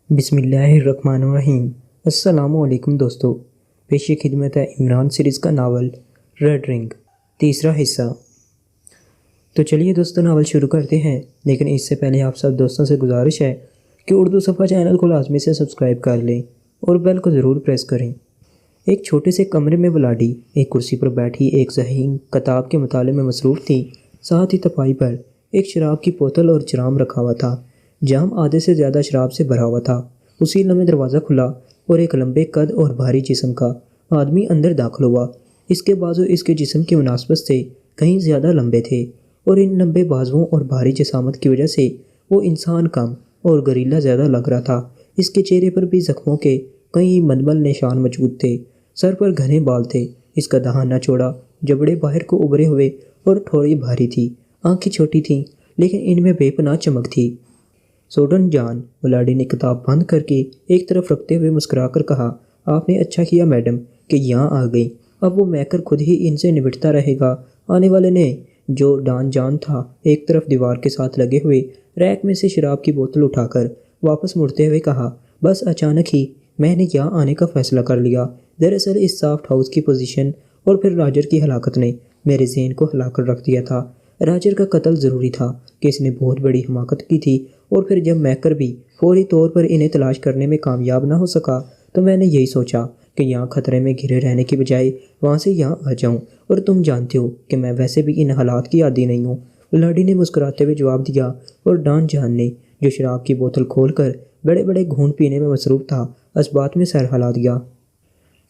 بسم اللہ الرحمن الرحیم۔ السلام علیکم دوستو، پیش خدمت ہے عمران سیریز کا ناول ریڈ رنگ، تیسرا حصہ۔ تو چلیے دوستو ناول شروع کرتے ہیں، لیکن اس سے پہلے آپ سب دوستوں سے گزارش ہے کہ اردو صفحہ چینل کو لازمی سے سبسکرائب کر لیں اور بیل کو ضرور پریس کریں۔ ایک چھوٹے سے کمرے میں بلاڈی ایک کرسی پر بیٹھی ایک ذہین کتاب کے مطالعے میں مصروف تھی۔ ساتھ ہی تپائی پر ایک شراب کی بوتل اور جام رکھا ہوا تھا۔ جام آدھے سے زیادہ شراب سے بھرا ہوا تھا۔ اسی لمحے دروازہ کھلا اور ایک لمبے قد اور بھاری جسم کا آدمی اندر داخل ہوا۔ اس کے بازو اس کے جسم کی مناسبت سے کہیں زیادہ لمبے تھے اور ان لمبے بازوؤں اور بھاری جسامت کی وجہ سے وہ انسان کم اور گریلا زیادہ لگ رہا تھا۔ اس کے چہرے پر بھی زخموں کے کئی ململ نشان موجود تھے۔ سر پر گھنے بال تھے۔ اس کا دہانہ چوڑا، جبڑے باہر کو ابھرے ہوئے اور تھوڑی بھاری تھی۔ آنکھیں چھوٹی تھیں لیکن ان میں بے پناہ چمک تھی۔ سوڈن جان، بلاڈی نے کتاب بند کر کے ایک طرف رکھتے ہوئے مسکرا کر کہا، آپ نے اچھا کیا میڈم کہ یہاں آ گئی۔ اب وہ میکر خود ہی ان سے نمٹتا رہے گا۔ آنے والے نے، جو ڈان جان تھا، ایک طرف دیوار کے ساتھ لگے ہوئے ریک میں سے شراب کی بوتل اٹھا کر واپس مڑتے ہوئے کہا، بس اچانک ہی میں نے یہاں آنے کا فیصلہ کر لیا۔ دراصل اس سافٹ ہاؤس کی پوزیشن اور پھر راجر کی ہلاکت نے میرے ذہن کو ہلا کر رکھ دیا تھا۔ راجر کا قتل ضروری تھا کہ اس نے بہت بڑی حماقت کی تھی، اور پھر جب میکر بھی فوری طور پر انہیں تلاش کرنے میں کامیاب نہ ہو سکا تو میں نے یہی سوچا کہ یہاں خطرے میں گھرے رہنے کی بجائے وہاں سے یہاں آ جاؤں، اور تم جانتے ہو کہ میں ویسے بھی ان حالات کی عادی نہیں ہوں۔ بلاڈی نے مسکراتے ہوئے جواب دیا، اور ڈان جان نے، جو شراب کی بوتل کھول کر بڑے بڑے گھونٹ پینے میں مصروف تھا، اس بات میں سر ہلا دیا۔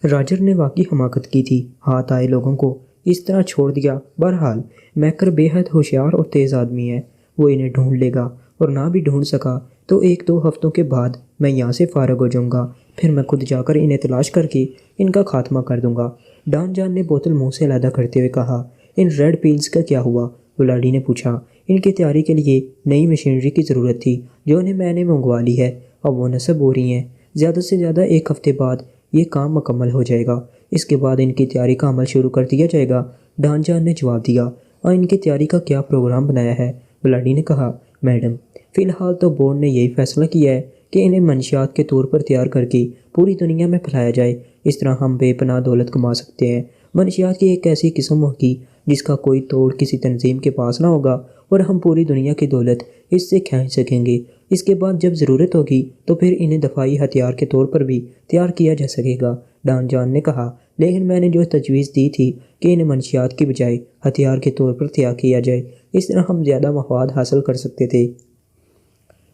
راجر نے واقعی حماقت کی تھی، ہاتھ آئے لوگوں کو اس طرح چھوڑ دیا۔ بہرحال میکر بے حد ہوشیار اور تیز آدمی ہے، وہ انہیں ڈھونڈ لے گا، اور نہ بھی ڈھونڈ سکا تو 1-2 ہفتوں کے بعد میں یہاں سے فارغ ہو جاؤں گا۔ پھر میں خود جا کر انہیں تلاش کر کے ان کا خاتمہ کر دوں گا۔ ڈان جان نے بوتل منہ سے علیحدہ کرتے ہوئے کہا، ان ریڈ پیلز کا کیا ہوا؟ بلاڈی نے پوچھا۔ ان کی تیاری کے لیے نئی مشینری کی ضرورت تھی جو انہیں میں نے منگوا لی ہے، اب وہ نصب ہو رہی ہیں۔ زیادہ سے زیادہ 1 ہفتے بعد یہ کام مکمل ہو جائے گا، اس کے بعد ان کی تیاری کا عمل شروع کر دیا جائے گا۔ ڈان جان نے جواب دیا، اور ان کی تیاری کا کیا پروگرام بنایا ہے؟ بلاڈی نے کہا، میڈم فی الحال تو بورڈ نے یہی فیصلہ کیا ہے کہ انہیں منشیات کے طور پر تیار کر کے پوری دنیا میں پھیلایا جائے، اس طرح ہم بے پناہ دولت کما سکتے ہیں۔ منشیات کی ایک ایسی قسم ہوگی جس کا کوئی توڑ کسی تنظیم کے پاس نہ ہوگا، اور ہم پوری دنیا کی دولت اس سے کھینچ سکیں گے۔ اس کے بعد جب ضرورت ہوگی تو پھر انہیں دفاعی ہتھیار کے طور پر بھی تیار کیا جا سکے گا۔ ڈان جان نے کہا، لیکن میں نے جو تجویز دی تھی کہ انہیں منشیات کی بجائے ہتھیار کے طور پر تیار کیا جائے، اس طرح ہم زیادہ مفاد حاصل کر سکتے تھے۔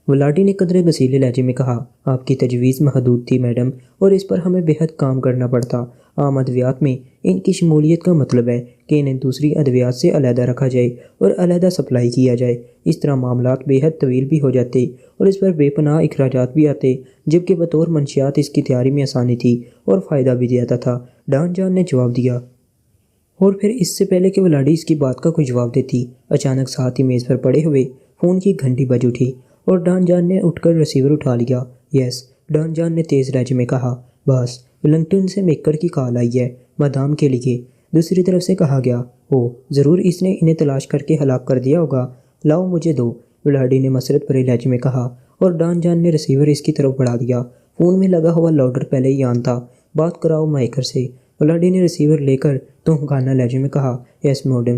بلاڈی نے قدرے غصیلے لہجے میں کہا، آپ کی تجویز محدود تھی میڈم، اور اس پر ہمیں بے حد کام کرنا پڑتا۔ عام ادویات میں ان کی شمولیت کا مطلب ہے کہ انہیں دوسری ادویات سے علیحدہ رکھا جائے اور علیحدہ سپلائی کیا جائے۔ اس طرح معاملات بے حد طویل بھی ہو جاتے اور اس پر بے پناہ اخراجات بھی آتے، جبکہ بطور منشیات اس کی تیاری میں آسانی تھی اور فائدہ بھی دیتا تھا۔ ڈان جان نے جواب دیا، اور پھر اس سے پہلے کہ بلاڈی اس کی بات کا کوئی جواب دیتی، اچانک ساتھ ہی میز پر پڑے ہوئے فون کی گھنٹی بج اٹھی، اور ڈان جان نے اٹھ کر ریسیور اٹھا لیا۔ یس، ڈان جان نے تیز لہجے میں کہا، بس ولنگٹن سے میکر کی کال آئی ہے، مدام کے لیے۔ دوسری طرف سے کہا گیا، اوہ ضرور اس نے انہیں تلاش کر کے ہلاک کر دیا ہوگا، لاؤ مجھے دو، بلاڈی نے مسرت بھرے لہجے میں کہا، اور ڈان جان نے ریسیور اس کی طرف بڑھا دیا۔ فون میں لگا ہوا لاؤڈر پہلے ہی آن تھا، بات کراؤ میکر سے۔ بلاڈی نے ریسیور لے کر توہمانہ لہجے میں کہا، یس میڈم۔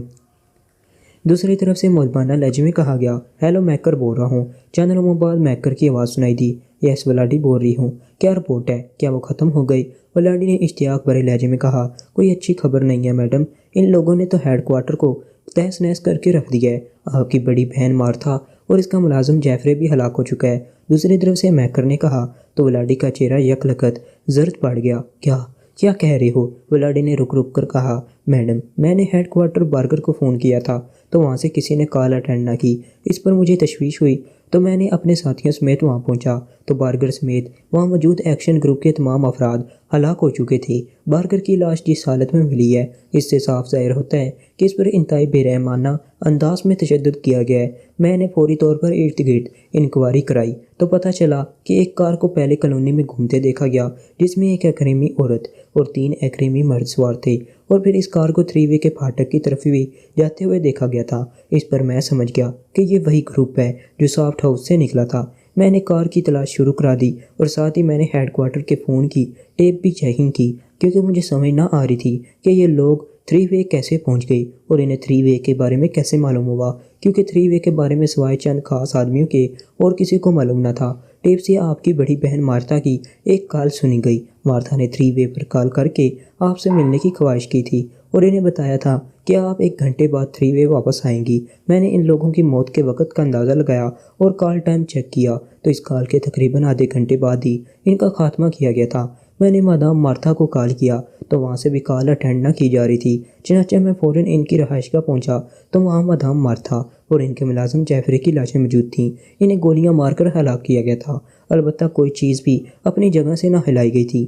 دوسری طرف سے مؤدبانہ لہجے میں کہا گیا، ہیلو میکر بول رہا ہوں۔ چند لمحوں بعد میکر کی آواز سنائی دی، یس بلاڈی بول رہی ہوں، کیا رپورٹ ہے؟ کیا وہ ختم ہو گئی؟ بلاڈی نے اشتیاق بھرے لہجے میں کہا، کوئی اچھی خبر نہیں ہے میڈم، ان لوگوں نے تو ہیڈ کوارٹر کو تہس نہس کر کے رکھ دیا ہے۔ آپ کی بڑی بہن مارتھا اور اس کا ملازم جیفرے بھی ہلاک ہو چکا ہے۔ دوسری طرف سے میکر نے کہا تو بلاڈی کا چہرہ یک لکت زرد پڑ گیا۔ کیا کہہ رہے ہو؟ بلاڈی نے رک رک کر کہا، میڈم میں نے ہیڈ کوارٹر بارگر کو فون کیا تھا تو وہاں سے کسی نے کال اٹینڈ نہ کی۔ اس پر مجھے تشویش ہوئی تو میں نے اپنے ساتھیوں سمیت وہاں پہنچا تو بارگر سمیت وہاں موجود ایکشن گروپ کے تمام افراد ہلاک ہو چکے تھے۔ بارگر کی لاش جس حالت میں ملی ہے، اس سے صاف ظاہر ہوتا ہے کہ اس پر انتہائی بے رحمانہ انداز میں تشدد کیا گیا ہے۔ میں نے فوری طور پر ارد گرد انکوائری کرائی تو پتہ چلا کہ ایک کار کو پہلے کالونی میں گھومتے دیکھا گیا جس میں ایک ایکریمی عورت اور 3 ایکریمی مرد سوار تھے، اور پھر اس کار کو 3 وے کے پھاٹک کی طرف بھی جاتے ہوئے دیکھا گیا تھا۔ اس پر میں سمجھ گیا کہ یہ وہی گروپ ہے جو سافٹ ہاؤس سے نکلا تھا۔ میں نے کار کی تلاش شروع کرا دی اور ساتھ ہی میں نے ہیڈ کوارٹر کے فون کی ٹیپ بھی چیکنگ کی، کیونکہ مجھے سمجھ نہ آ رہی تھی کہ یہ لوگ 3 وے کیسے پہنچ گئی اور انہیں 3 وے کے بارے میں کیسے معلوم ہوا، کیونکہ 3 وے کے بارے میں سوائے چند خاص آدمیوں کے اور کسی کو معلوم نہ تھا۔ ٹیپ سے آپ کی بڑی بہن مارتھا کی ایک کال سنی گئی۔ مارتھا نے 3 وے پر کال کر کے آپ سے ملنے کی خواہش کی تھی اور انہیں بتایا تھا کہ آپ 1 گھنٹے بعد 3 وے واپس آئیں گی۔ میں نے ان لوگوں کی موت کے وقت کا اندازہ لگایا اور کال ٹائم چیک کیا تو اس کال کے تقریباً آدھے گھنٹے بعد ہی ان کا خاتمہ کیا گیا تھا۔ میں نے مادام مارتھا کو کال کیا تو وہاں سے بھی کال اٹینڈ نہ کی جا رہی تھی، چنانچہ میں فوراً ان کی رہائش گاہ پہنچا تو وہاں مادام مارتھا اور ان کے ملازم جیفری کی لاشیں موجود تھیں۔ انہیں گولیاں مار کر ہلاک کیا گیا تھا، البتہ کوئی چیز بھی اپنی جگہ سے نہ ہلائی گئی تھی۔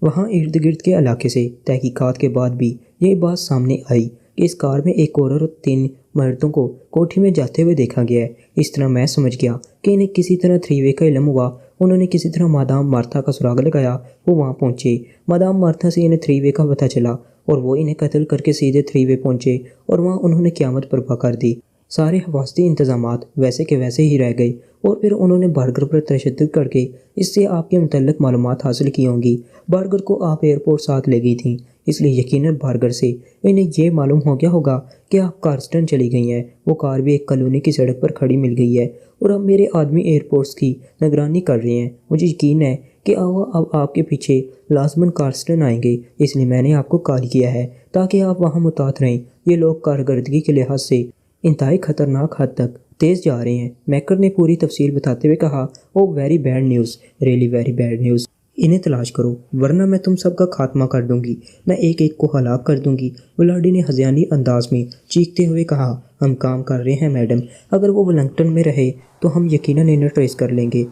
وہاں ارد گرد کے علاقے سے تحقیقات کے بعد بھی یہی بات سامنے آئی کہ اس کار میں ایک عورت اور 3 مردوں کو کوٹھی میں جاتے ہوئے دیکھا گیا ہے۔ اس طرح میں سمجھ گیا کہ انہیں کسی طرح 3 وے کا علم ہوا۔ انہوں نے کسی طرح مادام مارتھا کا سراغ لگایا، وہ وہاں پہنچے۔ مادام مارتھا سے انہیں 3 وے کا پتہ چلا اور وہ انہیں قتل کر کے سیدھے 3 وے پہنچے اور وہاں انہوں نے قیامت برپا کر دی۔ سارے حفاظتی انتظامات ویسے کے ویسے ہی رہ گئے اور پھر انہوں نے بارگر پر تشدد کر کے اس سے آپ کے متعلق معلومات حاصل کی ہوں گی۔ بارگر کو آپ ایئرپورٹ ساتھ لے گئی تھیں، اس لیے یقیناً بارگر سے انہیں یہ معلوم ہو گیا ہوگا کہ آپ کارسٹن چلی گئی ہیں۔ وہ کار بھی ایک کالونی کی سڑک پر کھڑی مل گئی ہے اور اب میرے آدمی ایئرپورٹس کی نگرانی کر رہے ہیں۔ مجھے یقین ہے کہ اب آپ کے پیچھے لازماً کارسٹن آئیں گے، اس لیے میں نے آپ کو کال کیا ہے تاکہ آپ وہاں محتاط رہیں۔ یہ لوگ کارکردگی کے لحاظ سے انتہائی خطرناک حد تک تیز جا رہے ہیں۔ میکر نے پوری تفصیل بتاتے ہوئے کہا، oh very bad news, really very bad news. انہیں تلاش کرو ورنہ میں تم سب کا خاتمہ کر دوں گی، میں ایک ایک کو ہلاک کر دوں گی۔ ولاڈی نے ہذیانی انداز میں چیختے ہوئے کہا، ہم کام کر رہے ہیں میڈم، اگر وہ ولنگٹن میں رہے تو ہم یقیناً انہیں ٹریس کر لیں گے۔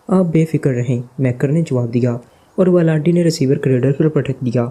آپ بے فکر رہیں، میکر نے جواب دیا اور ولاڈی نے ریسیور کریڈر پر پٹک دیا۔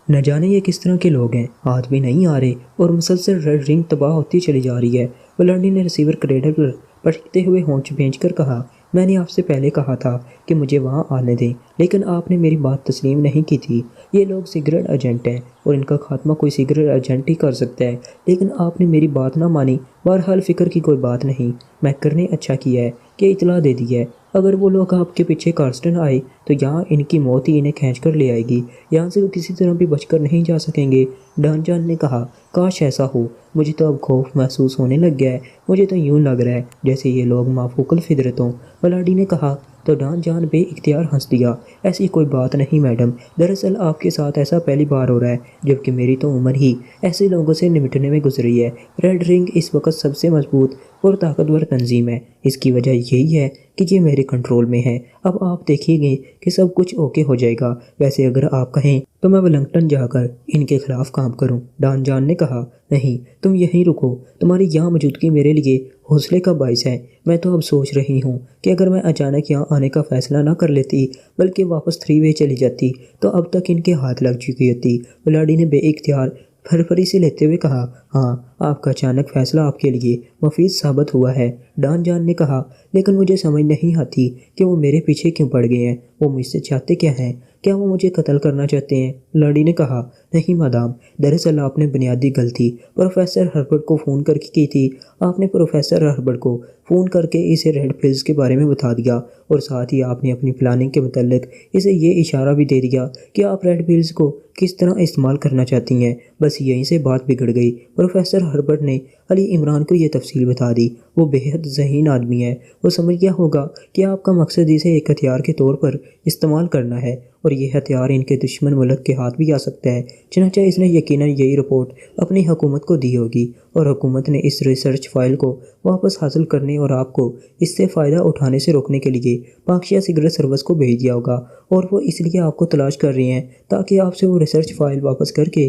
نہ جانے یہ کس طرح کے لوگ ہیں، ہاتھ بھی نہیں آ رہے اور مسلسل ریڈ رنگ تباہ ہوتی چلی جا رہی ہے۔ ولاڈی نے ریسیور کریڈر پر پٹکتے ہوئے ہونٹ بھینچ کر کہا، میں نے آپ سے پہلے کہا تھا کہ مجھے وہاں آنے دیں، لیکن آپ نے میری بات تسلیم نہیں کی تھی۔ یہ لوگ سیکرٹ ایجنٹ ہیں اور ان کا خاتمہ کوئی سیکرٹ ایجنٹ ہی کر سکتا ہے، لیکن آپ نے میری بات نہ مانی۔ بہرحال فکر کی کوئی بات نہیں، میکر نے اچھا کیا ہے کہ اطلاع دے دی ہے۔ اگر وہ لوگ آپ کے پیچھے کارسٹن آئے تو یہاں ان کی موت ہی انہیں کھینچ کر لے آئے گی، یہاں سے وہ کسی طرح بھی بچ کر نہیں جا سکیں گے۔ ڈان جان نے کہا، کاش ایسا ہو، مجھے تو اب خوف محسوس ہونے لگ گیا ہے، مجھے تو یوں لگ رہا ہے جیسے یہ لوگ مافوق الفطرت ہوں۔ ولاڈی نے کہا تو ڈان جان بے اختیار ہنس دیا، ایسی کوئی بات نہیں میڈم، دراصل آپ کے ساتھ ایسا پہلی بار ہو رہا ہے، جبکہ میری تو عمر ہی ایسے لوگوں سے نمٹنے میں گزری ہے۔ ریڈ رنگ اس وقت سب سے مضبوط اور طاقتور تنظیم ہے، اس کی وجہ یہی ہے کہ یہ میرے کنٹرول میں ہے۔ اب آپ دیکھیں گے کہ سب کچھ اوکے ہو جائے گا، ویسے اگر آپ کہیں تو میں ولنگٹن جا کر ان کے خلاف کام کروں۔ ڈان جان نے کہا، نہیں، تم یہیں رکو، تمہاری یہاں موجودگی میرے لیے حوصلے کا باعث ہے۔ میں تو اب سوچ رہی ہوں کہ اگر میں اچانک یہاں آنے کا فیصلہ نہ کر لیتی بلکہ واپس 3 وے چلی جاتی تو اب تک ان کے ہاتھ لگ چکی ہوتی۔ ولاڈی نے بے اختیار پھرپھری سے لیتے ہوئے کہا، ہاں، آپ کا اچانک فیصلہ آپ کے لیے مفید ثابت ہوا ہے۔ ڈان جان نے کہا، لیکن مجھے سمجھ نہیں آتی کہ وہ میرے پیچھے کیوں پڑ گئے ہیں، وہ مجھ سے چاہتے کیا ہیں؟ کیا وہ مجھے قتل کرنا چاہتے ہیں؟ ولاڈی نے کہا، نہیں مادام، دراصل آپ نے بنیادی غلطی پروفیسر ہربرٹ کو فون کر کے کی تھی۔ آپ نے پروفیسر ہربرٹ کو فون کر کے اسے ریڈ پلز کے بارے میں بتا دیا اور ساتھ ہی آپ نے اپنی پلاننگ کے متعلق اسے یہ اشارہ بھی دے دیا کہ آپ ریڈ پلز کو کس طرح استعمال کرنا چاہتی ہیں۔ بس یہیں سے بات بگڑ گئی۔ پروفیسر ہربرٹ نے علی عمران کو یہ تفصیل بتا دی۔ وہ بے حد ذہین آدمی ہے، وہ سمجھ گیا ہوگا کہ آپ کا مقصد اسے ایک ہتھیار کے طور پر استعمال کرنا ہے اور یہ ہتھیار ان کے دشمن ملک کے ہاتھ بھی آ سکتا ہے، چنانچہ اس نے یقیناً یہی رپورٹ اپنی حکومت کو دی ہوگی اور حکومت نے اس ریسرچ فائل کو واپس حاصل کرنے اور آپ کو اس سے فائدہ اٹھانے سے روکنے کے لیے پاکشیا سیکرٹ سروس کو بھیج دیا ہوگا، اور وہ اس لیے آپ کو تلاش کر رہے ہیں تاکہ آپ سے وہ ریسرچ فائل واپس کر کے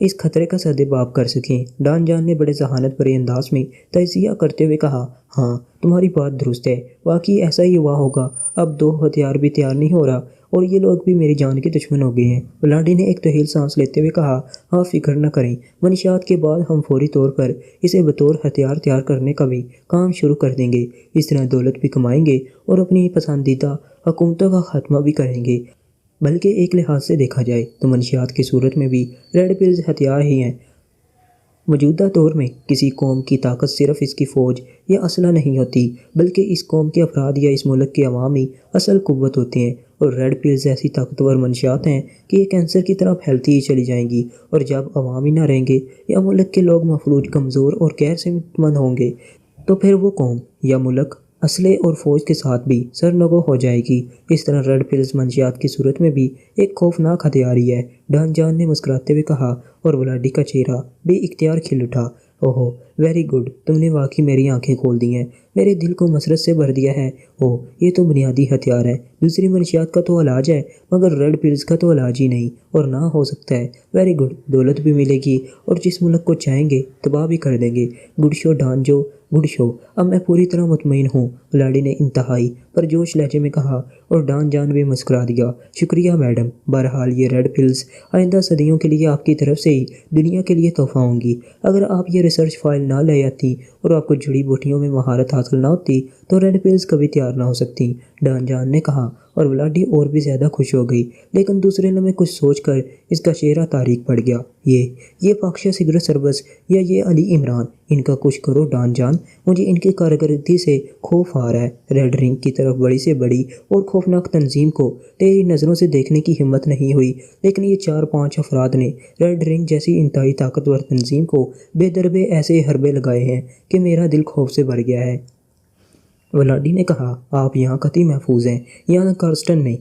اس خطرے کا سدباب کر سکیں۔ ڈان جان نے بڑے ذہانت بھرے انداز میں تجزیہ کرتے ہوئے کہا، ہاں، تمہاری بات درست ہے، واقعی ایسا ہی ہوا ہوگا۔ اب 2 ہتھیار بھی تیار نہیں ہو رہا اور یہ لوگ بھی میری جان کے دشمن ہو گئے ہیں۔ ولاڈی نے ایک طویل سانس لیتے ہوئے کہا، آپ فکر نہ کریں، منشیات کے بعد ہم فوری طور پر اسے بطور ہتھیار تیار کرنے کا بھی کام شروع کر دیں گے۔ اس طرح دولت بھی کمائیں گے اور اپنی پسندیدہ حکومتوں کا خاتمہ بھی کریں گے۔ بلکہ ایک لحاظ سے دیکھا جائے تو منشیات کی صورت میں بھی ریڈ پلز ہتھیار ہی ہیں۔ موجودہ دور میں کسی قوم کی طاقت صرف اس کی فوج یا اسلحہ نہیں ہوتی، بلکہ اس قوم کے افراد یا اس ملک کے عوام ہی اصل قوت ہوتے ہیں۔ اور ریڈ پلز ایسی طاقتور منشیات ہیں کہ یہ کینسر کی طرح پھیلتی ہی چلی جائیں گی، اور جب عوام ہی نہ رہیں گے یا ملک کے لوگ مفلوج، کمزور اور غیر صحت مند ہوں گے تو پھر وہ قوم یا ملک اسلحے اور فوج کے ساتھ بھی سرنگو ہو جائے گی۔ اس طرح ریڈ پلز منشیات کی صورت میں بھی ایک خوفناک ہتھیار ہی ہے، ڈان جان نے مسکراتے ہوئے کہا، اور ولاڈی کا چہرہ بے اختیار کھل اٹھا۔ اوہ ویری گڈ، تم نے واقعی میری آنکھیں کھول دی ہیں، میرے دل کو مسرت سے بھر دیا ہے۔ اوہ یہ تو بنیادی ہتھیار ہے، دوسری منشیات کا تو علاج ہے مگر ریڈ پلز کا تو علاج ہی نہیں اور نہ ہو سکتا ہے۔ ویری گڈ، دولت بھی ملے گی اور جس ملک کو چاہیں گے تباہ بھی کر دیں گے۔ گڈ شو ڈان جو، گڈ شو، اب میں پوری طرح مطمئن ہوں، ولاڈی نے انتہائی پرجوش لہجے میں کہا، اور ڈان جان بھی مسکرا دیا۔ شکریہ میڈم، بہرحال یہ ریڈ پلز آئندہ صدیوں کے لیے آپ کی طرف سے ہی دنیا کے لیے تحفہ ہوں گی۔ اگر آپ یہ ریسرچ فائل نہ لے آتی اور آپ کو جڑی بوٹیوں میں مہارت حاصل نہ ہوتی تو ریڈ پلز کبھی تیار نہ ہو سکتی، ڈان جان نے کہا، اور ولاڈی اور بھی زیادہ خوش ہو گئی، لیکن دوسرے لمحے کچھ سوچ کر اس کا چہرہ تاریک پڑ گیا۔ یہ فاکشہ سگریٹ سربز یا یہ علی عمران، ان کا کچھ کرو ڈان جان، مجھے ان کی کارکردگی سے خوف آ رہا ہے۔ ریڈ رنگ کی طرف بڑی سے بڑی اور خوفناک تنظیم کو تیری نظروں سے دیکھنے کی ہمت نہیں ہوئی، لیکن یہ 4-5 افراد نے ریڈ رنگ جیسی انتہائی طاقتور تنظیم کو بے دربے ایسے حربے لگائے ہیں کہ میرا دل خوف سے بھر گیا ہے۔ ولاڈی نے کہا، آپ یہاں قطعی محفوظ ہیں، یہاں کارسٹن میں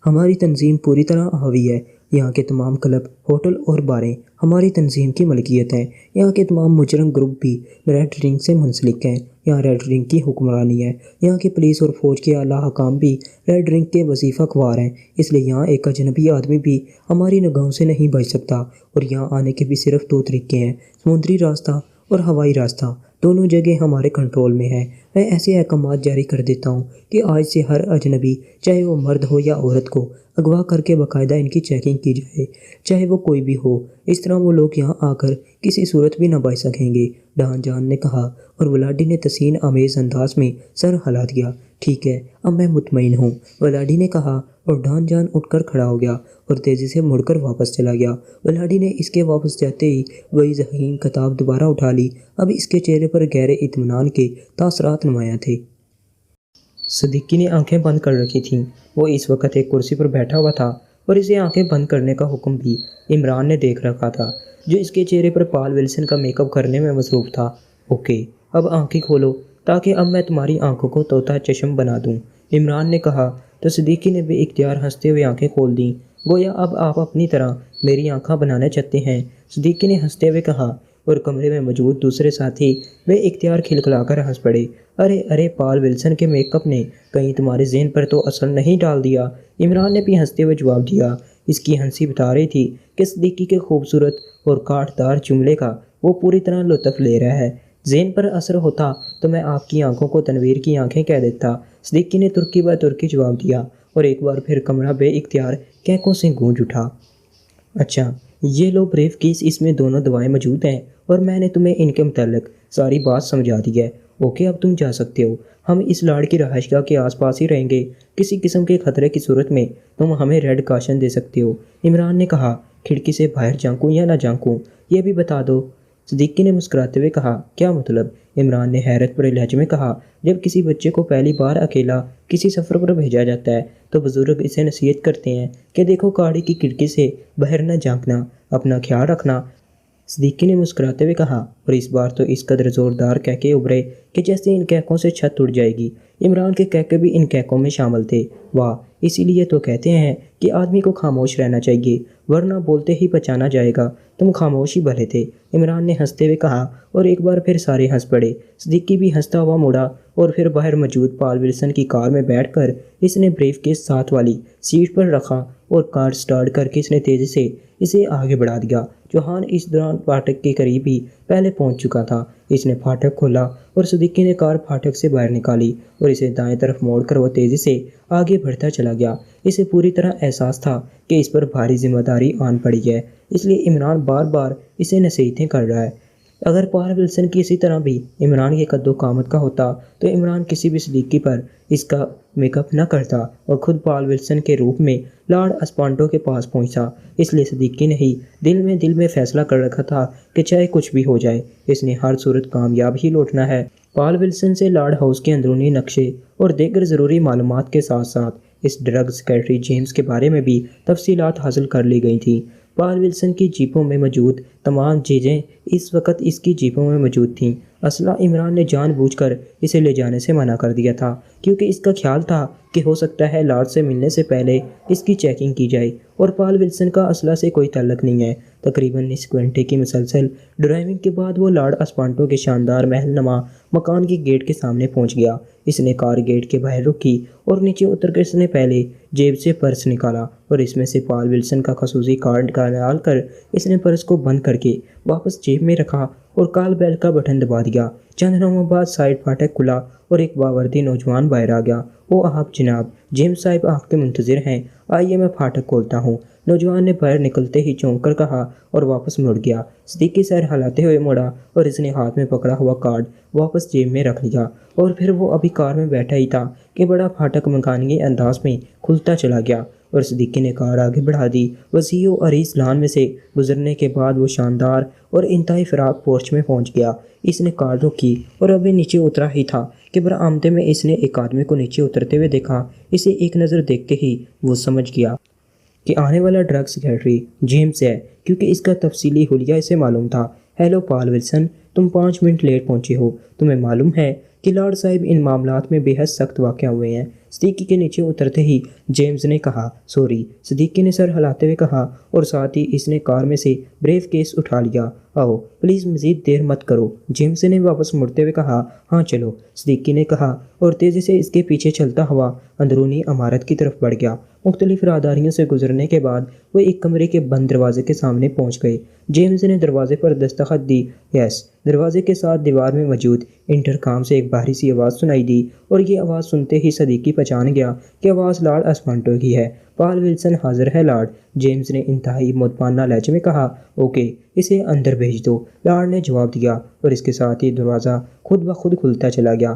ہماری تنظیم پوری طرح حاوی ہے، یہاں کے تمام کلب، ہوٹل اور باریں ہماری تنظیم کی ملکیت ہیں، یہاں کے تمام مجرم گروپ بھی ریڈ رنگ سے منسلک ہیں، یہاں ریڈ رنگ کی حکمرانی ہے، یہاں کے پولیس اور فوج کے اعلیٰ حکام بھی ریڈ رنگ کے وظیفہ خوار ہیں، اس لیے یہاں ایک اجنبی آدمی بھی ہماری نگاہوں سے نہیں بچ سکتا، اور یہاں آنے کے بھی صرف 2 طریقے ہیں، سمندری راستہ اور ہوائی راستہ، دونوں جگہ ہمارے کنٹرول میں ہیں۔ میں ایسے احکامات جاری کر دیتا ہوں کہ آج سے ہر اجنبی، چاہے وہ مرد ہو یا عورت، کو اغوا کر کے باقاعدہ ان کی چیکنگ کی جائے، چاہے وہ کوئی بھی ہو، اس طرح وہ لوگ یہاں آ کر کسی صورت بھی نہ بچ سکیں گے، ڈان جان نے کہا، اور ولاڈی نے تحسین آمیز انداز میں سر ہلا دیا۔ ٹھیک ہے، اب میں مطمئن ہوں، ولاڈی نے کہا، اور ڈان جان اٹھ کر کھڑا ہو گیا اور تیزی سے مڑ کر واپس چلا گیا۔ ولاڈی نے اس کے واپس جاتے ہی وہی ذہین کتاب دوبارہ اٹھا لی، اب اس کے چہرے پر گہرے اطمینان کے تاثرات نمایاں تھے۔ صدیقی نے آنکھیں بند کر رکھی تھیں، وہ اس وقت ایک کرسی پر بیٹھا ہوا تھا اور اسے آنکھیں بند کرنے کا حکم بھی عمران نے دیکھ رکھا تھا، جو اس کے چہرے پر پال ولسن کا میک اپ کرنے میں مصروف تھا۔ اوکے، اب آنکھیں کھولو تاکہ اب میں تمہاری آنکھوں کو طوطا چشم بنا دوں، عمران نے کہا، تو صدیقی نے بے اختیار ہنستے ہوئے آنکھیں کھول دیں، گویا اب آپ اپنی طرح میری آنکھیں بنانا چاہتے ہیں، صدیقی نے ہنستے ہوئے کہا، اور کمرے میں موجود دوسرے ساتھی بے اختیار کھلکھلا کر ہنس پڑے۔ ارے پال ولسن کے میک اپ نے کہیں تمہارے ذہن پر تو اثر نہیں ڈال دیا، عمران نے بھی ہنستے ہوئے جواب دیا۔ اس کی ہنسی بتا رہی تھی کہ صدیقی کے خوبصورت اور کاٹ دار جملے کا وہ پوری طرح لطف لے رہا ہے۔ ذہن پر اثر ہوتا تو میں آپ کی آنکھوں کو تنویر کی آنکھیں کہہ دیتا، صدیقی نے ترکی بہ ترکی جواب دیا، اور ایک بار پھر کمرہ بے اختیار کہکوں سے گونج اٹھا۔ اچھا، یہ لو بریف کیس، اس میں دونوں دوائیں موجود ہیں اور میں نے تمہیں ان کے متعلق ساری بات سمجھا دی ہے۔ اوکے، اب تم جا سکتے ہو، ہم اس لاڑ کی رہائش گاہ کے آس پاس ہی رہیں گے، کسی قسم کے خطرے کی صورت میں تم ہمیں ریڈ کاشن دے سکتے ہو، عمران نے کہا۔ کھڑکی سے باہر جھانکوں یا نہ جھانکوں یہ بھی بتا دو، صدیقی نے مسکراتے ہوئے کہا۔ کیا مطلب؟ عمران نے حیرت بھرے لہجے میں کہا۔ جب کسی بچے کو پہلی بار اکیلا کسی سفر پر بھیجا جاتا ہے تو بزرگ اسے نصیحت کرتے ہیں کہ دیکھو گاڑی کی کھڑکی سے باہر نہ جھانکنا، اپنا خیال رکھنا، صدیقی نے مسکراتے ہوئے کہا، اور اس بار تو اس قدر زوردار کہکے ابھرے کہ جیسے ان کہکوں سے چھت اڑ جائے گی۔ عمران کے کہکے بھی ان کہکوں میں شامل تھے۔ واہ، اسی لیے تو کہتے ہیں کہ آدمی کو خاموش رہنا چاہیے ورنہ بولتے ہی بچانا جائے گا، تم خاموش ہی بھلے تھے، عمران نے ہنستے ہوئے کہا، اور ایک بار پھر سارے ہنس پڑے۔ صدیقی بھی ہنستا ہوا مڑا اور پھر باہر موجود پال ولسن کی کار میں بیٹھ کر اس نے بریف کیس ساتھ والی سیٹ پر رکھا اور کار سٹارٹ کر کے اس نے تیزی سے اسے آگے بڑھا دیا۔ جوہان اس دوران پھاٹک کے قریب ہی پہلے پہنچ چکا تھا۔ اس نے پھاٹک کھولا اور صدیقی نے کار پھاٹک سے باہر نکالی اور اسے دائیں طرف موڑ کر وہ تیزی سے آگے بڑھتا چلا گیا۔ اسے پوری طرح احساس تھا کہ اس پر بھاری ذمہ داری آن پڑی ہے، اس لیے عمران بار بار اسے نصیحتیں کر رہا ہے۔ اگر پال ولسن کی اسی طرح بھی عمران کے قد و قامت کا ہوتا تو عمران کسی بھی صدیقی پر اس کا میک اپ نہ کرتا اور خود پال ولسن کے روپ میں لارڈ اسپانٹو کے پاس پہنچتا۔ اس لیے صدیقی نے ہی دل میں فیصلہ کر رکھا تھا کہ چاہے کچھ بھی ہو جائے اس نے ہر صورت کامیاب ہی لوٹنا ہے۔ پال ولسن سے لارڈ ہاؤس کے اندرونی نقشے اور دیگر ضروری معلومات کے ساتھ ساتھ اس ڈرگ سیکریٹری جیمز کے بارے میں بھی تفصیلات حاصل کر لی گئی تھیں۔ پال ولسن کی جیپوں میں موجود تمام چیزیں اس وقت اس کی جیپوں میں موجود تھیں۔ اسلحہ عمران نے جان بوجھ کر اسے لے جانے سے منع کر دیا تھا کیونکہ اس کا خیال تھا کہ ہو سکتا ہے لارڈ سے ملنے سے پہلے اس کی چیکنگ کی جائے، اور پال ولسن کا اسلحہ سے کوئی تعلق نہیں ہے۔ تقریباً اس گھنٹے کی مسلسل ڈرائیونگ کے بعد وہ لارڈ اسپانٹو کے شاندار محل نما مکان کے گیٹ کے سامنے پہنچ گیا۔ اس نے کار گیٹ کے باہر رکی اور نیچے اتر کر اس نے پہلے جیب سے پرس نکالا اور اس میں سے پال ولسن کا خصوصی کارڈ نکال کر اس نے پرس کو بند کر کے واپس جیب میں رکھا اور کال بیل کا بٹن دبا دیا۔ چند لمحوں بعد سائیڈ فاٹک کھلا اور ایک باوردی نوجوان باہر آ گیا۔ وہ آپ جناب، جیمز صاحب آپ کے منتظر ہیں، آئیے میں پھاٹک کھولتا ہوں۔ نوجوان نے باہر نکلتے ہی چونک کر کہا اور واپس مڑ گیا۔ صدیقی سر ہلاتے ہوئے مڑا اور اس نے ہاتھ میں پکڑا ہوا کارڈ واپس جیب میں رکھ لیا، اور پھر وہ ابھی کار میں بیٹھا ہی تھا کہ بڑا پھاٹک مکانگی انداز میں کھلتا چلا گیا اور صدیقی نے کار آگے بڑھا دی۔ وسیع و عریض لان میں سے گزرنے کے بعد وہ شاندار اور انتہائی فراخ پورچ میں پہنچ گیا۔ اس نے کار روکی اور ابھی نیچے اترا ہی تھا کہ برآمدے میں اس نے ایک آدمی کو نیچے اترتے ہوئے دیکھا۔ اسے ایک نظر دیکھتے ہی وہ سمجھ گیا کہ آنے والا ڈرگ سیکریٹری جیمز ہے، کیونکہ اس کا تفصیلی حلیہ اسے معلوم تھا۔ ہیلو پال ولسن، تم 5 منٹ لیٹ پہنچے ہو۔ تمہیں معلوم ہے کہ لارڈ صاحب ان معاملات میں بے حد سخت واقع ہوئے ہیں۔ صدیقی کے نیچے اترتے ہی جیمز نے کہا سوری۔ صدیقی نے سر ہلاتے ہوئے کہا اور ساتھ ہی اس نے کار میں سے بریف کیس اٹھا لیا۔ آؤ پلیز مزید دیر مت کرو، جیمز نے واپس مڑتے ہوئے کہا۔ ہاں چلو، صدیقی نے کہا اور تیزی سے اس کے پیچھے چلتا ہوا اندرونی عمارت کی طرف بڑھ گیا۔ مختلف راہداریوں سے گزرنے کے بعد وہ ایک کمرے کے بند دروازے کے سامنے پہنچ گئے۔ جیمز نے دروازے پر دستخط دی۔ یس۔ دروازے کے ساتھ دیوار میں موجود انٹرکام سے ایک باہری سی آواز سنائی دی اور یہ آواز سنتے ہی صدیقی پہچان گیا کہ آواز لارڈ اسپانٹو کی ہے۔ پال ولسن حاضر ہے لارڈ، جیمز نے انتہائی مدبانہ لہجے میں کہا۔ اوکے، اسے اندر بھیج دو، لارڈ نے جواب دیا اور اس کے ساتھ ہی دروازہ خود بخود کھلتا چلا گیا۔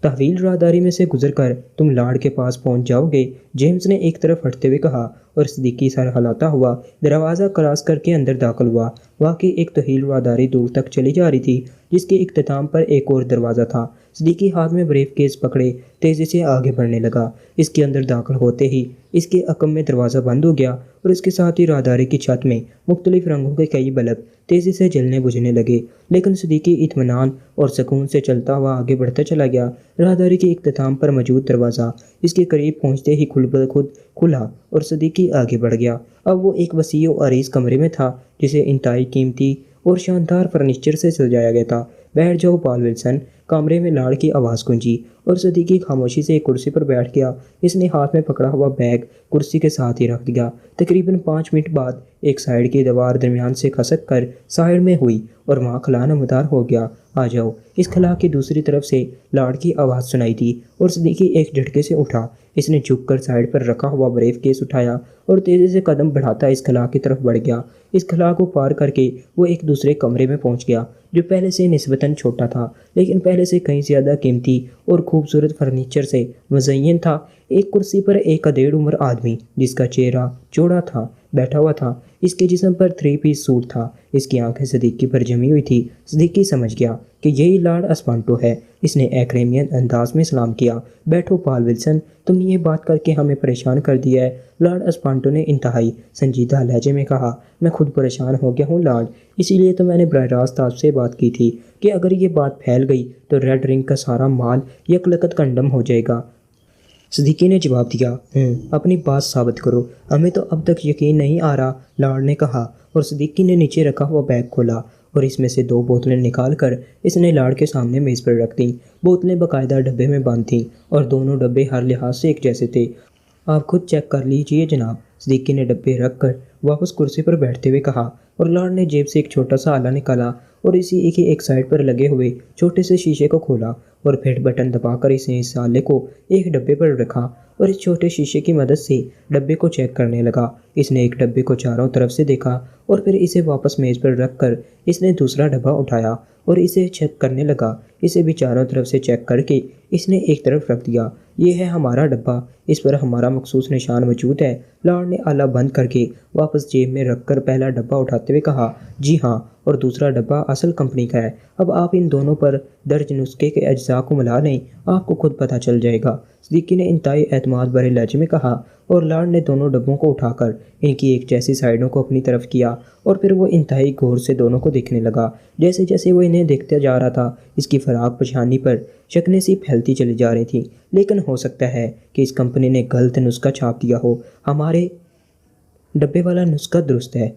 طویل راہداری میں سے گزر کر تم لارڈ کے پاس پہنچ جاؤ گے، جیمز نے ایک طرف ہٹتے ہوئے کہا اور صدیقی سر ہلاتا ہوا دروازہ کراس کر کے اندر داخل ہوا۔ واقعی ایک طویل راہداری دور تک چلی جا رہی تھی جس کے اختتام پر ایک اور دروازہ تھا۔ صدیقی ہاتھ میں بریف کیس پکڑے تیزی سے آگے بڑھنے لگا۔ اس کے اندر داخل ہوتے ہی اس کے عقب میں دروازہ بند ہو گیا اور اس کے ساتھ ہی راہداری کی چھت میں مختلف رنگوں کے کئی بلب تیزی سے جلنے بجھنے لگے، لیکن صدیقی اطمینان اور سکون سے چلتا ہوا آگے بڑھتا چلا گیا۔ راہداری کے اختتام پر موجود دروازہ اس کے قریب پہنچتے ہی خود کھلا اور صدیقی آگے بڑھ گیا۔ اب وہ ایک وسیع و عریض کمرے میں تھا جسے انتہائی قیمتی اور شاندار فرنیچر سے سجایا گیا تھا۔ بیٹھ جاؤ پال ولسن، کمرے میں لارڈ کی آواز گونجی اور صدیقی خاموشی سے ایک کرسی پر بیٹھ گیا۔ اس نے ہاتھ میں پکڑا ہوا بیگ کرسی کے ساتھ ہی رکھ دیا۔ تقریباً 5 منٹ بعد ایک سائیڈ کی دیوار درمیان سے کھسک کر سائیڈ میں ہوئی اور وہاں خلا نمودار ہو گیا۔ آ جاؤ۔ اس خلا کی دوسری طرف سے لارڈ کی آواز سنائی دی اور صدیقی ایک جھٹکے سے اٹھا۔ اس نے جھک کر سائیڈ پر رکھا ہوا بریف کیس اٹھایا اور تیزی سے قدم بڑھاتا اس خلا کی طرف بڑھ گیا۔ اس خلا کو پار کر کے وہ ایک دوسرے کمرے میں پہنچ گیا جو پہلے سے نسبتاً چھوٹا تھا لیکن پہلے سے کہیں زیادہ قیمتی اور خوبصورت فرنیچر سے مزین تھا۔ ایک کرسی پر ایک ادھیڑ عمر آدمی جس کا چہرہ چوڑا تھا بیٹھا ہوا تھا۔ اس کے جسم پر 3 پیس سوٹ تھا۔ اس کی آنکھیں صدیقی پر جمی ہوئی تھی۔ صدیقی سمجھ گیا کہ یہی لارڈ اسپانٹو ہے۔ اس نے ایکریمین انداز میں سلام کیا۔ بیٹھو پال ولسن، تم نے یہ بات کر کے ہمیں پریشان کر دیا ہے، لارڈ اسپانٹو نے انتہائی سنجیدہ لہجے میں کہا۔ میں خود پریشان ہو گیا ہوں لارڈ، اسی لیے تو میں نے براہ راست آپ سے بات کی تھی کہ اگر یہ بات پھیل گئی تو ریڈ رنگ کا سارا مال یک لکت کنڈم ہو جائے گا۔ صدیقی نے جواب دیا۔ اپنی بات ثابت کرو، ہمیں تو اب تک یقین نہیں آ رہا، لارڈ نے کہا اور صدیقی نے نیچے رکھا ہوا بیگ کھولا اور اس میں سے 2 بوتلیں نکال کر اس نے لارڈ کے سامنے میز پر رکھ دیں۔ بوتلیں باقاعدہ ڈبے میں بند تھیں اور دونوں ڈبے ہر لحاظ سے ایک جیسے تھے۔ آپ خود چیک کر لیجئے جناب، صدیقی نے ڈبے رکھ کر واپس کرسی پر بیٹھتے ہوئے کہا۔ اور لاڈ نے جیب سے ایک چھوٹا سا آلہ نکالا اور اسی کی ایک سائڈ پر لگے ہوئے چھوٹے سے شیشے کو کھولا اور پھر بٹن دبا کر اس نے اس آلے کو ایک ڈبے پر رکھا اور اس چھوٹے شیشے کی مدد سے ڈبے کو چیک کرنے لگا۔ اس نے ایک ڈبے کو چاروں طرف سے دیکھا اور پھر اسے واپس میز پر رکھ کر اس نے دوسرا ڈبہ اٹھایا اور اسے چیک کرنے لگا۔ اسے بھی چاروں طرف سے چیک کر کے اس نے ایک طرف رکھ دیا۔ یہ ہے ہمارا ڈبہ، اس پر ہمارا مخصوص نشان موجود ہے۔ لاڈ نے آلہ بند کر کے واپس جیب میں رکھ کر پہلا ڈبہ اٹھاتے ہوئے کہا، جی ہاں، اور دوسرا ڈبہ اصل کمپنی کا ہے۔ اب آپ ان دونوں پر درج نسخے کے اجزاء کو ملا لیں، آپ کو خود پتہ چل جائے گا، صدیقی نے انتہائی اعتماد بھرے لہجے میں کہا، اور لاڈ نے دونوں ڈبوں کو اٹھا کر ان کی ایک جیسی سائڈوں کو اپنی طرف کیا اور پھر وہ انتہائی غور سے دونوں کو دیکھنے لگا۔ جیسے جیسے وہ انہیں دیکھتا جا رہا تھا اس کی فراق پیشانی پر شکنیں سی پھیلتی چلی جا رہی تھیں۔ لیکن ہو سکتا ہے کہ اس کمپنی نے غلط نسخہ چھاپ دیا ہو، ہمارے ڈبے والا نسخہ درست ہے۔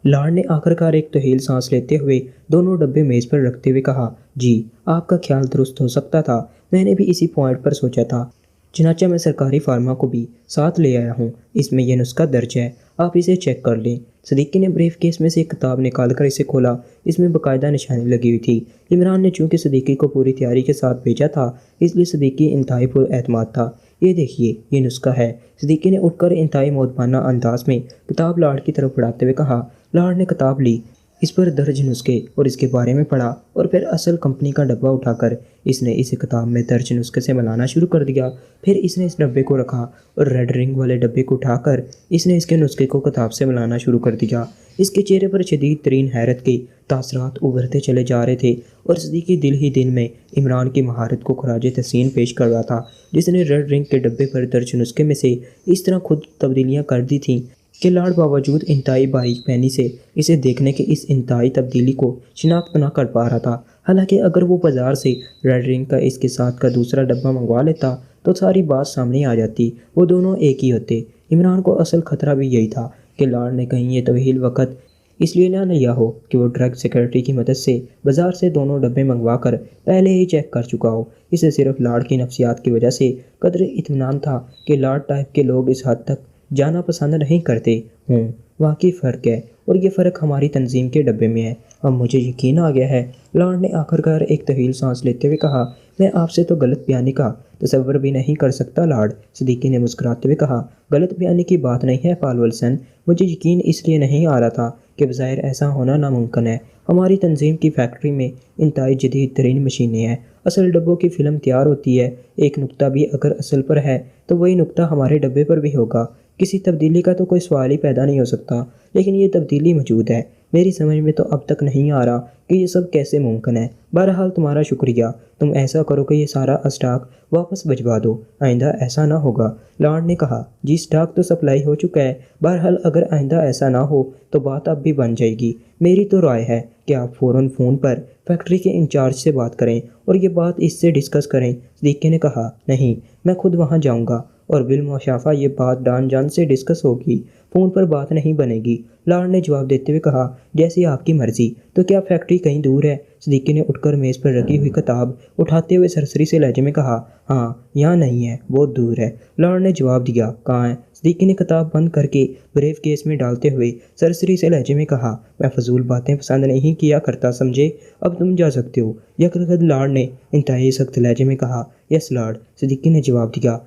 لاڈ نے آخرکار ایک طویل سانس لیتے ہوئے دونوں ڈبے میز پر رکھتے ہوئے کہا، جی آپ کا خیال درست ہو سکتا تھا، میں نے بھی اسی پوائنٹ پر سوچا تھا، چنانچہ میں سرکاری فارما کو بھی ساتھ لے آیا ہوں، اس میں یہ نسخہ درج ہے، آپ اسے چیک کر لیں۔ صدیقی نے بریف کیس میں سے ایک کتاب نکال کر اسے کھولا، اس میں باقاعدہ نشانی لگی ہوئی تھی۔ عمران نے چونکہ صدیقی کو پوری تیاری کے ساتھ بھیجا تھا اس لیے صدیقی انتہائی پر اعتماد تھا۔ یہ دیکھیے، یہ نسخہ ہے، صدیقی نے اٹھ کر انتہائی مؤدبانہ انداز میں کتاب لاڈ کی طرف بڑھاتے ہوئے کہا۔ لاڈ نے کتاب لی، اس پر درج نسخے اور اس کے بارے میں پڑھا اور پھر اصل کمپنی کا ڈبہ اٹھا کر اس نے اسے کتاب میں درج نسخے سے ملانا شروع کر دیا۔ پھر اس نے اس ڈبے کو رکھا اور ریڈ رنگ والے ڈبے کو اٹھا کر اس نے اس کے نسخے کو کتاب سے ملانا شروع کر دیا۔ اس کے چہرے پر شدید ترین حیرت کے تاثرات ابھرتے چلے جا رہے تھے اور صدیقی دل ہی دل میں عمران کی مہارت کو خراج تحسین پیش کر رہا تھا، جس نے ریڈ رنگ کے ڈبے پر درج نسخے میں سے اس طرح خود تبدیلیاں کر دی تھیں کہ لاڈ باوجود انتہائی باریک بینی سے اسے دیکھنے کے اس انتہائی تبدیلی کو شناخت نہ کر پا رہا تھا۔ حالانکہ اگر وہ بازار سے ریڈ رنگ کا اس کے ساتھ کا دوسرا ڈبہ منگوا لیتا تو ساری بات سامنے آ جاتی، وہ دونوں ایک ہی ہوتے۔ عمران کو اصل خطرہ بھی یہی تھا کہ لاڈ نے کہیں یہ طویل وقت اس لیے نہ لیا ہو کہ وہ ڈرگ سیکورٹی کی مدد سے بازار سے دونوں ڈبے منگوا کر پہلے ہی چیک کر چکا ہو۔ اسے صرف لاڈ کی نفسیات کی وجہ سے قدر اطمینان تھا کہ لاڈ ٹائپ کے لوگ اس حد تک جانا پسند نہیں کرتے ہوں۔ واقعی فرق ہے، اور یہ فرق ہماری تنظیم کے ڈبے میں ہے۔ اب مجھے یقین آ گیا ہے، لاڈ نے آخرکار ایک طویل سانس لیتے ہوئے کہا۔ میں آپ سے تو غلط بیانی کا تصور بھی نہیں کر سکتا لاڈ، صدیقی نے مسکراتے ہوئے کہا۔ غلط بیانی کی بات نہیں ہے پال ولسن، مجھے یقین اس لیے نہیں آ رہا تھا کہ بظاہر ایسا ہونا ناممکن ہے۔ ہماری تنظیم کی فیکٹری میں انتہائی جدید ترین مشینیں ہیں، اصل ڈبوں کی فلم تیار ہوتی ہے، ایک نقطہ بھی اگر اصل پر ہے تو وہی نقطہ ہمارے ڈبے پر بھی ہوگا۔ کسی تبدیلی کا تو کوئی سوال ہی پیدا نہیں ہو سکتا، لیکن یہ تبدیلی موجود ہے۔ میری سمجھ میں تو اب تک نہیں آ رہا کہ یہ سب کیسے ممکن ہے۔ بہرحال تمہارا شکریہ، تم ایسا کرو کہ یہ سارا اسٹاک واپس بھجوا دو، آئندہ ایسا نہ ہوگا، لاڈ نے کہا۔ جی اسٹاک تو سپلائی ہو چکا ہے، بہرحال اگر آئندہ ایسا نہ ہو تو بات اب بھی بن جائے گی۔ میری تو رائے ہے کہ آپ فوراً فون پر فیکٹری کے انچارج سے بات کریں اور یہ بات اس سے ڈسکس کریں، صدیقی نے کہا۔ نہیں، میں خود وہاں جاؤں گا اور بالمشافہ یہ بات ڈان جان سے ڈسکس ہوگی، فون پر بات نہیں بنے گی، لاڈ نے جواب دیتے ہوئے کہا۔ جیسی آپ کی مرضی، تو کیا فیکٹری کہیں دور ہے؟ صدیقی نے اٹھ کر میز پر رکھی ہوئی کتاب اٹھاتے ہوئے سرسری سے لہجے میں کہا۔ ہاں، یہاں نہیں ہے، بہت دور ہے، لاڈ نے جواب دیا۔ کہاں ہے؟ صدیقی نے کتاب بند کر کے بریف کیس میں ڈالتے ہوئے سرسری سے لہجے میں کہا۔ میں فضول باتیں پسند نہیں کیا کرتا سمجھے، اب تم جا سکتے ہو، یکرخد لاڈ نے انتہائی سخت لہجے میں کہا۔ یس لاڈ، صدیقی نے جواب دیا،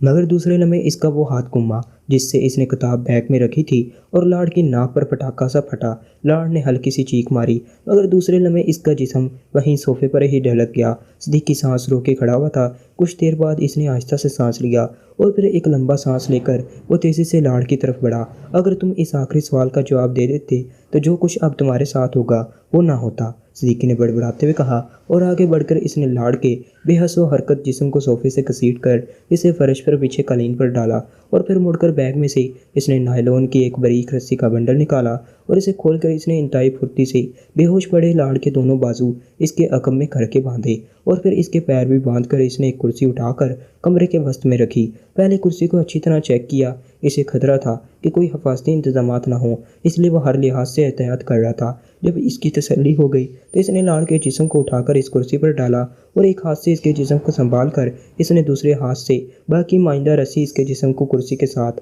مگر دوسرے لمحے اس کا وہ ہاتھ گھوما جس سے اس نے کتاب بیگ میں رکھی تھی اور لاڈ کی ناک پر پٹاخہ سا پھٹا۔ لاڈ نے ہلکی سی چیخ ماری، مگر دوسرے لمحے اس کا جسم وہیں صوفے پر ہی ڈھلک گیا۔ صدیقی سانس رو کے کھڑا ہوا تھا۔ کچھ دیر بعد اس نے آہستہ سے سانس لیا اور پھر ایک لمبا سانس لے کر وہ تیزی سے لاڈ کی طرف بڑھا۔ اگر تم اس آخری سوال کا جواب دے دیتے تو جو کچھ اب تمہارے ساتھ ہوگا وہ نہ ہوتا، صدیقی نے بڑبڑاتے ہوئے کہا، اور آگے بڑھ کر اس نے لاڈ کے بے حس و حرکت جسم کو صوفے سے گھسیٹ کر اسے فرش پر بچھے قالین پر ڈالا اور پھر مڑ کر بیگ میں سے اس نے نائلون کی ایک باریک رسی کا بنڈل نکالا اور اسے کھول کر اس نے انتہائی پھرتی سے بے ہوش پڑے لاڈ کے دونوں بازو اس کے عقب میں کر کے باندھے اور پھر اس کے پیر بھی باندھ کر اس نے ایک کرسی اٹھا کر کمرے کے وسط میں رکھی۔ پہلے کرسی کو اچھی طرح چیک کیا، اسے خطرہ تھا کہ کوئی حفاظتی انتظامات نہ ہوں، اس لیے وہ ہر لحاظ سے احتیاط کر رہا تھا۔ جب اس کی تسلی ہو گئی تو اس نے لاڈ کے جسم کو اٹھا کر اس کرسی پر ڈالا اور ایک ہاتھ سے اس کے جسم کو سنبھال کر اس نے دوسرے ہاتھ سے باقی مائندہ رسی اس کے جسم کو کرسی کے ساتھ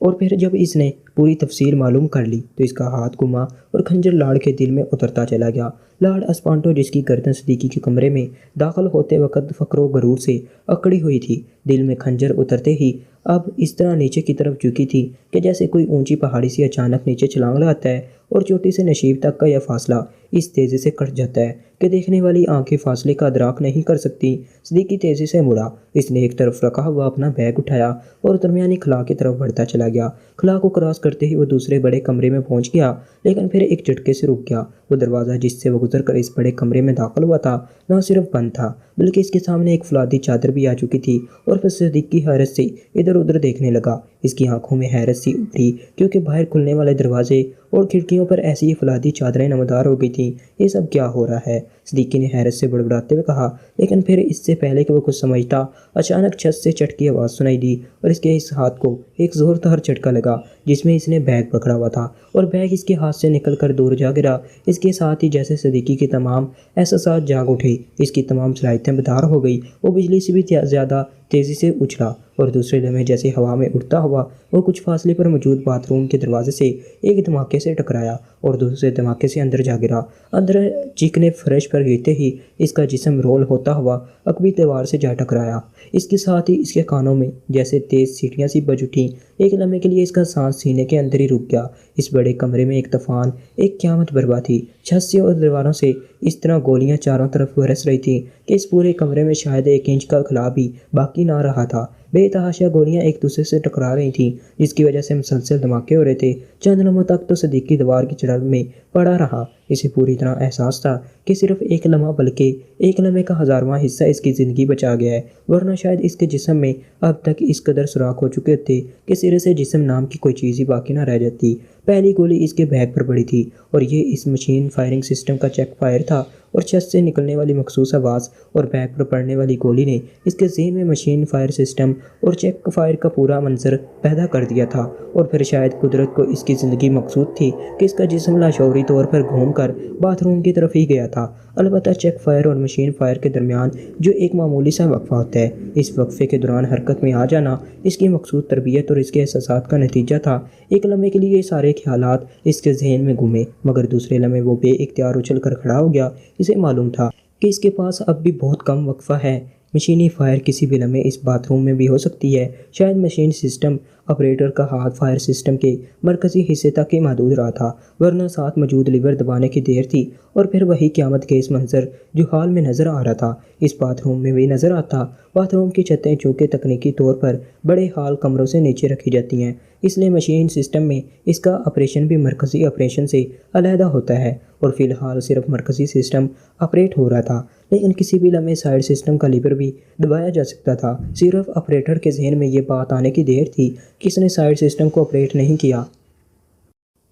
اور پھر جب اس نے پوری تفصیل معلوم کر لی تو اس کا ہاتھ گھما اور خنجر لاڑ کے دل میں اترتا چلا گیا۔ لاڑ اسپانٹو، جس کی گردن صدیقی کے کمرے میں داخل ہوتے وقت فخر و غرور سے اکڑی ہوئی تھی، دل میں خنجر اترتے ہی اب اس طرح نیچے کی طرف جھکی تھی کہ جیسے کوئی اونچی پہاڑی سے اچانک نیچے چھلانگ لگاتا ہے اور چوٹی سے نشیب تک کا یہ فاصلہ اس تیزی سے کٹ جاتا ہے کہ دیکھنے والی آنکھیں فاصلے کا ادراک نہیں کر سکتی۔ صدیقی تیزی سے مڑا، اس نے ایک طرف رکھا ہوا اپنا بیگ اٹھایا اور درمیانی خلا کی طرف بڑھتا چلا گیا۔ خلا کو کراس کرتے ہی وہ دوسرے بڑے کمرے میں پہنچ گیا، لیکن پھر ایک جھٹکے سے رک گیا۔ وہ دروازہ جس سے وہ گزر کر اس بڑے کمرے میں داخل ہوا تھا نہ صرف بند تھا بلکہ اس کے سامنے ایک فولادی چادر بھی آ چکی تھی، اور پھر صدیقی حیرت سے ادھر ادھر دیکھنے لگا۔ اس کی آنکھوں میں حیرت سی ابھری کیونکہ باہر کھلنے والے دروازے اور کھڑکیوں پر ایسی فولادی چادریں نمودار ہو گئی تھیں۔ یہ سب کیا ہو رہا ہے؟ صدیقی نے حیرت سے بڑبڑاتے ہوئے کہا، لیکن پھر اس سے پہلے کہ وہ کچھ سمجھتا اچانک چھت سے چٹ کی آواز سنائی دی اور اس کے اس ہاتھ کو ایک زوردار جھٹکا لگا جس میں اس نے بیگ پکڑا ہوا تھا، اور بیگ اس کے ہاتھ سے نکل کر دور جا گرا۔ اس کے ساتھ ہی جیسے صدیقی کی تمام احساسات جاگ اٹھے، اس کی تمام صلاحیتیں بیدار ہو گئی۔ وہ بجلی سے بھی زیادہ تیزی سے اچھلا اور دوسرے لمحے جیسے ہوا میں اڑتا ہوا وہ کچھ فاصلے پر موجود باتھ روم کے دروازے سے ایک دھماکے سے ٹکرایا اور دوسرے دھماکے سے اندر جا گرا۔ اندر چیخنے فرش پر گرتے ہی اس کا جسم رول ہوتا ہوا عقبی دیوار سے جا ٹکرایا۔ اس کے ساتھ ہی اس کے کانوں میں جیسے تیز سیٹیاں سی بج اٹھیں۔ ایک لمحے کے لیے اس کا سانس سینے کے اندر ہی رک گیا۔ اس بڑے کمرے میں ایک طوفان، ایک قیامت برپا تھی۔ چھت سے اور دیواروں سے اس طرح گولیاں چاروں طرف برس رہی تھیں کہ اس پورے کمرے میں شاید 1 انچ کا خلا بھی باقی نہ رہا تھا۔ بے تحاشا گولیاں ایک دوسرے سے ٹکرا رہی تھیں جس کی وجہ سے مسلسل دھماکے ہو رہے تھے۔ چند لمحوں تک تو صدیقی دیوار کی جڑ میں پڑا رہا۔ اسے پوری طرح احساس تھا کہ صرف ایک لمحہ بلکہ ایک لمحے کا 1000واں حصہ اس کی زندگی بچا گیا ہے، ورنہ شاید اس کے جسم میں اب تک اس قدر سوراخ ہو چکے تھے کہ سرے سے جسم نام کی کوئی چیز ہی باقی نہ رہ جاتی۔ پہلی گولی اس کے بیگ پر پڑی تھی اور یہ اس مشین فائرنگ سسٹم کا چیک فائر تھا، اور چھت سے نکلنے والی مخصوص آواز اور بیگ پر پڑنے والی گولی نے اس کے ذہن میں مشین فائر سسٹم اور چیک فائر کا پورا منظر پیدا کر دیا تھا۔ اور پھر شاید قدرت کو اس کی زندگی مقصود تھی کہ اس کا جسم لاشعوری طور پر گھوم کر باتھ روم کی طرف ہی گیا تھا۔ البتہ چیک فائر اور مشین فائر کے درمیان جو ایک معمولی سا وقفہ ہوتا ہے، اس وقفے کے دوران حرکت میں آ جانا اس کی مقصود تربیت اور اس کے احساسات کا نتیجہ تھا۔ ایک لمحے کے لیے یہ سارے خیالات اس کے ذہن میں گھومے، مگر دوسرے لمحے وہ بے اختیار اچھل کر کھڑا ہو گیا۔ اسے معلوم تھا کہ اس کے پاس اب بھی بہت کم وقفہ ہے۔ مشینی فائر کسی بھی لمحے اس باتھ روم میں بھی ہو سکتی ہے۔ شاید مشین سسٹم آپریٹر کا ہاتھ فائر سسٹم کے مرکزی حصے تک ہی محدود رہا تھا، ورنہ ساتھ موجود لیور دبانے کی دیر تھی۔ اور پھر وہی قیامت کے اس منظر جو حال میں نظر آ رہا تھا اس باتھ روم میں بھی نظر آتا۔ باتھ روم کی چھتیں چونکہ تکنیکی طور پر بڑے ہال کمروں سے نیچے رکھی جاتی ہیں، اس لیے مشین سسٹم میں اس کا آپریشن بھی مرکزی آپریشن سے علیحدہ ہوتا ہے، اور فی الحال صرف مرکزی سسٹم آپریٹ ہو رہا تھا، لیکن کسی بھی لمحے سائیڈ سسٹم کا لیور بھی دبایا جا سکتا تھا۔ صرف آپریٹر کے ذہن میں یہ بات آنے کی دیر تھی کہ اس نے سائیڈ سسٹم کو آپریٹ نہیں کیا۔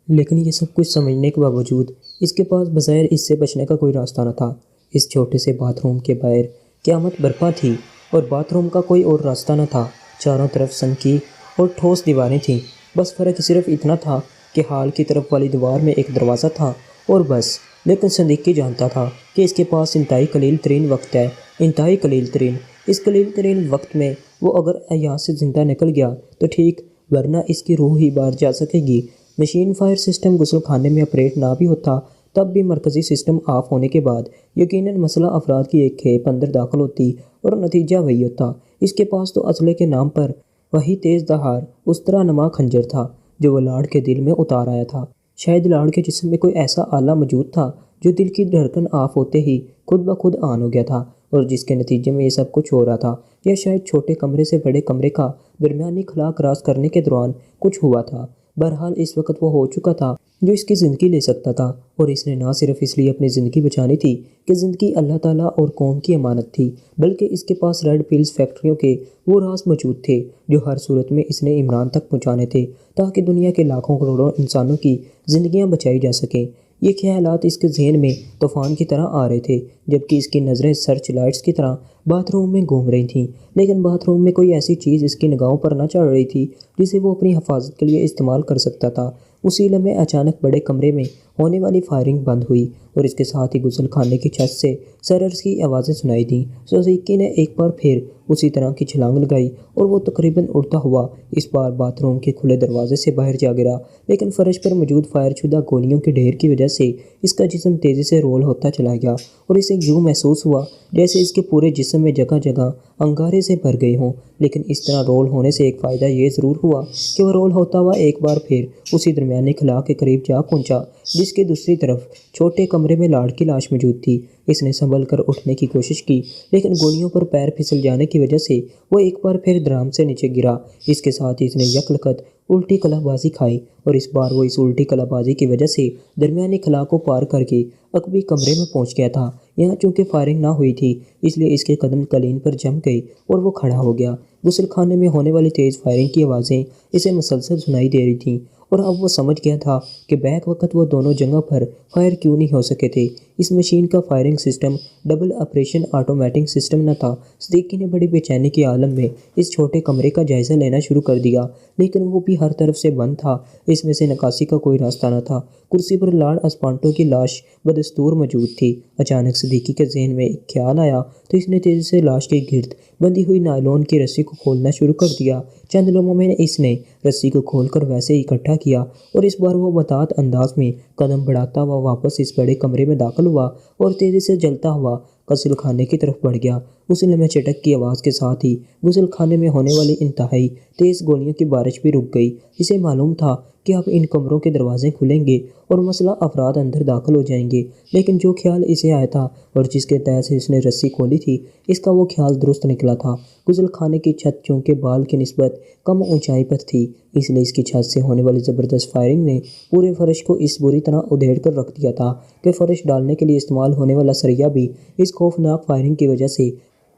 لیکن یہ سب کچھ سمجھنے کے باوجود اس کے پاس بظاہر اس سے بچنے کا کوئی راستہ نہ تھا۔ اس چھوٹے سے باتھ روم کے باہر قیامت برپا تھی اور باتھ روم کا کوئی اور راستہ نہ تھا۔ چاروں طرف سنکی اور ٹھوس دیواریں تھیں، بس فرق صرف اتنا تھا کہ ہال کی طرف والی دیوار میں ایک دروازہ تھا اور بس۔ لیکن صدیقی جانتا تھا کہ اس کے پاس انتہائی قلیل ترین وقت ہے، انتہائی قلیل ترین۔ اس قلیل ترین وقت میں وہ اگر یہاں سے زندہ نکل گیا تو ٹھیک، ورنہ اس کی روح ہی باہر جا سکے گی۔ مشین فائر سسٹم غسل خانے میں آپریٹ نہ بھی ہوتا تب بھی مرکزی سسٹم آف ہونے کے بعد یقیناً مسئلہ افراد کی ایک کھیپ اندر داخل ہوتی اور نتیجہ وہی ہوتا۔ اس کے پاس تو اسلحے کے نام پر وہی تیز دھار استرا نما خنجر تھا جو وہ لاڑ کے دل میں اتار آیا تھا۔ شاید لاڑ کے جسم میں کوئی ایسا آلہ موجود تھا جو دل کی دھڑکن آف ہوتے ہی خود بخود آن ہو گیا تھا، اور جس کے نتیجے میں یہ سب کچھ ہو رہا تھا، یا شاید چھوٹے کمرے سے بڑے کمرے کا درمیانی خلا کراس کرنے کے دوران کچھ ہوا تھا۔ بہرحال اس وقت وہ ہو چکا تھا جو اس کی زندگی لے سکتا تھا، اور اس نے نہ صرف اس لیے اپنی زندگی بچانی تھی کہ زندگی اللہ تعالیٰ اور قوم کی امانت تھی، بلکہ اس کے پاس ریڈ پیلز فیکٹریوں کے وہ راز موجود تھے جو ہر صورت میں اس نے عمران تک پہنچانے تھے تاکہ دنیا کے لاکھوں کروڑوں انسانوں کی زندگیاں بچائی جا سکیں۔ یہ خیالات اس کے ذہن میں طوفان کی طرح آ رہے تھے جبکہ اس کی نظریں سرچ لائٹس کی طرح باتھ روم میں گھوم رہی تھیں، لیکن باتھ روم میں کوئی ایسی چیز اس کی نگاہوں پر نہ چڑھ رہی تھی جسے وہ اپنی حفاظت کے لیے استعمال کر سکتا تھا۔ اسی لمحے اچانک بڑے کمرے میں ہونے والی فائرنگ بند ہوئی اور اس کے ساتھ ہی غسل خانے کی چھت سے سررز کی آوازیں سنائی دیں۔ صدیقی نے ایک بار پھر اسی طرح کی چھلانگ لگائی اور وہ تقریباً اڑتا ہوا اس بار باتھ روم کے کھلے دروازے سے باہر جا گرا، لیکن فرش پر موجود فائر شدہ گولیوں کے ڈھیر کی وجہ سے اس کا جسم تیزی سے رول ہوتا چلا گیا اور اسے یوں محسوس ہوا جیسے اس کے پورے جسم میں جگہ جگہ انگارے سے بھر گئے ہوں۔ لیکن اس طرح رول ہونے سے ایک فائدہ یہ ضرور ہوا کہ وہ رول ہوتا ہوا ایک بار پھر اسی درمیانی خلا کے قریب جا پہنچا جس کے دوسری طرف چھوٹے کمرے میں لاڑ کی لاش موجود تھی۔ اس نے سنبھل کر اٹھنے کی کوشش کی، لیکن گولیوں پر پیر پھسل جانے کی وجہ سے وہ ایک بار پھر درام سے نیچے گرا۔ اس کے ساتھ ہی اس نے یک لخت الٹی کلا بازی کھائی اور اس بار وہ اس الٹی کلا بازی کی وجہ سے درمیانی خلا کو پار کر کے عقبی کمرے میں پہنچ گیا تھا۔ یہاں چونکہ فائرنگ نہ ہوئی تھی اس لیے اس کے قدم قالین پر جم گئے اور وہ کھڑا ہو گیا۔ غسل خانے میں ہونے والی تیز فائرنگ کی آوازیں اسے مسلسل سنائی دے رہی تھیں اور اب وہ سمجھ گیا تھا کہ بیک وقت وہ دونوں جگہ پر فائر کیوں نہیں ہو سکے تھے۔ اس مشین کا firing system double operation automatic system نہ تھا۔ صدیقی نے بڑی بے چینی کے عالم میں اس چھوٹے کمرے کا جائزہ لینا شروع کر دیا، لیکن وہ بھی ہر طرف سے بند تھا، اس میں سے نکاسی کا کوئی راستہ نہ تھا۔ کرسی پر لارڈ اسپانٹو کی لاش بدستور موجود تھی۔ اچانک صدیقی کے ذہن میں ایک خیال آیا تو اس نے تیزی سے لاش کے گرد بندھی ہوئی نائلون کی رسی کو کھولنا شروع کر دیا۔ چند لمحوں میں اس نے رسی کو کھول کر ویسے ہی اکٹھا کیا اور اس بار وہ محتاط انداز میں قدم بڑھاتا ہوا واپس اس بڑے کمرے میں داخل ہوا اور تیزی سے جلتا ہوا غسل خانے کی طرف بڑھ گیا۔ اسی لمحے چٹک کی آواز کے ساتھ ہی غسل خانے میں ہونے والی انتہائی تیز گولیوں کی بارش بھی رک گئی۔ اسے معلوم تھا کہ اب ان کمروں کے دروازے کھلیں گے اور مسلح افراد اندر داخل ہو جائیں گے، لیکن جو خیال اسے آیا تھا اور جس کے تحت سے اس نے رسی کھولی تھی اس کا وہ خیال درست نکلا تھا۔ غسل خانے کی چھت چونکہ بال کی نسبت کم اونچائی پر تھی اس لیے اس کی چھت سے ہونے والی زبردست فائرنگ نے پورے فرش کو اس بری طرح ادھیڑ کر رکھ دیا تھا کہ فرش ڈالنے کے لیے استعمال ہونے والا سریا بھی اس خوفناک فائرنگ کی وجہ سے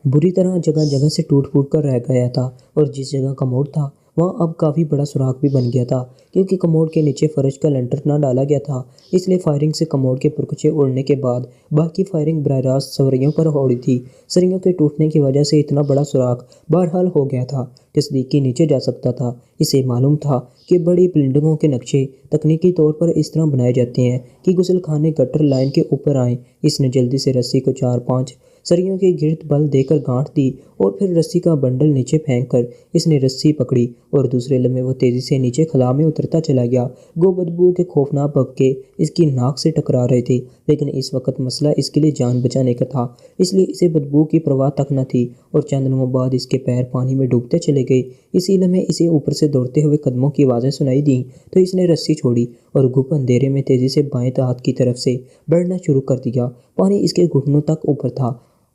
بری طرح جگہ جگہ سے ٹوٹ پھوٹ کر رہ گیا تھا اور جس جگہ کموڈ تھا وہاں اب کافی بڑا سوراخ بھی بن گیا تھا، کیونکہ کموڈ کے نیچے فرش کا لنٹر نہ ڈالا گیا تھا، اس لیے فائرنگ سے کموڈ کے پرکچے اڑنے کے بعد باقی فائرنگ براہ راست سریوں پر اڑی تھی۔ سریوں کے ٹوٹنے کی وجہ سے اتنا بڑا سوراخ بہرحال ہو گیا تھا کہ صدیقی نیچے جا سکتا تھا۔ اسے معلوم تھا کہ بڑی بلڈنگوں کے نقشے تکنیکی طور پر اس طرح بنائے جاتے ہیں کہ غسل خانے گٹر لائن کے اوپر آئیں۔ اس نے جلدی سے رسی کو 4-5 سریوں کے گرد بل دے کر گانٹھ دی اور پھر رسی کا بنڈل نیچے پھینک کر اس نے رسی پکڑی اور دوسرے لمحے وہ تیزی سے نیچے خلا میں اترتا چلا گیا۔ گو بدبو کے خوفناک بھبکے اس کی ناک سے ٹکرا رہے تھے، لیکن اس وقت مسئلہ اس کے لیے جان بچانے کا تھا، اس لیے اسے بدبو کی پرواہ تک نہ تھی اور چند لمحوں بعد اس کے پیر پانی میں ڈوبتے چلے گئے۔ اسی لمحے اسے اوپر سے دوڑتے ہوئے قدموں کی آوازیں سنائی دیں تو اس نے رسی چھوڑی اور گپ اندھیرے میں تیزی سے بائیں ہاتھ کی طرف سے بڑھنا شروع کر دیا۔ پانی اس کے گھٹنوں تک اوپر تھا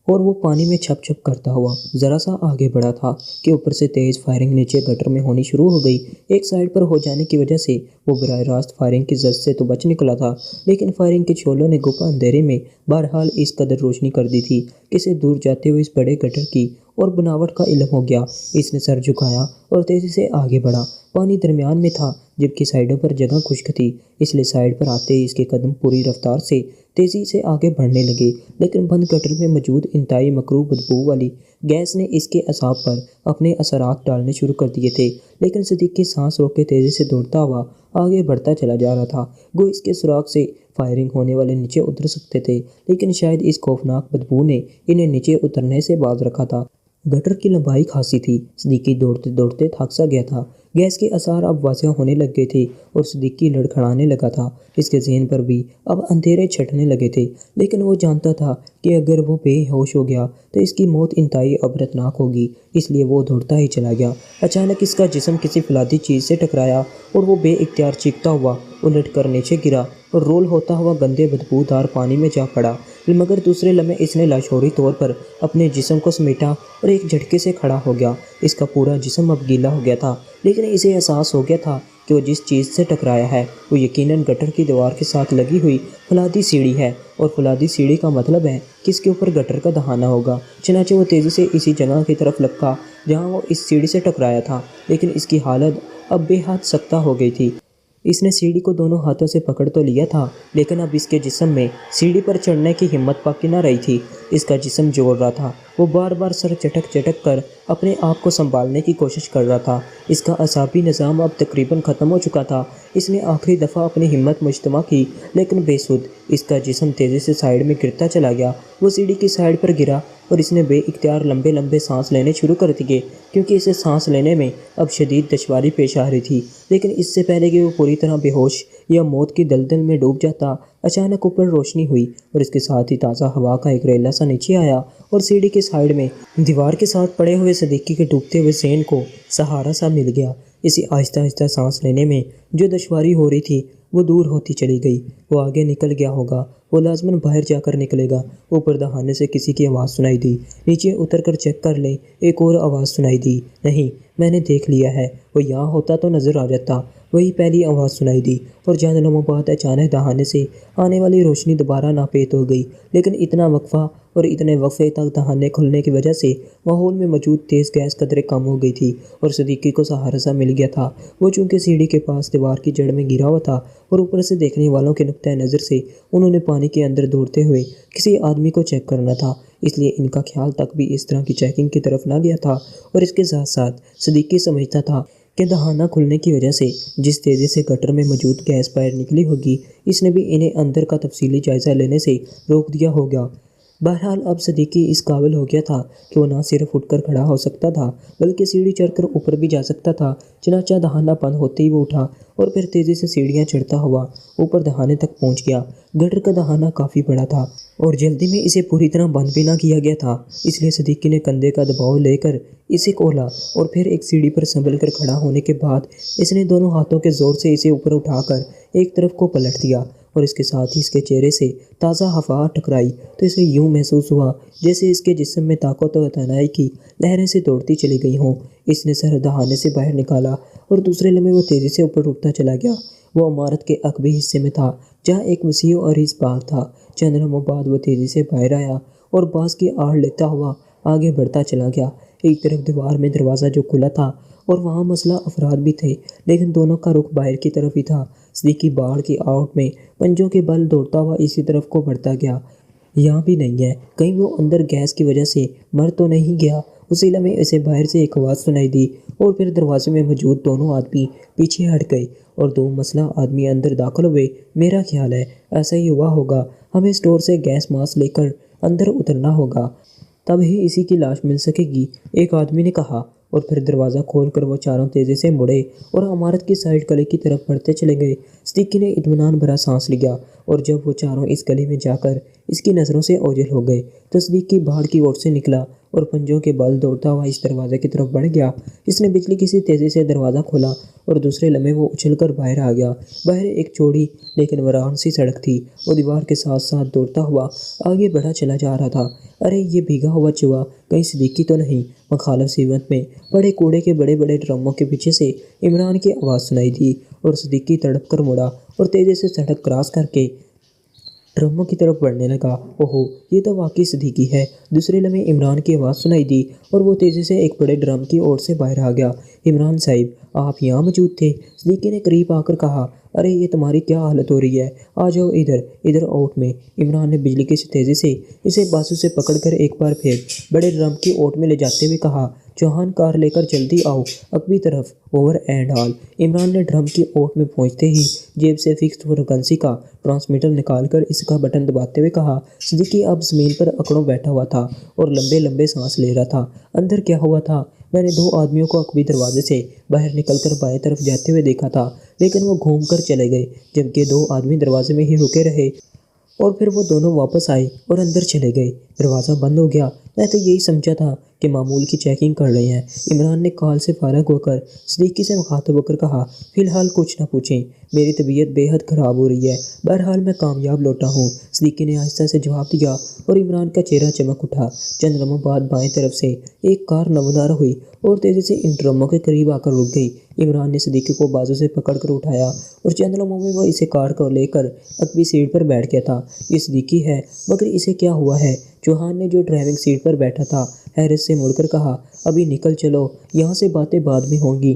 اور وہ پانی میں چھپ چھپ کرتا ہوا ذرا سا آگے بڑھا تھا کہ اوپر سے تیز فائرنگ نیچے گٹر میں ہونی شروع ہو گئی۔ ایک سائیڈ پر ہو جانے کی وجہ سے وہ براہ راست فائرنگ کی زد سے تو بچ نکلا تھا، لیکن فائرنگ کے چھولوں نے گپا اندھیرے میں بہرحال اس قدر روشنی کر دی تھی کہ اسے دور جاتے ہوئے اس بڑے گٹر کی اور بناوٹ کا علم ہو گیا۔ اس نے سر جھکایا اور تیزی سے آگے بڑھا۔ پانی درمیان میں تھا جبکہ سائیڈوں پر جگہ خشک تھی، اس لیے سائیڈ پر آتے ہی اس کے قدم پوری رفتار سے تیزی سے آگے بڑھنے لگے، لیکن بند گٹر میں موجود انتہائی مکروہ بدبو والی گیس نے اس کے اعصاب پر اپنے اثرات ڈالنے شروع کر دیے تھے۔ لیکن صدیقی سانس روک کے تیزی سے دوڑتا ہوا آگے بڑھتا چلا جا رہا تھا۔ گو اس کے سوراخ سے فائرنگ ہونے والے نیچے اتر سکتے تھے، لیکن شاید اس خوفناک بدبو نے انہیں نیچے اترنے سے باز رکھا تھا۔ گٹر کی لمبائی خاصی تھی، صدیقی دوڑتے دوڑتے تھک سا گیا تھا۔ گیس کے اثار اب واضح ہونے لگ گئے تھے اور صدیقی لڑکھڑانے لگا تھا۔ اس کے ذہن پر بھی اب اندھیرے چھٹنے لگے تھے، لیکن وہ جانتا تھا کہ اگر وہ بے ہوش ہو گیا تو اس کی موت انتہائی عبرتناک ہوگی، اس لیے وہ دوڑتا ہی چلا گیا۔ اچانک اس کا جسم کسی فلادی چیز سے ٹکرایا اور وہ بے اختیار چیختا ہوا الٹ کر نیچے گرا اور رول ہوتا ہوا گندے بدبودار پانی میں جا پڑا۔ مگر دوسرے لمحے اس نے لاشعوری طور پر اپنے جسم کو سمیٹا اور ایک جھٹکے سے کھڑا ہو گیا۔ اس کا پورا جسم اب گیلا ہو گیا تھا، لیکن اسے احساس ہو گیا تھا کہ وہ جس چیز سے ٹکرایا ہے وہ یقیناً گٹر کی دیوار کے ساتھ لگی ہوئی فلادی سیڑھی ہے، اور فلادی سیڑھی کا مطلب ہے کہ اس کے اوپر گٹر کا دہانہ ہوگا۔ چنانچہ وہ تیزی سے اسی جگہ کی طرف لپکا جہاں وہ اس سیڑھی سے ٹکرایا تھا، لیکن اس کی حالت اب بے حد سختہ ہو گئی تھی۔ اس نے سیڑھی کو دونوں ہاتھوں سے پکڑ تو لیا تھا، لیکن اب اس کے جسم میں سیڑھی پر چڑھنے کی ہمت باقی نہ رہی تھی۔ اس کا جسم جوڑ رہا تھا۔ وہ بار بار سر چٹک چٹک کر اپنے آپ کو سنبھالنے کی کوشش کر رہا تھا۔ اس کا اعصابی نظام اب تقریباً ختم ہو چکا تھا۔ اس نے آخری دفعہ اپنی ہمت مجتمع کی، لیکن بے سود۔ اس کا جسم تیزی سے سائیڈ میں گرتا چلا گیا۔ وہ سیڑھی کی سائیڈ پر گرا اور اس نے بے اختیار لمبے لمبے سانس لینے شروع کر دیے، کیونکہ اسے سانس لینے میں اب شدید دشواری پیش آ رہی تھی۔ لیکن اس سے پہلے کہ وہ پوری طرح بے ہوش یا موت کی دلدل میں ڈوب جاتا، اچانک اوپر روشنی ہوئی اور اس کے ساتھ ہی تازہ ہوا کا ایک ریلا سا نیچے آیا اور سیڑھی کے سائیڈ میں دیوار کے ساتھ پڑے ہوئے صدیقی کے ڈوبتے ہوئے ذہن کو سہارا سا مل گیا۔ اسے آہستہ آہستہ سانس لینے میں جو دشواری ہو رہی تھی وہ دور ہوتی چلی گئی۔ وہ آگے نکل گیا ہوگا، وہ لازماً باہر جا کر نکلے گا۔ اوپر دہانے سے کسی کی آواز سنائی دی۔ نیچے اتر کر چیک کر لیں، ایک اور آواز سنائی دی۔ نہیں، میں نے دیکھ لیا ہے، وہ یہاں ہوتا تو نظر آ جاتا۔ وہی پہلی آواز سنائی دی اور چند لمحوں بعد اچانک دہانے سے آنے والی روشنی دوبارہ ناپید ہو گئی۔ لیکن اتنا وقفہ اور اتنے وقفے تک دہانے کھلنے کی وجہ سے ماحول میں موجود تیز گیس قدرے کم ہو گئی تھی اور صدیقی کو سہارا سا مل گیا تھا۔ وہ چونکہ سیڑھی کے پاس دیوار کی جڑ میں گرا ہوا تھا اور اوپر سے دیکھنے والوں کے نقطۂ نظر سے انہوں نے پانی کے اندر دوڑتے ہوئے کسی آدمی کو چیک کرنا تھا، اس لیے ان کا خیال تک بھی اس طرح کی چیکنگ کی طرف نہ گیا تھا۔ اور اس کے ساتھ ساتھ صدیقی سمجھتا تھا کہ دہانہ کھلنے کی وجہ سے جس تیزی سے گٹر میں موجود گیس باہر نکلی ہوگی، اس نے بھی انہیں اندر کا تفصیلی جائزہ لینے سے روک دیا ہوگا۔ بہرحال اب صدیقی اس قابل ہو گیا تھا کہ وہ نہ صرف اٹھ کر کھڑا ہو سکتا تھا بلکہ سیڑھی چڑھ کر اوپر بھی جا سکتا تھا۔ چنانچہ دہانہ بند ہوتے ہی وہ اٹھا اور پھر تیزی سے سیڑھیاں چڑھتا ہوا اوپر دہانے تک پہنچ گیا۔ گٹر کا دہانہ کافی بڑا تھا اور جلدی میں اسے پوری طرح بند بھی نہ کیا گیا تھا، اس لیے صدیقی نے کندھے کا دباؤ لے کر اسے کھولا اور پھر ایک سیڑھی پر سنبھل کر کھڑا ہونے کے بعد اس نے دونوں ہاتھوں کے زور سے اسے اوپر اٹھا کر ایک طرف کو پلٹ دیا اور اس کے ساتھ ہی اس کے چہرے سے تازہ ہوا ٹکرائی تو اسے یوں محسوس ہوا جیسے اس کے جسم میں طاقت و توانائی کی لہریں سے دوڑتی چلی گئی ہوں۔ اس نے سر دہانے سے باہر نکالا اور دوسرے لمحے وہ تیزی سے اوپر اٹھتا چلا گیا۔ وہ عمارت کے عقبی حصے میں تھا جہاں ایک وسیع اور عریض باغ تھا۔ چند لمحوں بعد وہ تیزی سے باہر آیا اور باز کی آڑ لیتا ہوا آگے بڑھتا چلا گیا۔ ایک طرف دیوار میں دروازہ جو کھلا تھا اور وہاں مسلح افراد بھی تھے، لیکن دونوں کا رخ باہر کی طرف ہی تھا۔ صدیقی باڑ کی آؤٹ میں پنجوں کے بل دوڑتا ہوا اسی طرف کو بڑھتا گیا۔ یہاں بھی نہیں ہے، کہیں وہ اندر گیس کی وجہ سے مر تو نہیں گیا۔ اسی لمحے اسے باہر سے ایک آواز سنائی دی اور پھر دروازے میں موجود دونوں آدمی پیچھے ہٹ گئے اور دو مسلح آدمی اندر داخل ہوئے۔ میرا خیال ہے ایسا ہی ہوا ہوگا، ہمیں اسٹور سے گیس ماسک لے کر اندر اترنا ہوگا، تب ہی اسی کی لاش مل سکے گی، ایک آدمی نے کہا۔ اور پھر دروازہ کھول کر وہ چاروں تیزی سے مڑے اور عمارت کی سائیڈ گلی کی طرف بڑھتے چلے گئے۔ صدیقی نے اطمینان بھرا سانس لیا اور جب وہ چاروں اس گلی میں جا کر اس کی نظروں سے اوجھل ہو گئے تو صدیقی باڑ کی اوٹ سے نکلا اور پنجوں کے بل دوڑتا ہوا اس دروازے کی طرف بڑھ گیا۔ اس نے بجلی کی سی تیزی سے دروازہ کھولا اور دوسرے لمحے وہ اچھل کر باہر آ گیا۔ باہر ایک چوڑی لیکن ویران سی سڑک تھی۔ وہ دیوار کے ساتھ ساتھ دوڑتا ہوا آگے بڑھا چلا جا رہا تھا۔ ارے یہ بھیگا ہوا چوہا کہیں صدیقی تو نہیں؟ مخالف سمت میں بڑے کوڑے کے بڑے بڑے ڈرموں کے پیچھے سے عمران کی آواز سنائی دی اور صدیقی تڑپ کر مڑا اور تیزی سے سڑک کراس کر کے ڈرموں کی طرف بڑھنے لگا۔ اوہو، یہ تو واقعی صدیقی ہے۔ دوسرے لمحے عمران کی آواز سنائی دی اور وہ تیزی سے ایک بڑے ڈرم کی اوٹ سے باہر آ گیا۔ عمران صاحب، آپ یہاں موجود تھے؟ صدیقی نے قریب آ کر کہا۔ ارے یہ تمہاری کیا حالت ہو رہی ہے؟ آ جاؤ ادھر اوٹ میں۔ عمران نے بجلی کی تیزی سے اسے بازو سے پکڑ کر ایک بار پھر بڑے ڈرم کی اوٹ میں لے جاتے ہوئے کہا۔ چوہان کار لے کر جلدی آؤ، عقبی طرف، اوور اینڈ آل۔ عمران نے ڈرم کی اوٹ میں پہنچتے ہی جیب سے فکسڈ فریکوینسی کا ٹرانسمیٹر نکال کر اس کا بٹن دباتے ہوئے کہا۔ صدیقی اب زمین پر اکڑوں بیٹھا ہوا تھا اور لمبے لمبے سانس لے رہا تھا۔ اندر کیا ہوا تھا؟ میں نے دو آدمیوں کو عقبی دروازے سے باہر نکل کر بائیں طرف جاتے ہوئے دیکھا تھا، لیکن وہ گھوم کر چلے گئے، جبکہ دو آدمی دروازے میں ہی رکے رہے اور پھر وہ دونوں واپس آئے اور اندر چلے گئے۔ دروازہ بند ہو گیا۔ میں تو یہی سمجھا تھا کہ معمول کی چیکنگ کر رہے ہیں۔ عمران نے کال سے فارغ ہو کر صدیقی سے مخاطب ہو کر کہا۔ فی الحال کچھ نہ پوچھیں، میری طبیعت بے حد خراب ہو رہی ہے، بہرحال میں کامیاب لوٹا ہوں، صدیقی نے آہستہ سے جواب دیا اور عمران کا چہرہ چمک اٹھا۔ چند لمحوں بعد بائیں طرف سے ایک کار نمودار ہوئی اور تیزی سے ان ڈرموں کے قریب آ کر رک گئی۔ عمران نے صدیقی کو بازو سے پکڑ کر اٹھایا اور چند لمحوں میں وہ اسے کار کو لے کر عقبی سیٹ پر بیٹھ گیا تھا۔ یہ صدیقی ہے، مگر اسے کیا ہوا ہے؟ چوہان نے جو ڈرائیونگ سیٹ پر بیٹھا تھا حیرت سے مڑ کر کہا۔ ابھی نکل چلو، یہاں سے باتیں بعد میں ہوں گی،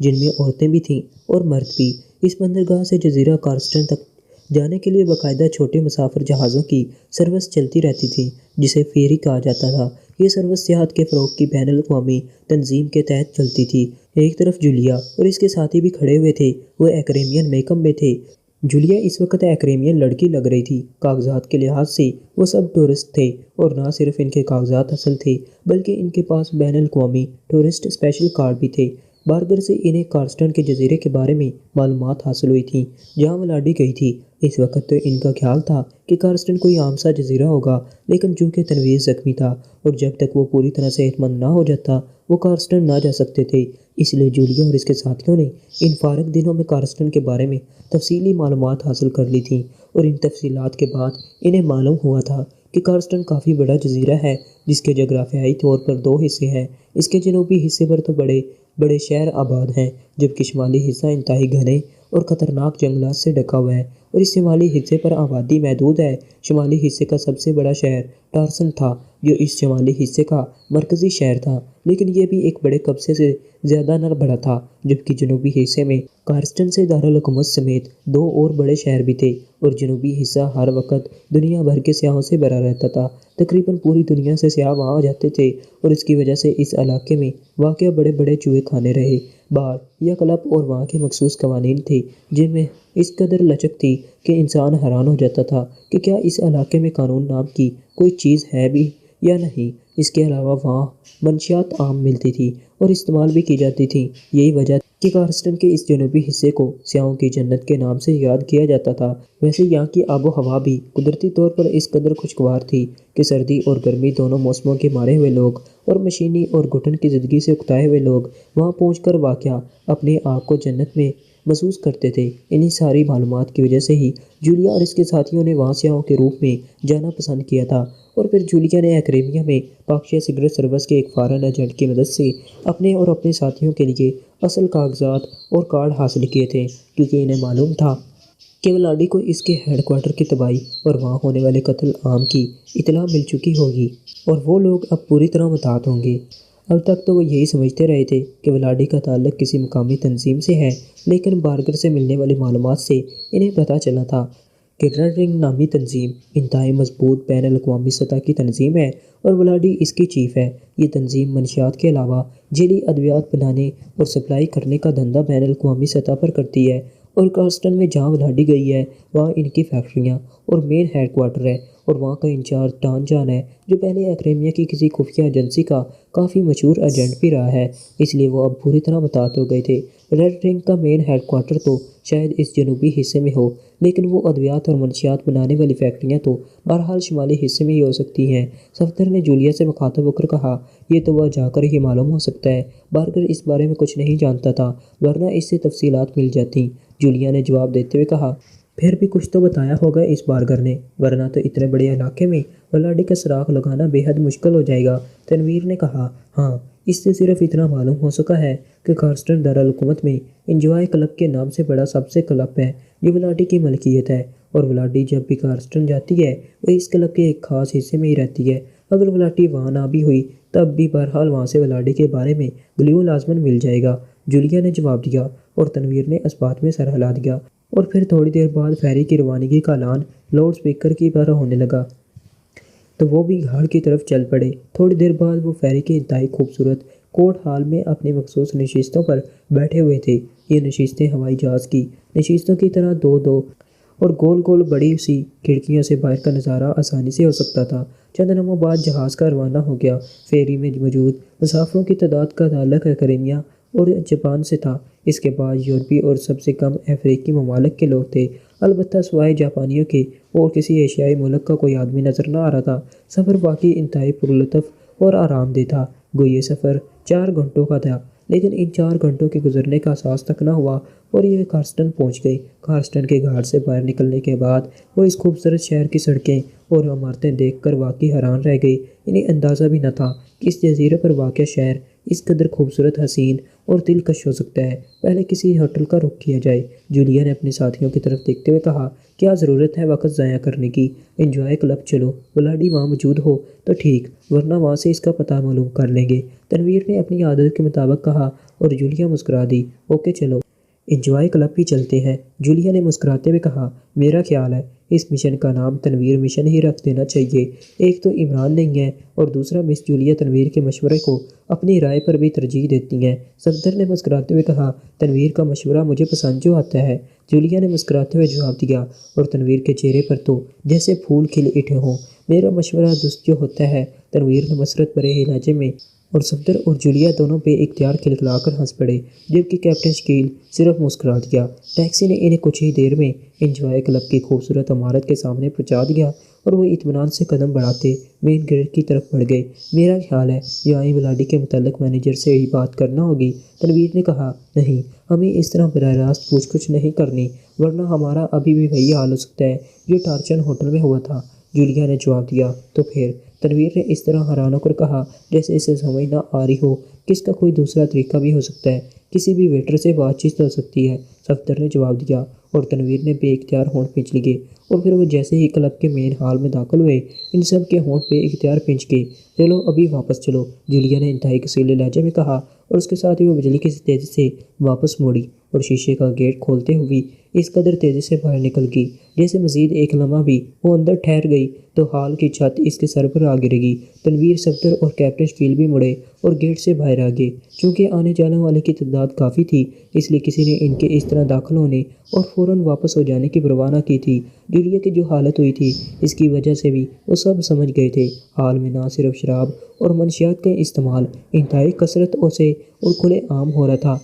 جن میں عورتیں بھی تھیں اور مرد بھی۔ اس بندرگاہ سے جزیرہ کارسٹن تک جانے کے لیے باقاعدہ چھوٹے مسافر جہازوں کی سروس چلتی رہتی تھی، جسے فیری کہا جاتا تھا۔ یہ سروس سیاحت کے فروغ کی بین الاقوامی تنظیم کے تحت چلتی تھی۔ ایک طرف جولیا اور اس کے ساتھی بھی کھڑے ہوئے تھے، وہ ایکریمین محکمے میں تھے۔ جولیا اس وقت ایکریمین لڑکی لگ رہی تھی۔ کاغذات کے لحاظ سے وہ سب ٹورسٹ تھے، اور نہ صرف ان کے کاغذات اصل تھے بلکہ ان کے پاس بین الاقوامی ٹورسٹ اسپیشل کارڈ بھی تھے۔ باربر سے انہیں کارسٹن کے جزیرے کے بارے میں معلومات حاصل ہوئی تھیں جہاں ولاڈی گئی تھی۔ اس وقت تو ان کا خیال تھا کہ کارسٹن کوئی عام سا جزیرہ ہوگا، لیکن چونکہ تنویر زخمی تھا اور جب تک وہ پوری طرح صحت مند نہ ہو جاتا وہ کارسٹن نہ جا سکتے تھے، اس لیے جولیا اور اس کے ساتھیوں نے ان فارغ دنوں میں کارسٹن کے بارے میں تفصیلی معلومات حاصل کر لی تھیں، اور ان تفصیلات کے بعد انہیں معلوم ہوا تھا کہ کارسٹن کافی بڑا جزیرہ ہے جس کے جغرافیائی طور پر دو حصے ہیں۔ اس کے جنوبی حصے پر تو بڑے بڑے شہر آباد ہیں، جبکہ شمالی حصہ انتہائی گھنے اور خطرناک جنگلات سے ڈھکا ہوا ہے، اور اس شمالی حصے پر آبادی محدود ہے۔ شمالی حصے کا سب سے بڑا شہر ٹارسن تھا، جو اس شمالی حصے کا مرکزی شہر تھا، لیکن یہ بھی ایک بڑے قصبے سے زیادہ نہ بڑا تھا، جبکہ جنوبی حصے میں کارسٹن سے دارالحکومت سمیت دو اور بڑے شہر بھی تھے، اور جنوبی حصہ ہر وقت دنیا بھر کے سیاحوں سے بھرا رہتا تھا۔ تقریباً پوری دنیا سے سیاح وہاں آ جاتے تھے، اور اس کی وجہ سے اس علاقے میں واقع بڑے بڑے چوہے خانے رہے، بار یا کلب اور وہاں کے مخصوص قوانین تھے جن میں اس قدر لچک تھی کہ انسان حیران ہو جاتا تھا کہ کیا اس علاقے میں قانون نام کی کوئی چیز ہے بھی یا نہیں۔ اس کے علاوہ وہاں منشیات عام ملتی تھی اور استعمال بھی کی جاتی تھیں۔ یہی وجہ کہ کارسٹن کے اس جنوبی حصے کو سیاحوں کی جنت کے نام سے یاد کیا جاتا تھا۔ ویسے یہاں کی آب و ہوا بھی قدرتی طور پر اس قدر خوشگوار تھی کہ سردی اور گرمی دونوں موسموں کے مارے ہوئے لوگ اور مشینی اور گھٹن کی زندگی سے اکتائے ہوئے لوگ وہاں پہنچ کر واقعہ اپنے آپ کو جنت میں محسوس کرتے تھے۔ انہی ساری معلومات کی وجہ سے ہی جولیا اور اس کے ساتھیوں نے وہاں سیاحوں کے روپ میں جانا پسند کیا تھا، اور پھر جولیا نے ایکریمیا میں پاکشیر سگریٹ سروس کے ایک فارن ایجنٹ کی مدد سے اپنے اور اپنے ساتھیوں کے لیے اصل کاغذات اور کارڈ حاصل کیے تھے، کیونکہ انہیں معلوم تھا کہ ولاڈی کو اس کے ہیڈ کوارٹر کی تباہی اور وہاں ہونے والے قتل عام کی اطلاع مل چکی ہوگی، اور وہ لوگ اب پوری طرح محتاط ہوں گے۔ اب تک تو وہ یہی سمجھتے رہے تھے کہ ولاڈی کا تعلق کسی مقامی تنظیم سے ہے، لیکن بارگر سے ملنے والی معلومات سے انہیں پتہ چلا تھا کہ ریڈ رنگ نامی تنظیم انتہائی مضبوط بین الاقوامی سطح کی تنظیم ہے، اور ولاڈی اس کی چیف ہے۔ یہ تنظیم منشیات کے علاوہ جیلی ادویات بنانے اور سپلائی کرنے کا دھندا بین الاقوامی سطح پر کرتی ہے، اور کارسٹن میں جہاں ولاڈی گئی ہے وہاں ان کی فیکٹریاں اور مین ہیڈ کوارٹر ہے، اور وہاں کا انچارج ڈان جان ہے، جو پہلے ایکریمیا کی کسی خفیہ ایجنسی کا کافی مشہور ایجنٹ بھی رہا ہے، اس لیے وہ اب پوری طرح محتاط ہو گئے تھے۔ ریڈ رنگ کا مین ہیڈ کوارٹر تو شاید اس جنوبی حصے میں ہو، لیکن وہ ادویات اور منشیات بنانے والی فیکٹریاں تو بہرحال شمالی حصے میں ہی ہو سکتی ہیں۔ صفدر نے جولیا سے مخاطب ہو کر کہا، یہ تو وہ جا کر ہی معلوم ہو سکتا ہے۔ بارگر اس بارے میں کچھ نہیں جانتا تھا، ورنہ اس سے تفصیلات مل جاتی۔ جولیا نے جواب دیتے ہوئے کہا، پھر بھی کچھ تو بتایا ہوگا اس بارگر نے، ورنہ تو اتنے بڑے علاقے میں ولاڈی کا سراغ لگانا بے حد مشکل ہو جائے گا۔ تنویر نے کہا، ہاں، اس سے صرف اتنا معلوم ہو سکا ہے کہ کارسٹن دارالحکومت میں انجوائے کلب کے نام سے بڑا سب سے کلب ہے جو ولاڈی کی ملکیت ہے، اور ولاڈی جب بھی کارسٹن جاتی ہے وہ اس کلب کے ایک خاص حصے میں ہی رہتی ہے۔ اگر ولاڈی وہاں نہ بھی ہوئی تب بھی بہرحال وہاں سے ولاڈی کے بارے میں گلیو لازماً مل جائے گا۔ جولیا نے جواب دیا، اور تنویر نے اس بات میں سر ہلا دیا، اور پھر تھوڑی دیر بعد فیری کی روانگی کا اعلان لاؤڈ اسپیکر کی پر ہونے لگا تو وہ بھی گھاٹ کی طرف چل پڑے۔ تھوڑی دیر بعد وہ فیری کے انتہائی خوبصورت کورٹ ہال میں اپنی مخصوص نشستوں پر بیٹھے ہوئے تھے۔ یہ نشستیں ہوائی جہاز کی نشستوں کی طرح دو دو اور گول گول بڑی سی کھڑکیوں سے باہر کا نظارہ آسانی سے ہو سکتا تھا۔ چند لمحوں بعد جہاز کا روانہ ہو گیا۔ فیری میں موجود مسافروں کی تعداد کا تعلق ایکریمیا اور جاپان سے تھا۔ اس کے بعد یورپی اور سب سے کم افریقی ممالک کے لوگ تھے، البتہ سوائے جاپانیوں کے اور کسی ایشیائی ملک کا کوئی آدمی نظر نہ آ رہا تھا۔ سفر واقعی انتہائی پرلطف اور آرام دہ تھا۔ گو یہ سفر 4 گھنٹوں کا تھا، لیکن ان 4 گھنٹوں کے گزرنے کا احساس تک نہ ہوا، اور یہ کارسٹن پہنچ گئے۔ کارسٹن کے گھاٹ سے باہر نکلنے کے بعد وہ اس خوبصورت شہر کی سڑکیں اور عمارتیں دیکھ کر واقعی حیران رہ گئے۔ انہیں اندازہ بھی نہ تھا کہ اس جزیرے پر واقع شہر اس قدر خوبصورت، حسین اور دلکش ہو سکتا ہے، پہلے کسی ہوٹل کا رخ کیا جائے۔ جولیا نے اپنے ساتھیوں کی طرف دیکھتے ہوئے کہا، کیا ضرورت ہے وقت ضائع کرنے کی؟ انجوائے کلب چلو، ولاڈی وہاں موجود ہو تو ٹھیک، ورنہ وہاں سے اس کا پتہ معلوم کر لیں گے۔ تنویر نے اپنی عادت کے مطابق کہا اور جولیا مسکرا دی۔ اوکے چلو، انجوائے کلب ہی چلتے ہیں، جولیا نے مسکراتے ہوئے کہا۔ میرا خیال ہے اس مشن کا نام تنویر مشن ہی رکھ دینا چاہیے۔ ایک تو عمران نہیں ہے اور دوسرا مس جولیا تنویر کے مشورے کو اپنی رائے پر بھی ترجیح دیتی ہیں۔ صفدر نے مسکراتے ہوئے کہا، تنویر کا مشورہ مجھے پسند جو آتا ہے، جولیا نے مسکراتے ہوئے جواب دیا، اور تنویر کے چہرے پر تو جیسے پھول کھل اٹھے ہوں۔ میرا مشورہ درست جو ہوتا ہے، تنویر نے مسرت بھرے لہجے میں، اور صفدر اور جولیا دونوں بے اختیار کھلکھلا کر ہنس پڑے، جبکہ کیپٹن شکیل صرف مسکرا دیا۔ ٹیکسی نے انہیں کچھ ہی دیر میں انجوائے کلب کی خوبصورت عمارت کے سامنے پہنچا دیا اور وہ اطمینان سے قدم بڑھاتے مین گیٹ کی طرف بڑھ گئے۔ میرا خیال ہے یہاں ولاڈی کے متعلق مینیجر سے ہی بات کرنا ہوگی، تنویر نے کہا۔ نہیں، ہمیں اس طرح براہ راست پوچھ گچھ نہیں کرنی، ورنہ ہمارا ابھی بھی وہی حال ہو سکتا ہے جو ٹارچن ہوٹل میں ہوا تھا، جولیا نے جواب دیا۔ تو پھر؟ تنویر نے اس طرح حیران ہو کر کہا جیسے اسے سمجھ نہ آ رہی ہو کہ اس کا کوئی دوسرا طریقہ بھی ہو سکتا ہے، کسی بھی ویٹر سے بات چیت ہو سکتی ہے، صفدر نے جواب دیا، اور تنویر نے بے اختیار ہونٹ پھینچ لیے، اور پھر وہ جیسے ہی کلب کے مین ہال میں داخل ہوئے، ان سب کے ہونٹ بے اختیار پھینچ گئے۔ چلو ابھی واپس چلو، جولیا نے انتہائی کسیلے لہجے میں کہا، اور اس کے ساتھ ہی وہ بجلی کی تیزی سے واپس موڑی اور شیشے کا گیٹ کھولتے ہوئے اس قدر تیزی سے باہر نکل گئی جیسے مزید ایک لمحہ بھی وہ اندر ٹھہر گئی تو ہال کی چھت اس کے سر پر آ گرے گی۔ تنویر، صفدر اور کیپٹن شکیل بھی مڑے اور گیٹ سے باہر آ گئے۔ چونکہ آنے جانے والے کی تعداد کافی تھی، اس لیے کسی نے ان کے اس طرح داخل ہونے اور فوراً واپس ہو جانے کی پرواہ نہ کی تھی۔ جولیا کی جو حالت ہوئی تھی اس کی وجہ سے بھی وہ سب سمجھ گئے تھے۔ حال میں نہ صرف شراب اور منشیات کا استعمال انتہائی کثرت سے اور کھلے عام ہو رہا تھا،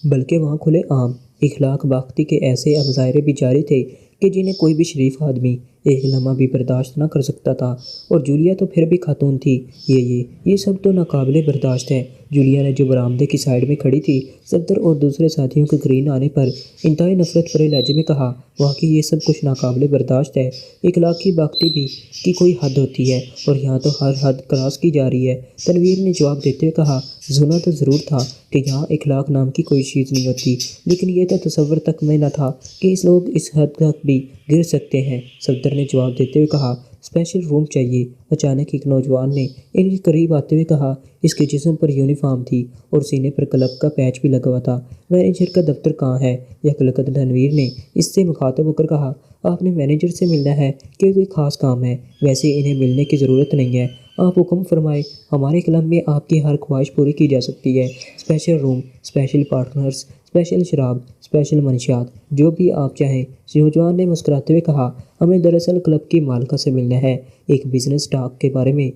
بلکہ وہاں کھلے عام اخلاق باختی کے ایسے مظاہرے بھی جاری تھے کہ جنہیں کوئی بھی شریف آدمی ایک لمحہ بھی برداشت نہ کر سکتا تھا، اور جولیا تو پھر بھی خاتون تھی۔ یہ سب تو ناقابل برداشت ہے۔ جولیا نے جو برآمدے کی سائڈ میں کھڑی تھی، صفدر اور دوسرے ساتھیوں کے گرین آنے پر انتہائی نفرت بھرے لہجے میں کہا، واقعی یہ سب کچھ ناقابل برداشت ہے۔ اخلاقی باختی بھی کی کوئی حد ہوتی ہے، اور یہاں تو ہر حد کراس کی جا رہی ہے۔ تنویر نے جواب دیتے ہوئے کہا، سنا تو ضرور تھا کہ یہاں اخلاق نام کی کوئی چیز نہیں ہوتی، لیکن یہ تو تصور تک میں نہ تھا کہ لوگ اس حد تک بھی گر سکتے ہیں۔ صفدر نے جواب دیتے ہوئے کہا، اسپیشل روم چاہیے۔ اچانک ایک نوجوان نے ان کے قریب آتے ہوئے کہا، اس کے جسم پر یونیفارم تھی اور سینے پر کلب کا پیچ بھی لگا ہوا تھا۔ مینیجر کا دفتر کہاں ہے؟ یکلخت تنویر نے اس سے مخاطب ہو کر کہا، آپ نے مینیجر سے ملنا ہے کہ کوئی خاص کام ہے؟ ویسے انہیں ملنے کی ضرورت نہیں ہے، آپ حکم فرمائیں، ہمارے کلب میں آپ کی ہر خواہش پوری کی جا سکتی ہے۔ اسپیشل روم، اسپیشل پارٹنرز، اسپیشل شراب، اسپیشل منشیات، جو بھی آپ چاہیں، نوجوان نے مسکراتے ہوئے کہا۔ ہمیں دراصل کلب کی مالکہ سے ملنا ہے، ایک بزنس ٹاک کے بارے میں۔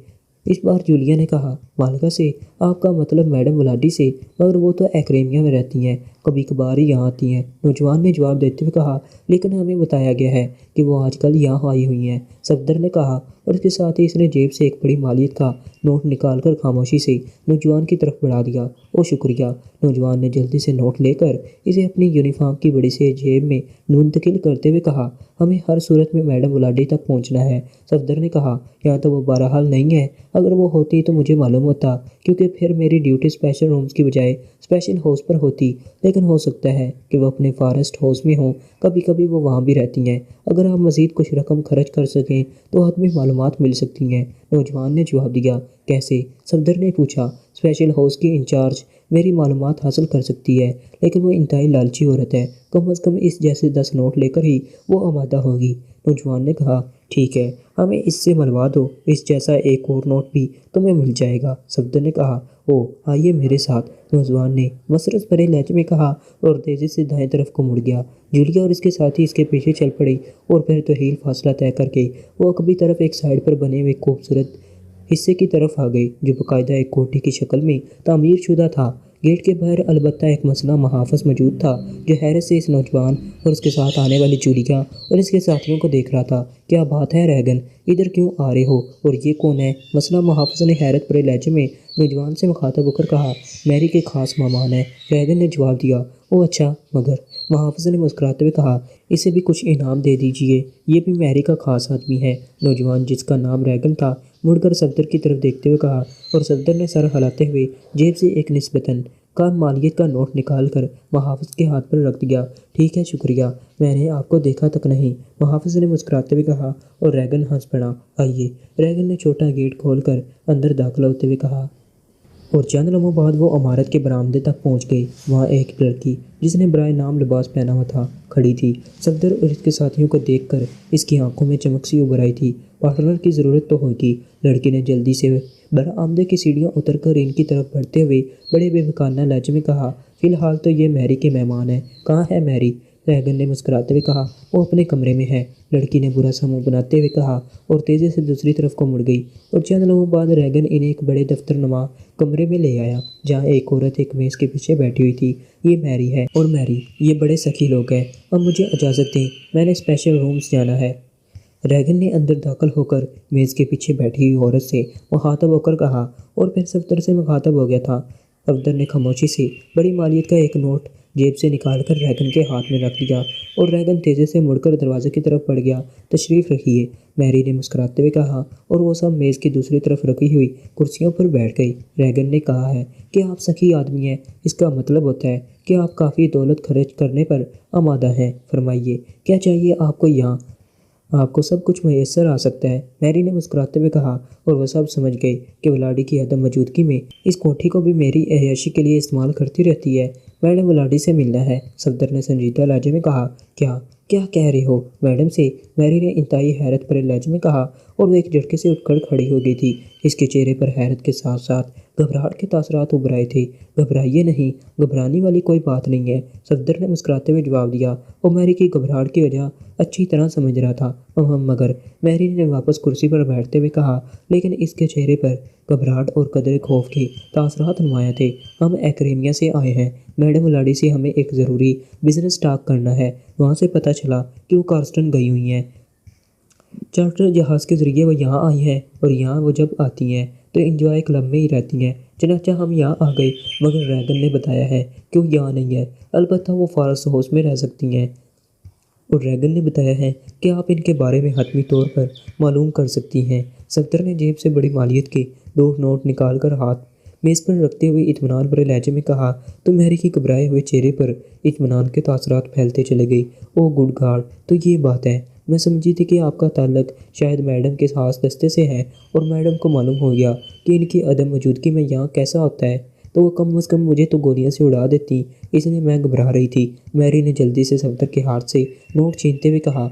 اس بار جولیا نے کہا، مالکہ سے؟ آپ کا مطلب میڈم ولاڈی سے؟ مگر وہ تو ایکریمیا میں رہتی ہیں، کبھی کبھار ہی یہاں آتی ہیں، نوجوان نے جواب دیتے ہوئے کہا، لیکن ہمیں بتایا گیا ہے کہ وہ آج کل یہاں آئی ہوئی ہیں، صفدر نے کہا، اور اس کے ساتھ ہی اس نے جیب سے ایک بڑی مالیت کا نوٹ نکال کر خاموشی سے نوجوان کی طرف بڑھا دیا۔ او شکریہ۔ نوجوان نے جلدی سے نوٹ لے کر اسے اپنی یونیفارم کی بڑی سی جیب میں منتقل کرتے ہوئے کہا، ہمیں ہر صورت میں میڈم ولاڈی تک پہنچنا ہے۔ صفدر نے کہا، یہاں تو وہ بہرحال نہیں ہے، اگر وہ ہوتی تو مجھے معلوم ہوتا، کیونکہ پھر میری ڈیوٹی اسپیشل رومز کی بجائے اسپیشل ہاؤس پر ہوتی، لیکن ہو سکتا ہے کہ وہ اپنے فارسٹ ہاؤس میں ہوں، کبھی کبھی وہ وہاں بھی رہتی ہیں، اگر آپ مزید کچھ رقم خرچ کر سکیں تو حتمی معلومات مل سکتی ہیں۔ نوجوان نے جواب دیا، کیسے؟ صفدر نے پوچھا۔ اسپیشل ہاؤس کی انچارج میری معلومات حاصل کر سکتی ہے، لیکن وہ انتہائی لالچی عورت ہے، کم از کم اس جیسے 10 نوٹ لے کر ہی وہ آمادہ ہوگی۔ نوجوان نے کہا، ٹھیک ہے، ہمیں اس سے ملوا دو، اس جیسا ایک اور نوٹ بھی تمہیں مل جائے گا۔ صفدر نے کہا، او آئیے میرے ساتھ، نوجوان نے مسرت بھرے لہجے میں کہا اور تیزی سے دائیں طرف کو مڑ گیا۔ جولیا اور اس کے ساتھی اس کے پیچھے چل پڑی اور پھر طویل فاصلہ طے کر کے وہ عقبی طرف ایک سائڈ پر بنے ہوئے خوبصورت حصے کی طرف آ گئی جو باقاعدہ ایک کوٹھی کی شکل میں تعمیر شدہ تھا۔ گیٹ کے باہر البتہ ایک مسلح محافظ موجود تھا جو حیرت سے اس نوجوان اور اس کے ساتھ آنے والی جولیا اور اس کے ساتھیوں کو دیکھ رہا تھا۔ کیا بات ہے ریگن، ادھر کیوں آ رہے ہو، اور یہ کون ہے؟ مسلح محافظ نے حیرت بھرے لہجے میں نوجوان سے مخاطب ہو کر کہا، میری کے خاص مہمان ہیں۔ ریگن نے جواب دیا، او اچھا، مگر؟ محافظ نے مسکراتے ہوئے کہا، اسے بھی کچھ انعام دے دیجیے، یہ بھی میری کا خاص آدمی ہے۔ نوجوان جس کا نام ریگن تھا مڑ کر صفدر کی طرف دیکھتے ہوئے کہا، اور صفدر نے سر ہلاتے ہوئے جیب سے ایک نسبتاً کم مالیت کا نوٹ نکال کر محافظ کے ہاتھ پر رکھ دیا۔ ٹھیک ہے، شکریہ، میں نے آپ کو دیکھا تک نہیں، محافظ نے مسکراتے ہوئے کہا اور ریگن ہنس پڑا۔ آئیے، ریگن نے چھوٹا گیٹ کھول کر اندر داخل ہوتے ہوئے کہا، اور چند لمحوں بعد وہ عمارت کے برآمدے تک پہنچ گئی۔ وہاں ایک لڑکی جس نے برائے نام لباس پہنا ہوا تھا کھڑی تھی۔ صفدر اور اس کے ساتھیوں کو دیکھ کر اس کی آنکھوں میں چمک سی ابھر آئی تھی۔ پارٹنر کی ضرورت تو ہوگی۔ لڑکی نے جلدی سے برآمدے کی سیڑھیاں اتر کر ان کی طرف بڑھتے ہوئے بڑے بے وقارانہ لہجے میں کہا، فی الحال تو یہ میری کے مہمان ہیں۔ کہاں ہے میری؟ ریگن نے مسکراتے ہوئے کہا، وہ اپنے کمرے میں ہے، لڑکی نے برا سا منہ بناتے ہوئے کہا اور تیزی سے دوسری طرف کو مڑ گئی۔ اور چند لمحوں بعد ریگن انہیں ایک بڑے دفتر نما کمرے میں لے آیا جہاں ایک عورت ایک میز کے پیچھے بیٹھی ہوئی تھی۔ یہ میری ہے، اور میری یہ بڑے سخی لوگ ہیں۔ اب مجھے اجازت دیں، میں نے اسپیشل رومز جانا ہے۔ ریگن نے اندر داخل ہو کر میز کے پیچھے بیٹھی ہوئی عورت سے مخاطب ہو کر کہا اور پھر صفدر سے مخاطب ہو گیا تھا۔ صفدر نے خاموشی سے بڑی مالیت کا ایک نوٹ جیب سے نکال کر ریگن کے ہاتھ میں رکھ دیا اور ریگن تیزی سے مڑ کر دروازے کی طرف بڑھ گیا۔ تشریف رکھیے، میری نے مسکراتے ہوئے کہا اور وہ سب میز کی دوسری طرف رکھی ہوئی کرسیوں پر بیٹھ گئی۔ ریگن نے کہا ہے کہ آپ سخی آدمی ہیں، اس کا مطلب ہوتا ہے کہ آپ کافی دولت خرچ کرنے پر آمادہ ہیں۔ فرمائیے، کیا چاہیے آپ کو؟ یہاں آپ کو سب کچھ میسر آ سکتا ہے، میری نے مسکراتے ہوئے کہا اور وہ سب سمجھ گئے کہ ولاڈی کی عدم موجودگی میں اس کوٹھی کو بھی میری عیاشی کے لیے استعمال کرتی رہتی ہے۔ میڈم ولاڈی سے ملنا ہے، صفدر نے سنجیدہ لہجے میں کہا۔ کیا کہہ رہے ہو میڈم سے؟ میری نے انتہائی حیرت بھرے لہجے میں کہا اور وہ ایک جھٹکے سے اٹھ کر کھڑی ہو گئی تھی۔ اس کے چہرے پر حیرت کے ساتھ ساتھ گھبراہٹ کے تاثرات ابھر آئے تھے۔ گھبرائیے نہیں، گھبرانے والی کوئی بات نہیں ہے، صفدر نے مسکراتے ہوئے جواب دیا۔ وہ میری کی گھبراہٹ کی وجہ اچھی طرح سمجھ رہا تھا، مگر میری نے واپس کرسی پر بیٹھتے ہوئے کہا، لیکن اس کے چہرے پر گھبراہٹ اور قدرے خوف کے تاثرات نمایاں تھے۔ ہم ایکریمیا سے آئے ہیں، میڈم ولاڈی سے ہمیں ایک ضروری بزنس ٹاک کرنا ہے۔ وہاں سے پتہ چلا کہ وہ کارسٹن گئی ہوئی ہیں، چارٹر جہاز کے ذریعے وہ یہاں آئی ہیں اور یہاں وہ جب آتی ہیں تو انجوائے کلب میں ہی رہتی ہیں، چنانچہ ہم یہاں آ گئے۔ مگر ریگن نے بتایا ہے کہ وہ یہاں نہیں ہے، البتہ وہ فارسٹ ہاؤس میں رہ سکتی ہیں، اور ریگن نے بتایا ہے کہ آپ ان کے بارے میں حتمی طور پر معلوم کر سکتی ہیں۔ صفدر نے جیب سے بڑی مالیت کے 2 نوٹ نکال کر ہاتھ میز پر رکھتے ہوئے اطمینان بھرے لہجے میں کہا، تو میری کے گھبرائے ہوئے چہرے پر اطمینان کے تاثرات پھیلتے چلے گئے۔ او گڈ گاڈ، تو یہ بات ہے، میں سمجھی تھی کہ آپ کا تعلق شاید میڈم کے خاص دستے سے ہے، اور میڈم کو معلوم ہو گیا کہ ان کی عدم موجودگی میں یہاں کیسا ہوتا ہے تو وہ کم از کم مجھے تو گولیاں سے اڑا دیتی، اس لیے میں گھبرا رہی تھی۔ میری نے جلدی سے صفدر کے ہاتھ سے نوٹ چھینتے ہوئے کہا،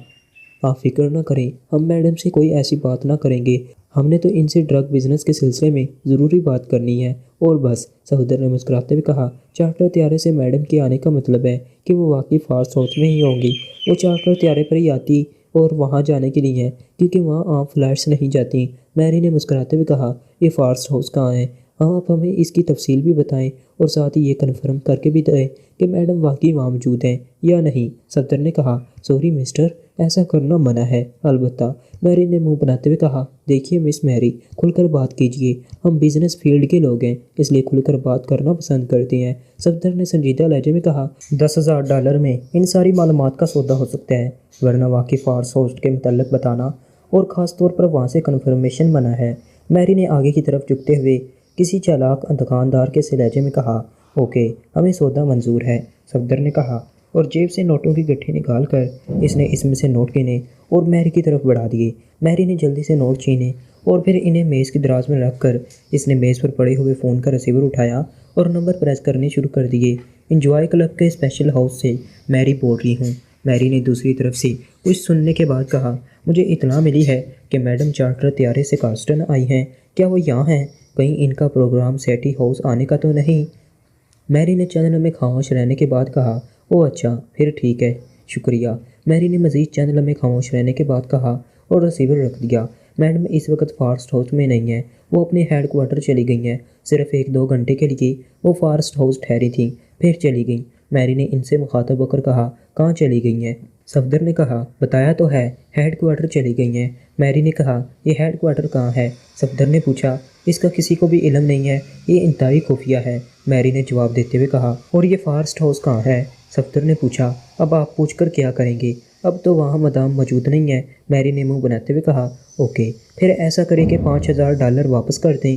آپ فکر نہ کریں، ہم میڈم سے کوئی ایسی بات نہ کریں گے، ہم نے تو ان سے ڈرگ بزنس کے سلسلے میں ضروری بات کرنی ہے اور بس۔ صفدر نے مسکراتے ہوئے کہا، چارٹر طیارے سے میڈم کے آنے کا مطلب ہے کہ وہ واقعی فارسٹ ہاؤس میں ہی ہوں گی۔ وہ چارٹر طیارے پر ہی آتی اور وہاں جانے کے لیے ہے کیونکہ وہاں عام فلائٹس نہیں جاتی۔ میری نے مسکراتے ہوئے کہا، یہ فارسٹ ہاؤس کہاں ہے؟ آپ ہمیں اس کی تفصیل بھی بتائیں اور ساتھ ہی یہ کنفرم کر کے بھی دیں کہ میڈم واقعی وہاں موجود ہیں یا نہیں۔ صفدر نے کہا، سوری مسٹر، ایسا کرنا منع ہے۔ البتہ میری نے منہ بناتے ہوئے کہا، دیکھیے مس میری، کھل کر بات کیجیے، ہم بزنس فیلڈ کے لوگ ہیں اس لیے کھل کر بات کرنا پسند کرتے ہیں۔ صفدر نے سنجیدہ لہجے میں کہا، $10,000 میں ان ساری معلومات کا سودا ہو سکتا ہے، ورنہ واقعی فارسٹ ہاؤس کے متعلق بتانا اور خاص طور پر وہاں سے کنفرمیشن منع ہے۔ میری نے آگے کی طرف جھکتے ہوئے کسی چالاک دکاندار کے سے لہجے میں کہا، اوکے، ہمیں سودا منظور ہے، صفدر نے کہا، اور جیب سے نوٹوں کی گٹھی نکال کر اس نے اس میں سے نوٹ گنے اور میری کی طرف بڑھا دیے۔ میری نے جلدی سے نوٹ چھینے اور پھر انہیں میز کی دراز میں رکھ کر اس نے میز پر پڑے ہوئے فون کا ریسیور اٹھایا اور نمبر پریس کرنے شروع کر دیے۔ انجوائے کلب کے اسپیشل ہاؤس سے میری بول رہی ہوں، میری نے دوسری طرف سے کچھ سننے کے بعد کہا، مجھے اطلاع ملی ہے کہ میڈم چارٹر طیارے سے کارسٹن آئی ہیں، کیا وہ یہاں ہیں؟ کہیں ان کا پروگرام سیٹی ہاؤس آنے کا تو نہیں؟ میری نے چند لمحے خاموش رہنے کے بعد کہا، او اچھا، پھر ٹھیک ہے، شکریہ۔ میری نے مزید چند لمحے خاموش رہنے کے بعد کہا اور ریسیور رکھ دیا۔ میڈم اس وقت فارسٹ ہاؤس میں نہیں ہیں، وہ اپنے ہیڈ کوارٹر چلی گئی ہیں، صرف 1-2 گھنٹے کے لیے وہ فارسٹ ہاؤس ٹھہری تھیں، پھر چلی گئیں۔ میری نے ان سے مخاطب ہو کر کہا، کہاں چلی گئی ہیں؟ صفدر نے کہا، بتایا تو ہے، ہیڈ کوارٹر چلی گئی ہیں۔ میری نے کہا، یہ ہیڈ کوارٹر کہاں ہے؟ صفدر نے پوچھا، اس کا کسی کو بھی علم نہیں ہے، یہ انتہائی خفیہ ہے، میری نے جواب دیتے ہوئے کہا۔ اور یہ فارسٹ ہاؤس کہاں ہے؟ صفدر نے پوچھا۔ اب آپ پوچھ کر کیا کریں گے، اب تو وہاں مدام موجود نہیں ہے، میری نے منہ بناتے ہوئے کہا۔ اوکے، پھر ایسا کریں کہ $5,000 واپس کر دیں،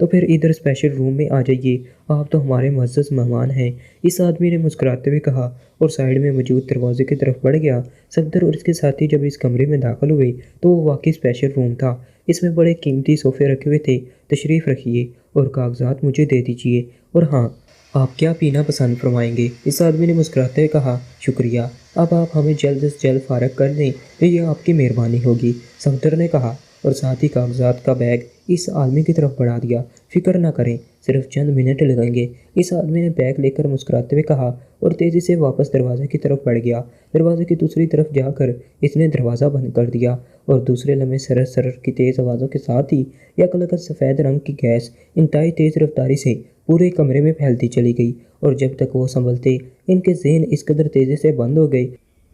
تو پھر ادھر اسپیشل روم میں آ جائیے، آپ تو ہمارے معزز مہمان ہیں، اس آدمی نے مسکراتے ہوئے کہا اور سائیڈ میں موجود دروازے کی طرف بڑھ گیا۔ صفدر اور اس کے ساتھی جب اس کمرے میں داخل ہوئے تو وہ واقعی اسپیشل روم تھا۔ اس میں بڑے قیمتی صوفے رکھے ہوئے تھے۔ تشریف رکھیے اور کاغذات مجھے دے دیجیے، اور ہاں، آپ کیا پینا پسند فرمائیں گے؟ اس آدمی نے مسکراتے ہوئے کہا، شکریہ، اب آپ ہمیں جلد از جلد فارغ کر دیں تو یہ آپ کی مہربانی ہوگی، صفدر نے کہا، اور ساتھ ہی کاغذات کا بیگ اس آدمی کی طرف بڑھا دیا۔ فکر نہ کریں، صرف چند منٹ لگیں گے، اس آدمی نے بیگ لے کر مسکراتے ہوئے کہا اور تیزی سے واپس دروازے کی طرف بڑھ گیا۔ دروازے کی دوسری طرف جا کر اس نے دروازہ بند کر دیا اور دوسرے لمحے سرر سرر کی تیز آوازوں کے ساتھ ہی یکلگت سفید رنگ کی گیس انتہائی تیز رفتاری سے پورے کمرے میں پھیلتی چلی گئی، اور جب تک وہ سنبھلتے ان کے ذہن اس قدر تیزی سے بند ہو گئے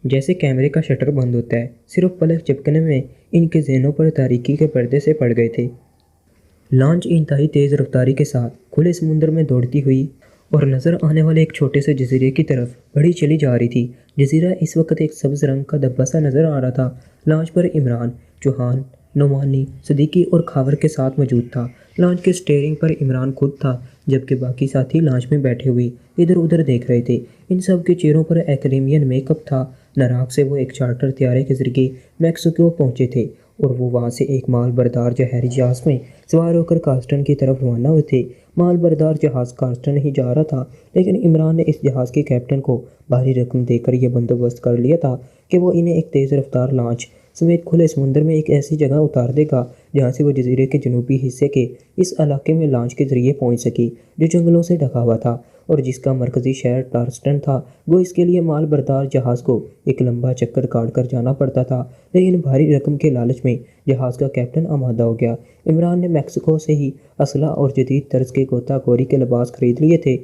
جیسے کیمرے کا شٹر بند ہوتا ہے۔ صرف پلک جھپکنے میں ان کے ذہنوں پر تاریکی کے پردے سے پڑ گئے تھے۔ لانچ انتہائی تیز رفتاری کے ساتھ کھلے سمندر میں دوڑتی ہوئی اور نظر آنے والے ایک چھوٹے سے جزیرے کی طرف بڑھی چلی جا رہی تھی۔ جزیرہ اس وقت ایک سبز رنگ کا دھبا سا نظر آ رہا تھا۔ لانچ پر عمران، چوہان، نعمانی، صدیقی اور خاور کے ساتھ موجود تھا۔ لانچ کے اسٹیئرنگ پر عمران خود تھا، جبکہ باقی ساتھی لانچ میں بیٹھے ہوئے ادھر ادھر دیکھ رہے تھے۔ ان سب کے چہروں پر ایکادیمین میک اپ تھا۔ نراق سے وہ ایک چارٹر طیارے کے ذریعے میکسیکو پہنچے تھے اور وہ وہاں سے ایک مال بردار جوہری جہاز میں سوار ہو کر کارسٹن کی طرف روانہ ہوئے تھے۔ مال بردار جہاز کارسٹن ہی جا رہا تھا، لیکن عمران نے اس جہاز کے کیپٹن کو بھاری رقم دے کر یہ بندوبست کر لیا تھا کہ وہ انہیں ایک تیز رفتار لانچ سمیت کھلے سمندر میں ایک ایسی جگہ اتار دے گا جہاں سے وہ جزیرے کے جنوبی حصے کے اس علاقے میں لانچ کے ذریعے پہنچ سکی جو جنگلوں سے ڈھکا ہوا تھا اور جس کا مرکزی شہر ٹارسٹن تھا۔ وہ اس کے لیے مال بردار جہاز کو ایک لمبا چکر کاٹ کر جانا پڑتا تھا، لیکن بھاری رقم کے لالچ میں جہاز کا کیپٹن آمادہ ہو گیا۔ عمران نے میکسیکو سے ہی اسلحہ اور جدید طرز کے غوطہ خوری کے لباس خرید لیے تھے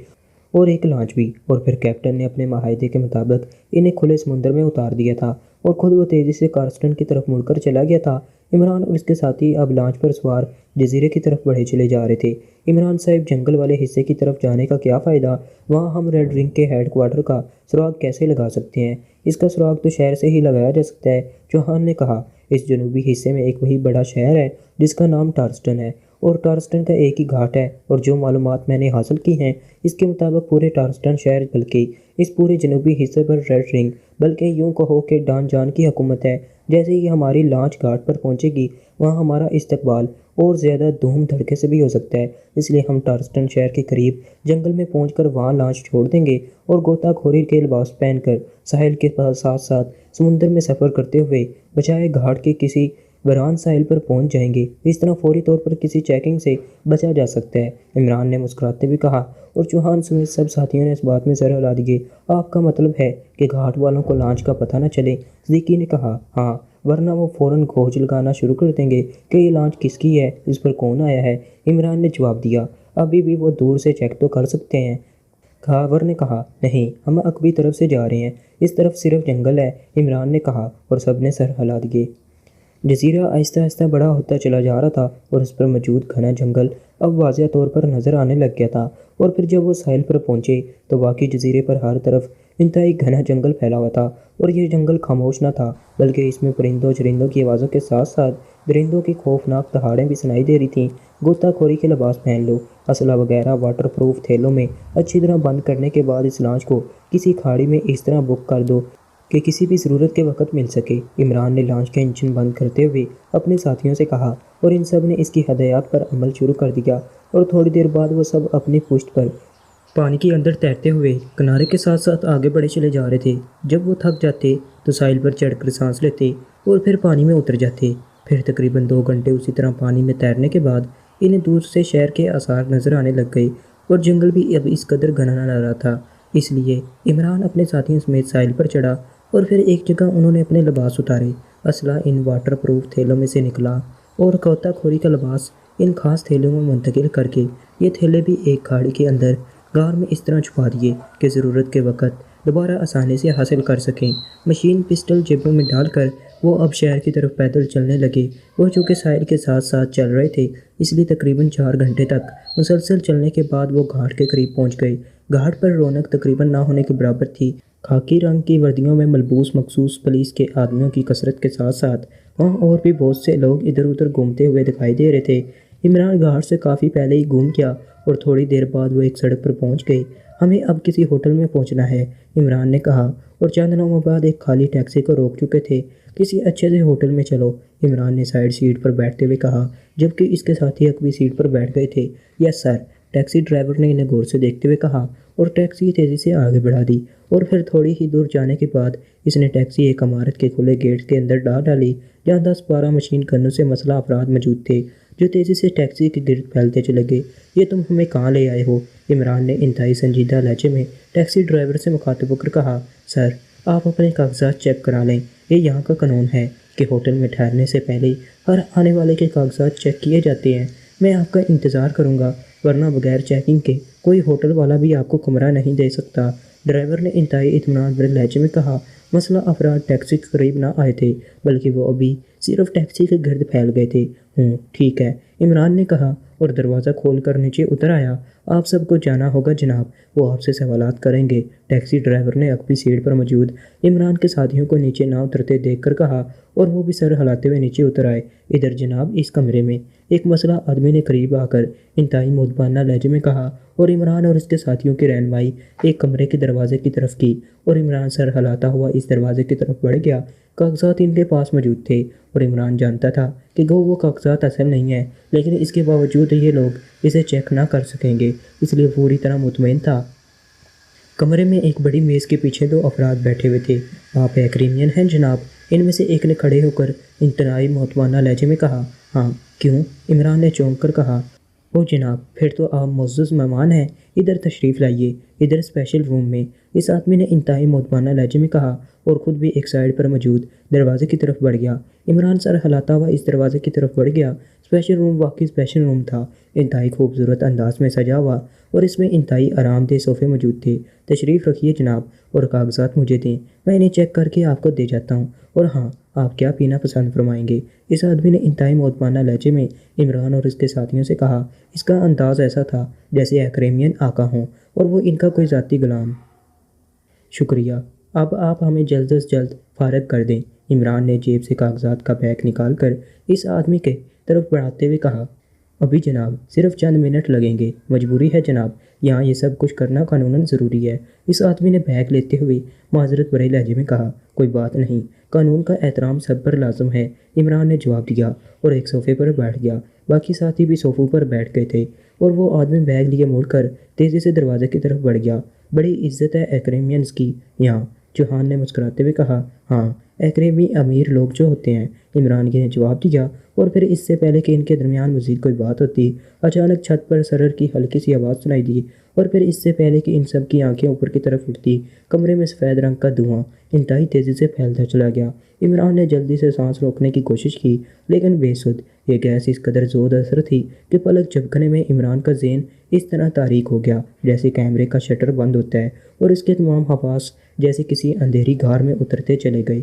اور ایک لانچ بھی، اور پھر کیپٹن نے اپنے معاہدے کے مطابق انہیں کھلے سمندر میں اتار دیا تھا اور خود وہ تیزی سے کارسٹن کی طرف مڑ کر چلا گیا تھا۔ عمران اور اس کے ساتھی اب لانچ پر سوار جزیرے کی طرف بڑھے چلے جا رہے تھے۔ عمران صاحب، جنگل والے حصے کی طرف جانے کا کیا فائدہ؟ وہاں ہم ریڈ رنگ کے ہیڈ کوارٹر کا سراغ کیسے لگا سکتے ہیں؟ اس کا سراغ تو شہر سے ہی لگایا جا سکتا ہے، چوہان نے کہا۔ اس جنوبی حصے میں ایک وہی بڑا شہر ہے جس کا نام ٹارسٹن ہے، اور ٹارسٹن کا ایک ہی گھاٹ ہے، اور جو معلومات میں نے حاصل کی ہیں اس کے مطابق پورے ٹارسٹن شہر بلکہ اس پورے جنوبی حصے پر ریڈ رنگ، بلکہ یوں کہو کہ ڈان جان کی حکومت ہے۔ جیسے ہی ہماری لانچ گھاٹ پر پہنچے گی وہاں ہمارا استقبال اور زیادہ دھوم دھڑکے سے بھی ہو سکتا ہے، اس لیے ہم ٹارسٹن شہر کے قریب جنگل میں پہنچ کر وہاں لانچ چھوڑ دیں گے اور غوطہ خوری کے لباس پہن کر ساحل کے ساتھ ساتھ سمندر میں سفر کرتے ہوئے بجائے گھاٹ کے کسی ویران ساحل پر پہنچ جائیں گے۔ اس طرح فوری طور پر کسی چیکنگ سے بچا جا سکتا ہے، عمران نے مسکراتے ہوئے کہا، اور چوہان سمیت سب ساتھیوں نے اس بات میں سر ہلا دیے۔ آپ کا مطلب ہے کہ گھاٹ والوں کو لانچ کا پتہ نہ چلے؟ صدیقی نے کہا، ہاں، ورنہ وہ فوراً کھوج لگانا شروع کر دیں گے کہ یہ لانچ کس کی ہے، اس پر کون آیا ہے۔ عمران نے جواب دیا، ابھی بھی وہ دور سے چیک تو کر سکتے ہیں۔ خاور نے کہا، نہیں، ہم عقبی طرف سے جا رہے ہیں، اس طرف صرف جنگل ہے، عمران نے کہا، اور سب نے سر ہلا دیے۔ جزیرہ آہستہ آہستہ بڑا ہوتا چلا جا رہا تھا اور اس پر موجود گھنا جنگل اب واضح طور پر نظر آنے لگ گیا تھا، اور پھر جب وہ ساحل پر پہنچے تو واقعی جزیرے پر ہر طرف انتہائی گھنا جنگل پھیلا ہوا تھا، اور یہ جنگل خاموش نہ تھا بلکہ اس میں پرندوں چرندوں کی آوازوں کے ساتھ ساتھ درندوں کی خوفناک دہاڑیں بھی سنائی دے رہی تھیں۔ غوطہ خوری کے لباس پہن لو، اسلحہ وغیرہ واٹر پروف تھیلوں میں اچھی طرح بند کرنے کے بعد اس لانچ کو کسی کھاڑی میں اس طرح بک کر دو کہ کسی بھی ضرورت کے وقت مل سکے۔ عمران نے لانچ کا انجن بند کرتے ہوئے اپنے ساتھیوں سے کہا، اور ان سب نے اس کی ہدایات پر عمل شروع کر دیا، اور تھوڑی دیر بعد وہ سب اپنی پشت پر پانی کے اندر تیرتے ہوئے کنارے کے ساتھ ساتھ آگے بڑھے چلے جا رہے تھے۔ جب وہ تھک جاتے تو ساحل پر چڑھ کر سانس لیتے اور پھر پانی میں اتر جاتے۔ پھر تقریباً 2 گھنٹے اسی طرح پانی میں تیرنے کے بعد انہیں دور سے شہر کے آثار نظر آنے لگ گئے، اور جنگل بھی اب اس قدر گھنا نہ رہا تھا۔ اس لیے عمران اپنے ساتھیوں سمیت ساحل پر چڑھا، اور پھر ایک جگہ انہوں نے اپنے لباس اتارے، اسلحہ ان واٹر پروف تھیلوں میں سے نکلا اور غوطہ خوری کا لباس ان خاص تھیلوں میں منتقل کر کے یہ تھیلے بھی ایک کھاڑی کے اندر غار میں اس طرح چھپا دیے کہ ضرورت کے وقت دوبارہ آسانی سے حاصل کر سکیں۔ مشین پسٹل جیبوں میں ڈال کر وہ اب شہر کی طرف پیدل چلنے لگے۔ وہ چونکہ ساحل کے ساتھ ساتھ چل رہے تھے اس لیے تقریباً 4 گھنٹے تک مسلسل چلنے کے بعد وہ گھاٹ کے قریب پہنچ گئے۔ گھاٹ پر رونق تقریباً نہ ہونے کے برابر تھی۔ خاکی رنگ کی وردیوں میں ملبوس مخصوص پولیس کے آدمیوں کی کثرت کے ساتھ ساتھ وہاں اور بھی بہت سے لوگ ادھر ادھر گھومتے ہوئے دکھائی دے رہے تھے۔ عمران گھاٹ سے کافی پہلے ہی گھوم گیا اور تھوڑی دیر بعد وہ ایک سڑک پر پہنچ گئے۔ ہمیں اب کسی ہوٹل میں پہنچنا ہے، عمران نے کہا، اور چند لمحوں بعد ایک خالی ٹیکسی کو روک چکے تھے۔ کسی اچھے سے ہوٹل میں چلو، عمران نے سائیڈ سیٹ پر بیٹھتے ہوئے کہا، جبکہ اس کے ساتھی اگلی سیٹ پر بیٹھ گئے تھے۔ یس سر، ٹیکسی ڈرائیور نے انہیں غور سے دیکھتے ہوئے کہا، اور ٹیکسی تیزی سے آگے بڑھا دی، اور پھر تھوڑی ہی دور جانے کے بعد اس نے ٹیکسی ایک عمارت کے کھلے گیٹ کے اندر ڈالی، جہاں 10-12 مشین گنوں سے مسلح افراد موجود تھے، جو تیزی سے ٹیکسی کے گرد پھیلتے چلے گئے۔ یہ تم ہمیں کہاں لے آئے ہو؟ عمران نے انتہائی سنجیدہ لہجے میں ٹیکسی ڈرائیور سے مخاطب ہو کر کہا، سر آپ اپنے کاغذات چیک کرا لیں، یہ یہاں کا قانون ہے کہ ہوٹل میں ٹھہرنے سے پہلے ہر آنے والے کے کاغذات چیک کیے جاتے ہیں۔ میں آپ کا انتظار کروں گا، ورنہ بغیر چیکنگ کے کوئی ہوٹل والا بھی آپ کو کمرہ نہیں دے سکتا، ڈرائیور نے انتہائی اطمینان بھرے لہجے میں کہا۔ مسلح افراد ٹیکسی کے قریب نہ آئے تھے، بلکہ وہ ابھی صرف ٹیکسی کے گرد پھیل گئے تھے۔ ٹھیک ہے، عمران نے کہا اور دروازہ کھول کر نیچے اتر آیا۔ آپ سب کو جانا ہوگا جناب، وہ آپ سے سوالات کریں گے، ٹیکسی ڈرائیور نے اگلی سیٹ پر موجود عمران کے ساتھیوں کو نیچے نہ اترتے دیکھ کر کہا، اور وہ بھی سر ہلاتے ہوئے نیچے اتر آئے۔ ادھر جناب، اس کمرے میں، ایک مسلح آدمی نے قریب آ کر انتہائی مؤدبانہ لہجے میں کہا، اور عمران اور اس کے ساتھیوں کی رہنمائی ایک کمرے کے دروازے کی طرف کی، اور عمران سر ہلاتا ہوا اس دروازے کی طرف بڑھ گیا۔ کاغذات ان کے پاس موجود تھے، اور عمران جانتا تھا کہ وہ کاغذات اصل نہیں ہیں، لیکن اس کے باوجود یہ لوگ اسے چیک نہ کر سکیں گے، اس لیے پوری طرح مطمئن تھا۔ کمرے میں ایک بڑی میز کے پیچھے 2 افراد بیٹھے ہوئے تھے۔ آپ ایکریمین ہیں جناب؟ ان میں سے ایک نے کھڑے ہو کر انتہائی مؤدبانہ لہجے میں کہا۔ ہاں، کیوں؟ عمران نے چونک کر کہا۔ او جناب، پھر تو آپ معزز مہمان ہیں، ادھر تشریف لائیے، ادھر اسپیشل روم میں، اس آدمی نے انتہائی مؤدبانہ لہجے میں کہا، اور خود بھی ایک سائڈ پر موجود دروازے کی طرف بڑھ گیا۔ عمران سر ہلاتا ہوا اس دروازے کی طرف بڑھ گیا۔ اسپیشل روم واقعی اسپیشل روم تھا، انتہائی خوبصورت انداز میں سجا ہوا، اور اس میں انتہائی آرام دہ صوفے موجود تھے۔ تشریف رکھیے جناب، اور کاغذات مجھے دیں، میں انہیں چیک کر کے آپ کو دے جاتا ہوں، اور ہاں، آپ کیا پینا پسند فرمائیں گے؟ اس آدمی نے انتہائی مؤدبانہ لہجے میں عمران اور اس کے ساتھیوں سے کہا۔ اس کا انداز ایسا تھا جیسے ایکریمین آقا ہوں، اور وہ ان کا کوئی ذاتی غلام۔ شکریہ، اب آپ ہمیں جلد از جلد فارغ کر دیں، عمران نے جیب سے کاغذات کا بیگ نکال کر اس آدمی کے طرف بڑھاتے ہوئے کہا۔ ابھی جناب، صرف چند منٹ لگیں گے، مجبوری ہے جناب، یہاں یہ سب کچھ کرنا قانوناً ضروری ہے، اس آدمی نے بیگ لیتے ہوئے معذرت بھرے لہجے میں کہا۔ کوئی بات نہیں، قانون کا احترام سب پر لازم ہے، عمران نے جواب دیا، اور ایک صوفے پر بیٹھ گیا۔ باقی ساتھی بھی صوفوں پر بیٹھ گئے تھے، اور وہ آدمی بیگ لیے مڑ کر تیزی سے دروازے کی طرف بڑھ گیا۔ بڑی عزت ہے ایکریمینز کی یہاں، چوہان نے مسکراتے ہوئے کہا۔ ہاں، ایکریمی امیر لوگ جو ہوتے ہیں، عمران نے جواب دیا، اور پھر اس سے پہلے کہ ان کے درمیان مزید کوئی بات ہوتی، اچانک چھت پر سرر کی ہلکی سی آواز سنائی دی، اور پھر اس سے پہلے کہ ان سب کی آنکھیں اوپر کی طرف اٹھتی، کمرے میں سفید رنگ کا دھواں انتہائی تیزی سے پھیلتا چلا گیا۔ عمران نے جلدی سے سانس روکنے کی کوشش کی، لیکن بے سود، یہ گیس اس قدر زور اثر تھی کہ پلک جھپکنے میں عمران کا ذہن اس طرح تاریک ہو گیا جیسے کیمرے کا شٹر بند ہوتا ہے، اور اس کے تمام حواس جیسے کسی اندھیری غار میں اترتے چلے گئے۔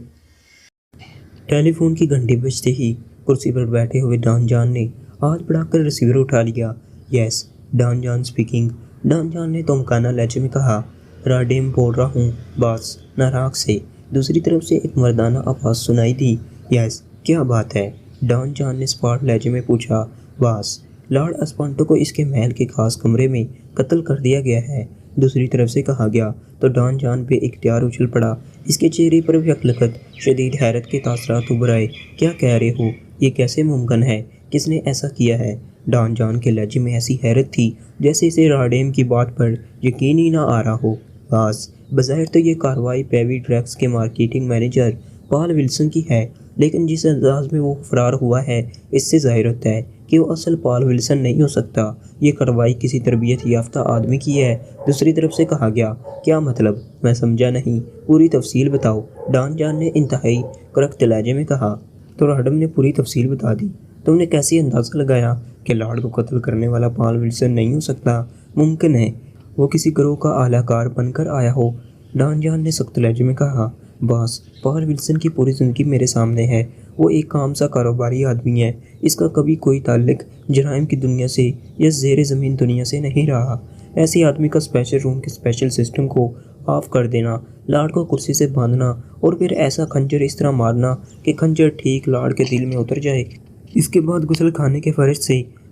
ٹیلی فون کی گھنٹی بجتے ہی کرسی پر بیٹھے ہوئے ڈان جان نے ہاتھ بڑھا کر ریسیور اٹھا لیا۔ یس، ڈان جان اسپیکنگ، ڈان جان نے تومکانہ لہجے میں کہا۔ راڈیم بول رہا ہوں باس، ناراغ سے۔ دوسری طرف سے ایک مردانہ آواز سنائی دی۔ یس، کیا بات ہے؟ ڈان جان نے اسپاٹ لہجے میں پوچھا۔ باس، لارڈ اسپانٹو کو اس کے محل کے خاص کمرے میں قتل کر دیا گیا ہے، دوسری طرف سے کہا گیا تو ڈان جان بے اختیار اچھل پڑا۔ اس کے چہرے پر یکلخت شدید حیرت کے تاثرات ابھر آئے۔ کیا کہہ رہے ہو؟ یہ کیسے ممکن ہے؟ کس نے ایسا کیا ہے؟ ڈان جان کے لہجے میں ایسی حیرت تھی جیسے اسے راڈیم کی بات پر یقین ہی نہ آ رہا ہو۔ باس، بظاہر تو یہ کارروائی پیوی ڈرگس کے مارکیٹنگ مینیجر پال ولسن کی ہے، لیکن جس انداز میں وہ فرار ہوا ہے اس سے ظاہر ہوتا ہے کہ وہ اصل پال ولسن نہیں ہو سکتا۔ یہ کارروائی کسی تربیت یافتہ آدمی کی ہے، دوسری طرف سے کہا گیا۔ کیا مطلب؟ میں سمجھا نہیں، پوری تفصیل بتاؤ، ڈان جان نے انتہائی کرخت لہجے میں کہا۔ تو راڈم نے پوری تفصیل بتا دی۔ تم نے کیسے اندازہ لگایا کہ لارڈ کو قتل کرنے والا پال ولسن نہیں ہو سکتا؟ ممکن ہے وہ کسی گروہ کا اعلیٰ کار بن کر آیا ہو، ڈان جان نے سخت لہجے میں کہا۔ باس، پال ولسن کی پوری زندگی میرے سامنے ہے، وہ ایک عام سا کاروباری آدمی ہے، اس کا کبھی کوئی تعلق جرائم کی دنیا سے یا زیر زمین دنیا سے نہیں رہا۔ ایسے آدمی کا اسپیشل روم کے اسپیشل سسٹم کو آف کر دینا، لارڈ کو کرسی سے باندھنا، اور پھر ایسا خنجر اس طرح مارنا کہ خنجر ٹھیک لارڈ کے دل میں اتر جائے، اس کے بعد غسل خانے کے فرش سے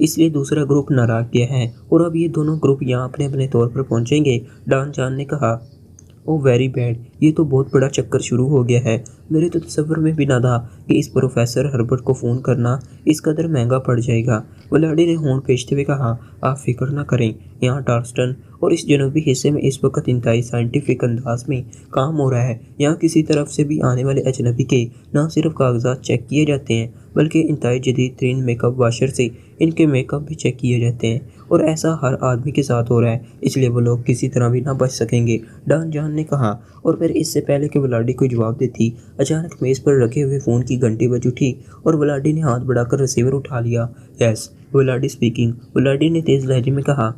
اس لیے دوسرا گروپ ناراض کیا ہے اور اب یہ دونوں گروپ یہاں اپنے اپنے طور پر پہنچیں گے۔ ڈان جان نے کہا، او ویری بیڈ، یہ تو بہت بڑا چکر شروع ہو گیا ہے۔ میرے تو تصور میں بھی نہ تھا کہ اس پروفیسر ہربرٹ کو فون کرنا اس قدر مہنگا پڑ جائے گا۔ ولاڈی نے ہونٹ کھینچتے ہوئے کہا، آپ فکر نہ کریں، یہاں ٹارسٹن اور اس جنوبی حصے میں اس وقت انتہائی سائنٹیفک انداز میں کام ہو رہا ہے۔ یہاں کسی طرف سے بھی آنے والے اجنبی کے نہ صرف کاغذات چیک کیے جاتے ہیں بلکہ انتہائی جدید ترین میک اپ واشر سے ان کے میک اپ بھی چیک کیے جاتے ہیں، اور ایسا ہر آدمی کے ساتھ ہو رہا ہے، اس لیے وہ لوگ کسی طرح بھی نہ بچ سکیں گے، ڈان جان نے کہا۔ اور پھر اس سے پہلے کہ ولاڈی کوئی جواب دیتی، اچانک میز پر رکھے ہوئے فون کی گھنٹی بج اٹھی اور ولاڈی نے ہاتھ بڑھا کر ریسیور اٹھا لیا۔ یس، ولاڈی اسپیکنگ، ولاڈی نے تیز لہجے میں کہا۔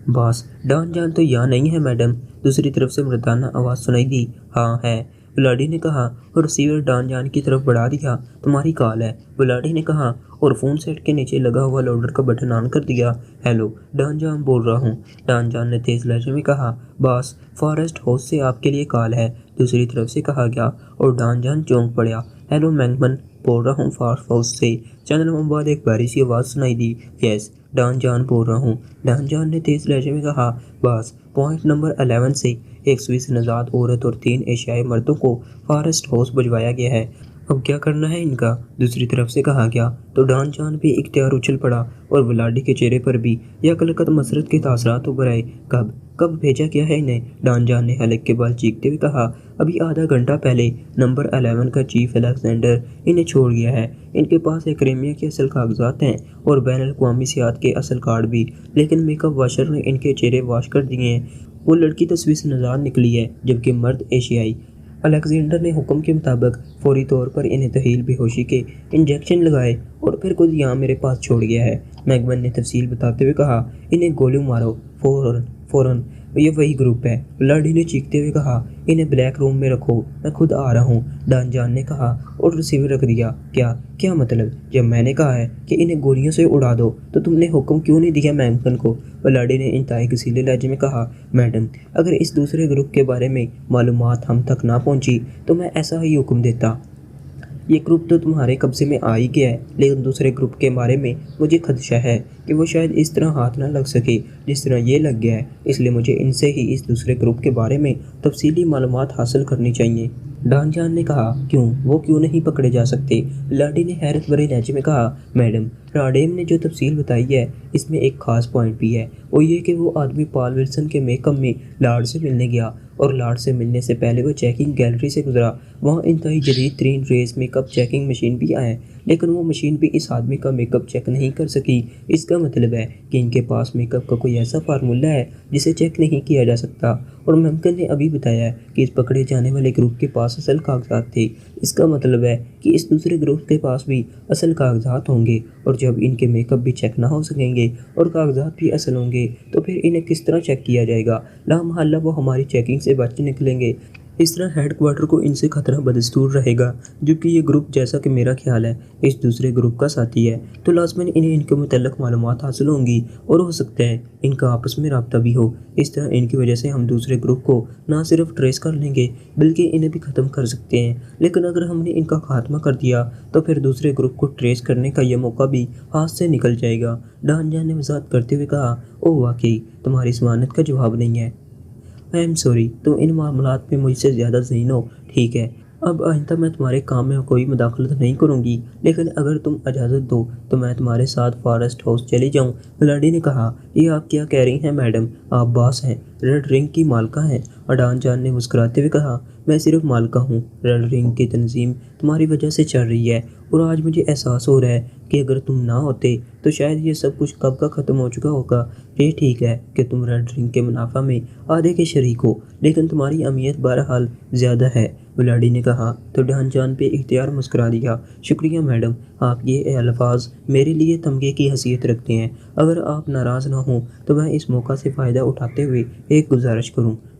باس، ڈان جان تو یہاں نہیں ہے میڈم، دوسری طرف سے مردانہ آواز سنائی دی۔ ہاں ہے، ولاڈی نے کہا اور ریسیور ڈان جان کی طرف بڑھا دیا۔ تمہاری کال ہے، ولاڈی نے کہا اور فون سیٹ کے نیچے لگا ہوا لاؤڈر کا بٹن آن کر دیا۔ ہیلو، ڈان جان بول رہا ہوں، ڈان جان نے تیز لہجے میں کہا۔ باس، فارسٹ ہاؤس سے آپ کے لیے کال ہے، دوسری طرف سے کہا گیا اور ڈان جان چونک پڑا۔ ہیلو مینگمن بول رہا ہوں فارسٹ ہاؤس سے، چند لمحوں بعد ایک بھاری سی آواز سنائی دی۔ یس، ڈان جان بول رہا ہوں، ڈان جان نے تیز لہجے میں کہا۔ باس، پوائنٹ نمبر 11 سے ایک سوئس نژاد عورت اور 3 ایشیائی مردوں کو فارسٹ ہاؤس بھجوایا گیا ہے۔ اب کیا کرنا ہے ان کا، دوسری طرف سے کہا گیا۔ تو ڈان جان بھی اختیار اچھل پڑا اور ولاڈی کے چہرے پر بھی یکلخت مسرت کے تاثرات ابھر آئے۔ کب بھیجا گیا ہے انہیں، ڈان جان نے حلق کے بال چیختے ہوئے کہا۔ ابھی آدھا گھنٹہ پہلے نمبر 11 کا چیف الیگزینڈر انہیں چھوڑ گیا ہے۔ ان کے پاس ایکریمیا کے اصل کاغذات ہیں اور بین الاقوامی سیاحت کے اصل کارڈ بھی، لیکن میک اپ واشر نے ان کے چہرے واش کر دیے ہیں۔ وہ لڑکی تو سوئس نژاد نکلی ہے جبکہ مرد ایشیائی۔ الیگزینڈر نے حکم کے مطابق فوری طور پر انہیں تحیل بے ہوشی کے انجیکشن لگائے اور پھر خود یہاں میرے پاس چھوڑ گیا ہے، میگمن نے تفصیل بتاتے ہوئے کہا۔ انہیں گولی مارو، فوراً، یہ وہی گروپ ہے، ولاڈی نے چیختے ہوئے کہا۔ انہیں بلیک روم میں رکھو، میں خود آ رہا ہوں، ڈان جان نے کہا اور ریسیور رکھ دیا۔ کیا مطلب، جب میں نے کہا ہے کہ انہیں گولیوں سے اڑا دو تو تم نے حکم کیوں نہیں دیا میگمن کو، ولاڈی نے انتہائی غصیلے لہجے میں کہا۔ میڈم، اگر اس دوسرے گروپ کے بارے میں معلومات ہم تک نہ پہنچی تو میں ایسا ہی حکم دیتا۔ یہ گروپ تو تمہارے قبضے میں آ ہی گیا ہے، لیکن دوسرے گروپ کے بارے میں مجھے خدشہ ہے کہ وہ شاید اس طرح ہاتھ نہ لگ سکے جس طرح یہ لگ گیا ہے، اس لیے مجھے ان سے ہی اس دوسرے گروپ کے بارے میں تفصیلی معلومات حاصل کرنی چاہیے، ڈان جان نے کہا۔ وہ کیوں نہیں پکڑے جا سکتے، ولاڈی نے حیرت بھرے لہجے میں کہا۔ میڈم، راڈیم نے جو تفصیل بتائی ہے اس میں ایک خاص پوائنٹ بھی ہے، وہ یہ کہ وہ آدمی پال ولسن کے میک اپ میں لارڈ سے ملنے گیا اور لارڈ سے ملنے سے پہلے وہ چیکنگ گیلری سے گزرا، وہاں انتہائی جدید ترین ریز میک اپ چیکنگ مشین بھی ہے، لیکن وہ مشین بھی اس آدمی کا میک اپ چیک نہیں کر سکی۔ اس کا مطلب ہے کہ ان کے پاس میک اپ کا کوئی ایسا فارمولہ ہے جسے چیک نہیں کیا جا سکتا، اور ممکن نے ابھی بتایا کہ اس پکڑے جانے والے گروپ کے پاس اصل کاغذات تھے۔ اس کا مطلب ہے کہ اس دوسرے گروپ کے پاس بھی اصل کاغذات ہوں گے، اور جب ان کے میک اپ بھی چیک نہ ہو سکیں گے اور کاغذات بھی اصل ہوں گے تو پھر انہیں کس طرح چیک کیا جائے گا، لا محالہ وہ ہماری چیکنگ سے بچ نکلیں گے۔ اس طرح ہیڈ کوارٹر کو ان سے خطرہ بدستور رہے گا، جبکہ یہ گروپ جیسا کہ میرا خیال ہے اس دوسرے گروپ کا ساتھی ہے، تو لازماً انہیں ان کے متعلق معلومات حاصل ہوں گی اور ہو سکتا ہے ان کا آپس میں رابطہ بھی ہو۔ اس طرح ان کی وجہ سے ہم دوسرے گروپ کو نہ صرف ٹریس کر لیں گے بلکہ انہیں بھی ختم کر سکتے ہیں، لیکن اگر ہم نے ان کا خاتمہ کر دیا تو پھر دوسرے گروپ کو ٹریس کرنے کا یہ موقع بھی ہاتھ سے نکل جائے گا، ڈان جان نے وضاحت کرتے ہوئے کہا۔ اوہ واقعی، تمہاری ضمانت کا جواب نہیں ہے، آئی ایم سوری، تم ان معاملات میں مجھ سے زیادہ ذہین ہو، ٹھیک ہے، اب آئندہ میں تمہارے کام میں کوئی مداخلت نہیں کروں گی، لیکن اگر تم اجازت دو تو میں تمہارے ساتھ فارسٹ ہاؤس چلی جاؤں، ولاڈی نے کہا۔ یہ آپ کیا کہہ رہی ہیں میڈم، آپ باس ہیں، ریڈ رنگ کی مالکہ ہیں، ڈان جان نے مسکراتے ہوئے کہا۔ میں صرف مالکہ ہوں، ریڈ رنگ کی تنظیم تمہاری وجہ سے چل رہی ہے، اور آج مجھے احساس ہو رہا ہے کہ اگر تم نہ ہوتے تو شاید یہ سب کچھ کب کا ختم ہو چکا ہوگا۔ یہ ٹھیک ہے کہ تم ریڈ رنگ کے منافع میں آدھے کے شریک ہو، لیکن تمہاری اہمیت بہرحال زیادہ ہے، ولاڈی نے کہا، تو ڈان جان پہ اختیار مسکرا دیا۔ شکریہ میڈم، آپ یہ الفاظ میرے لیے تمغے کی حیثیت رکھتے ہیں، اگر آپ ناراض نہ ہوں تو میں اس موقع سے فائدہ اٹھاتے ہوئے ایک گزارش کروں۔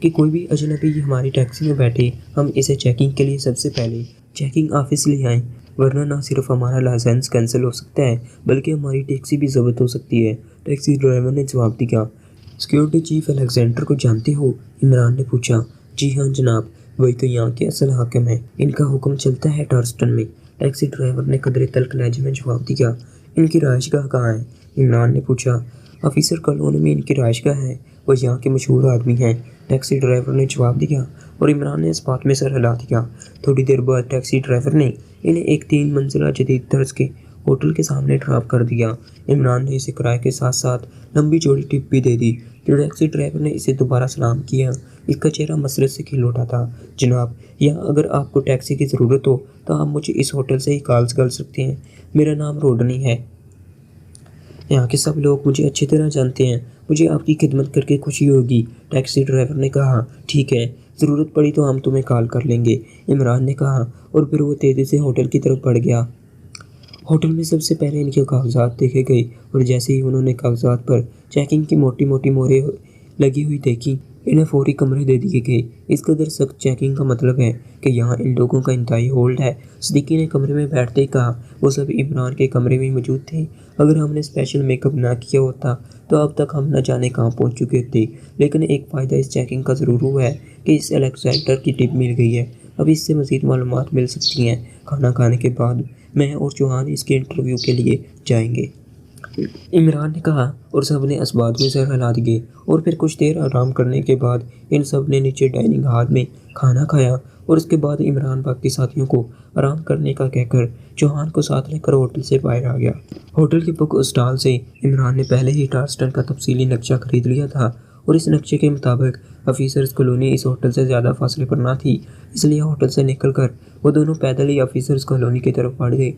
کہ کوئی بھی اجنبی ہماری ٹیکسی میں بیٹھے ہم اسے چیکنگ کے لیے سب سے پہلے چیکنگ آفس لے آئیں، ورنہ نہ صرف ہمارا لائسنس کینسل ہو سکتا ہے بلکہ ہماری ٹیکسی بھی ضبط ہو سکتی ہے۔ ٹیکسی ڈرائیور نے جواب دیا۔ سیکیورٹی چیف الیگزینڈر کو جانتے ہو؟ عمران نے پوچھا۔ جی ہاں جناب، وہی تو یہاں کے اصل حاکم ہیں، ان کا حکم چلتا ہے ٹارسٹن میں۔ ٹیکسی ڈرائیور نے قدرے تلخ لہجے میں جواب دیا۔ ان کی رہائش گاہ کہاں ہے؟ عمران نے پوچھا۔ آفیسر کالونی میں ان کی رہائش گاہ ہے، وہ یہاں کے مشہور آدمی ہیں، ٹیکسی ڈرائیور نے جواب دیا، اور عمران نے اس بات میں سر ہلا دیا۔ تھوڑی دیر بعد ٹیکسی ڈرائیور نے انہیں ایک 3 منزلہ جدید طرز کے ہوٹل کے سامنے ڈراپ کر دیا۔ عمران نے اسے کرائے کے ساتھ ساتھ لمبی چوڑی ٹپ بھی دے دی۔ ٹیکسی ڈرائیور نے اسے دوبارہ سلام کیا۔ اس کا چہرہ مسرت سے کھل اٹھا تھا۔ جناب، یہاں اگر آپ کو ٹیکسی کی ضرورت ہو تو آپ مجھے اس ہوٹل سے ہی کال کر سکتے ہیں۔ میرا نام روڈنی ہے، یہاں کے سب لوگ مجھے اچھی طرح جانتے ہیں۔ مجھے آپ کی خدمت کر کے خوشی ہوگی۔ ٹیکسی ڈرائیور نے کہا۔ ٹھیک ہے، ضرورت پڑی تو ہم تمہیں کال کر لیں گے، عمران نے کہا، اور پھر وہ تیزی سے ہوٹل کی طرف بڑھ گیا۔ ہوٹل میں سب سے پہلے ان کے کاغذات دیکھے گئے، اور جیسے ہی انہوں نے کاغذات پر چیکنگ کی موٹی موٹی مہریں لگی ہوئی دیکھیں، انہیں فوری کمرے دے دیے گئے۔ اس قدر سخت چیکنگ کا مطلب ہے کہ یہاں ان لوگوں کا انتہائی ہولڈ ہے۔ صدیقی نے کمرے میں بیٹھتے ہی کہا۔ وہ سب عمران کے کمرے میں موجود تھے۔ اگر ہم نے اسپیشل میک اپ نہ کیا ہوتا تو اب تک ہم نہ جانے کہاں پہنچ چکے تھے، لیکن ایک فائدہ اس چیکنگ کا ضرور ہوا ہے کہ اس الیگزینڈر کی ٹپ مل گئی ہے۔ اب اس سے مزید معلومات مل سکتی ہیں۔ کھانا کھانے کے بعد میں اور چوہان اس کے انٹرویو کے لیے جائیں گے، عمران نے کہا، اور سب نے اس بات میں سر ہلا دیے۔ اور پھر کچھ دیر آرام کرنے کے بعد ان سب نے نیچے ڈائننگ ہال میں کھانا کھایا، اور اس کے بعد عمران باقی ساتھیوں کو آرام کرنے کا کہہ کر چوہان کو ساتھ لے کر ہوٹل سے باہر آ گیا۔ ہوٹل کے بک اسٹال سے عمران نے پہلے ہی ٹارسٹن کا تفصیلی نقشہ خرید لیا تھا، اور اس نقشے کے مطابق آفیسرز کالونی اس ہوٹل سے زیادہ فاصلے پر نہ تھی، اس لیے ہوٹل سے نکل کر وہ دونوں پیدل ہی آفیسرز کالونی کی طرف بڑھ گئے۔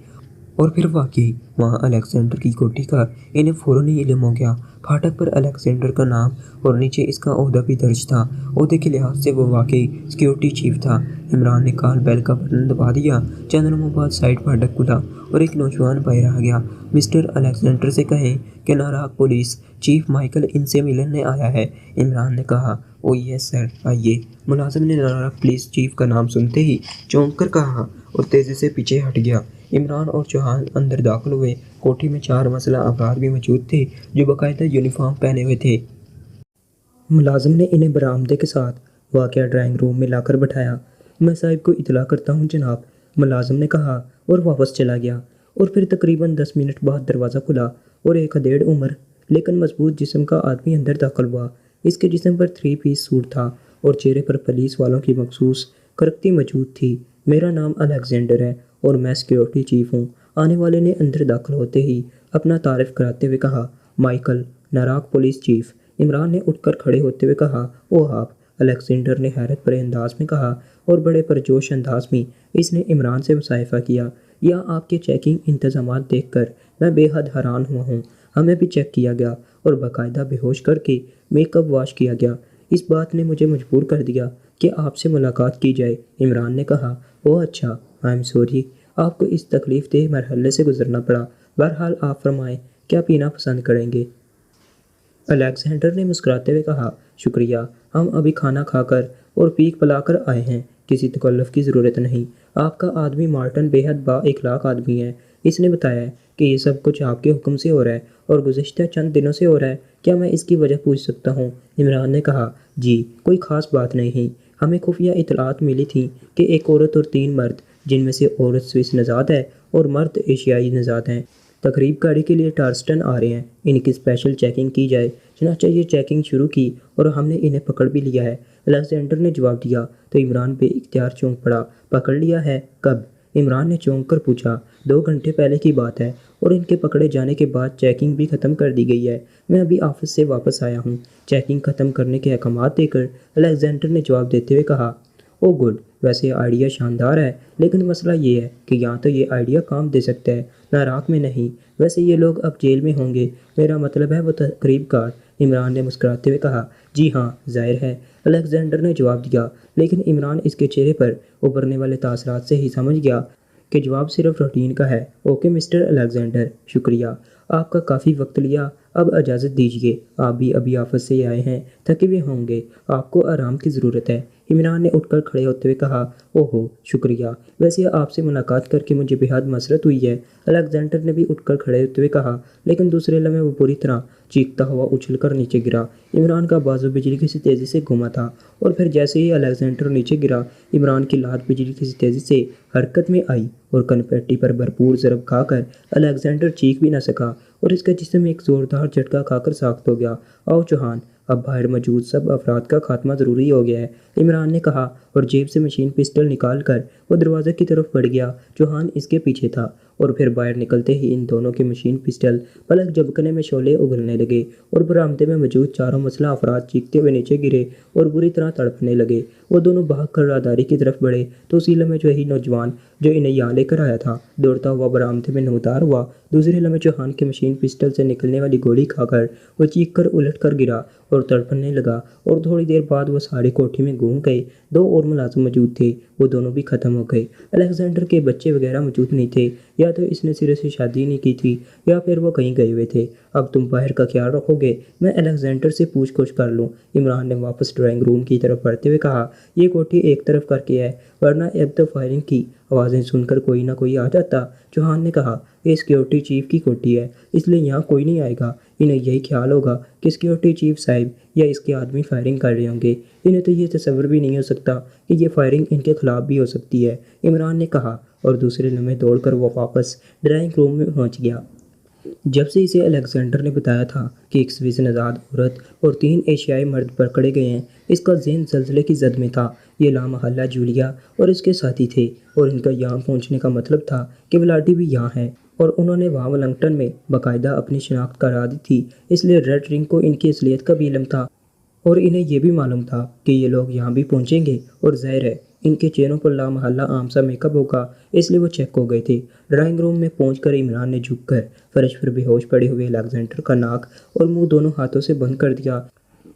اور پھر واقعی وہاں الیگزینڈر کی کوٹھی کا انہیں فوراً ہی علم ہو گیا۔ پھاٹک پر الیگزینڈر کا نام اور نیچے اس کا عہدہ بھی درج تھا۔ عہدے کے لحاظ سے وہ واقعی سیکیورٹی چیف تھا۔ عمران نے کال بیل کا بٹن دبا دیا۔ چند لمحوں بعد سائڈ پھاٹک کھلا اور ایک نوجوان باہر آ گیا۔ مسٹر الیگزینڈر سے کہیں کہ ناراک پولیس چیف مائیکل ان سے ملنے آیا ہے، عمران نے کہا۔ او یس سر، آئیے۔ ملازم نے ناراک پولیس چیف کا نام سنتے ہی چونک کر کہا اور تیزی سے پیچھے ہٹ گیا۔ عمران اور چوہان اندر داخل ہوئے۔ کوٹھی میں 4 مسلح افراد بھی موجود تھے جو باقاعدہ یونیفارم پہنے ہوئے تھے۔ ملازم نے انہیں برآمدے کے ساتھ واقعہ ڈرائنگ روم میں لا کر بٹھایا۔ میں صاحب کو اطلاع کرتا ہوں جناب، ملازم نے کہا اور واپس چلا گیا۔ اور پھر تقریباً 10 منٹ بعد دروازہ کھلا اور ایک ادھیڑ عمر لیکن مضبوط جسم کا آدمی اندر داخل ہوا۔ اس کے جسم پر 3 پیس سوٹ تھا اور چہرے پر پولیس والوں کی مخصوص کرکتی موجود تھی۔ میرا نام الیگزینڈر ہے اور میں سیکیورٹی چیف ہوں، آنے والے نے اندر داخل ہوتے ہی اپنا تعارف کراتے ہوئے کہا۔ مائیکل، ناراک پولیس چیف، عمران نے اٹھ کر کھڑے ہوتے ہوئے کہا۔ اوہ آپ، الیگزینڈر نے حیرت بھرے انداز میں کہا، اور بڑے پرجوش انداز میں اس نے عمران سے مصافحہ کیا۔ یہاں آپ کے چیکنگ انتظامات دیکھ کر میں بے حد حیران ہوا ہوں۔ ہمیں بھی چیک کیا گیا اور باقاعدہ بے ہوش کر کے میک اپ واش کیا گیا۔ اس بات نے مجھے مجبور کر دیا کہ آپ سے ملاقات کی جائے، عمران نے کہا۔ اوہ اچھا، آئی ایم سوری آپ کو اس تکلیف دہ مرحلے سے گزرنا پڑا۔ بہرحال آپ فرمائیں، کیا پینا پسند کریں گے؟ الیگزینڈر نے مسکراتے ہوئے کہا۔ شکریہ، ہم ابھی کھانا کھا کر اور پیک پلا کر آئے ہیں، کسی تکلف کی ضرورت نہیں۔ آپ کا آدمی مارٹن بے حد با اخلاق آدمی ہے، اس نے بتایا ہے کہ یہ سب کچھ آپ کے حکم سے ہو رہا ہے اور گزشتہ چند دنوں سے ہو رہا ہے۔ کیا میں اس کی وجہ پوچھ سکتا ہوں؟ عمران نے کہا۔ جی، کوئی خاص بات نہیں، ہمیں خفیہ اطلاعات ملی تھیں کہ ایک عورت اور 3 مرد، جن میں سے عورت سوئس نژاد ہے اور مرد ایشیائی نژاد ہیں، تقریب گاڑی کے لیے ٹارسٹن آ رہے ہیں۔ ان کی اسپیشل چیکنگ کی جائے۔ چنانچہ یہ چیکنگ شروع کی اور ہم نے انہیں پکڑ بھی لیا ہے، الیگزینڈر نے جواب دیا۔ تو عمران بے اختیار چونک پڑا۔ پکڑ لیا ہے؟ کب؟ عمران نے چونک کر پوچھا۔ 2 گھنٹے پہلے کی بات ہے، اور ان کے پکڑے جانے کے بعد چیکنگ بھی ختم کر دی گئی ہے۔ میں ابھی آفس سے واپس آیا ہوں۔ چیکنگ ختم کرنے کے احکامات دے کر الیگزینڈر نے جواب دیتے ہوئے کہا۔ او گڈ، ویسے آئیڈیا شاندار ہے، لیکن مسئلہ یہ ہے کہ یہاں تو یہ آئیڈیا کام دے سکتا ہے، ناراک میں نہیں۔ ویسے یہ لوگ اب جیل میں ہوں گے، میرا مطلب ہے وہ تقریب کار، عمران نے مسکراتے ہوئے کہا۔ جی ہاں، ظاہر ہے، الیگزینڈر نے جواب دیا، لیکن عمران اس کے چہرے پر ابھرنے والے تاثرات سے ہی سمجھ گیا کہ جواب صرف روٹین کا ہے۔ اوکے مسٹر الیگزینڈر، شکریہ، آپ کا کافی وقت لیا۔ اب اجازت دیجیے، آپ بھی ابھی آفس سے آئے ہیں، تھکے ہوئے ہوں گے، آپ کو آرام کی ضرورت ہے۔ عمران نے اٹھ کر کھڑے ہوتے ہوئے کہا، اوہو شکریہ، ویسے آپ سے ملاقات کر کے مجھے بہت مسرت ہوئی ہے۔ الیگزینڈر نے بھی اٹھ کر کھڑے ہوتے ہوئے کہا، لیکن دوسرے لمحے وہ بری طرح چیختا ہوا اچھل کر نیچے گرا۔ عمران کا بازو بجلی کی سی تیزی سے گھوما تھا، اور پھر جیسے ہی الیگزینڈر نیچے گرا، عمران کی لات بجلی کی سی تیزی سے حرکت میں آئی اور کنپیٹی پر بھرپور ضرب کھا کر الیگزینڈر چیخ بھی نہ سکا اور اس کا جسم ایک زوردار جھٹکا کھا کر ساخت ہو گیا۔ آؤ چوہان، اب باہر موجود سب افراد کا خاتمہ ضروری ہو گیا ہے، عمران نے کہا، اور جیب سے مشین پسٹل نکال کر وہ دروازے کی طرف بڑھ گیا۔ چوہان اس کے پیچھے تھا، اور پھر باہر نکلتے ہی ان دونوں کے مشین پسٹل پلک جھپکنے میں شعلے اگلنے لگے اور برآمدے میں موجود چاروں مسلح افراد چیختے ہوئے نیچے گرے اور بری طرح تڑپنے لگے۔ وہ دونوں بھاگ کر راہداری کی طرف بڑھے تو اسی لمحے وہی نوجوان جو انہیں یہاں لے کر آیا تھا دوڑتا ہوا برآمدے میں نمودار ہوا۔ دوسرے لمحے چوہان کے مشین پسٹل سے نکلنے والی گولی کھا کر وہ چیخ کر الٹ کر گرا اور تڑپنے لگا، اور تھوڑی دیر بعد وہ سارے کوٹھی میں گھوم گئے۔ دو اور ملازم موجود تھے، وہ دونوں بھی ختم ہو گئے۔ الیگزینڈر کے بچے وغیرہ موجود نہیں تھے، یا تو اس نے سرے سے شادی نہیں کی تھی یا پھر وہ کہیں گئے ہوئے تھے۔ اب تم باہر کا خیال رکھو گے، میں الیگزینڈر سے پوچھ گچھ کر لوں، عمران نے واپس ڈرائنگ روم کی طرف بڑھتے ہوئے کہا۔ یہ کوٹھی ایک طرف کر کے ہے، ورنہ اب تو فائرنگ کی آوازیں سن کر کوئی نہ کوئی آ جاتا، چوہان نے کہا۔ یہ سیکیورٹی چیف کی کوٹھی ہے، اس لیے یہاں کوئی نہیں آئے گا۔ انہیں یہی خیال ہوگا کہ سیکیورٹی چیف صاحب یا اس کے آدمی فائرنگ کر رہے ہوں گے، انہیں تو یہ تصور بھی نہیں ہو سکتا کہ یہ فائرنگ ان کے خلاف بھی ہو سکتی ہے، عمران نے کہا، اور دوسرے لمحے دوڑ کر وہ واپس ڈرائنگ روم میں پہنچ گیا۔ جب سے اسے الیگزینڈر نے بتایا تھا کہ ایک سوئس نژاد عورت اور 3 ایشیائی مرد پکڑے گئے ہیں، اس کا ذہن زلزلے کی زد میں تھا۔ یہ لامحالہ جولیا اور اس کے ساتھی تھے، اور ان کا یہاں پہنچنے کا مطلب تھا کہ ولاڈی بھی یہاں ہے، اور انہوں نے وہاں ولنگٹن میں باقاعدہ اپنی شناخت کرا دی تھی، اس لیے ریڈ رنگ کو ان کی اصلیت کا بھی علم تھا، اور انہیں یہ بھی معلوم تھا کہ یہ لوگ یہاں بھی پہنچیں گے، اور ظاہر ہے ان کے چہروں پر لامحالہ عام سا میک اپ ہوگا، اس لیے وہ چیک ہو گئے تھے۔ ڈرائنگ روم میں پہنچ کر عمران نے جھک کر فرش پر بے ہوش پڑے ہوئے الیگزینڈر کا ناک اور منہ دونوں ہاتھوں سے بند کر دیا،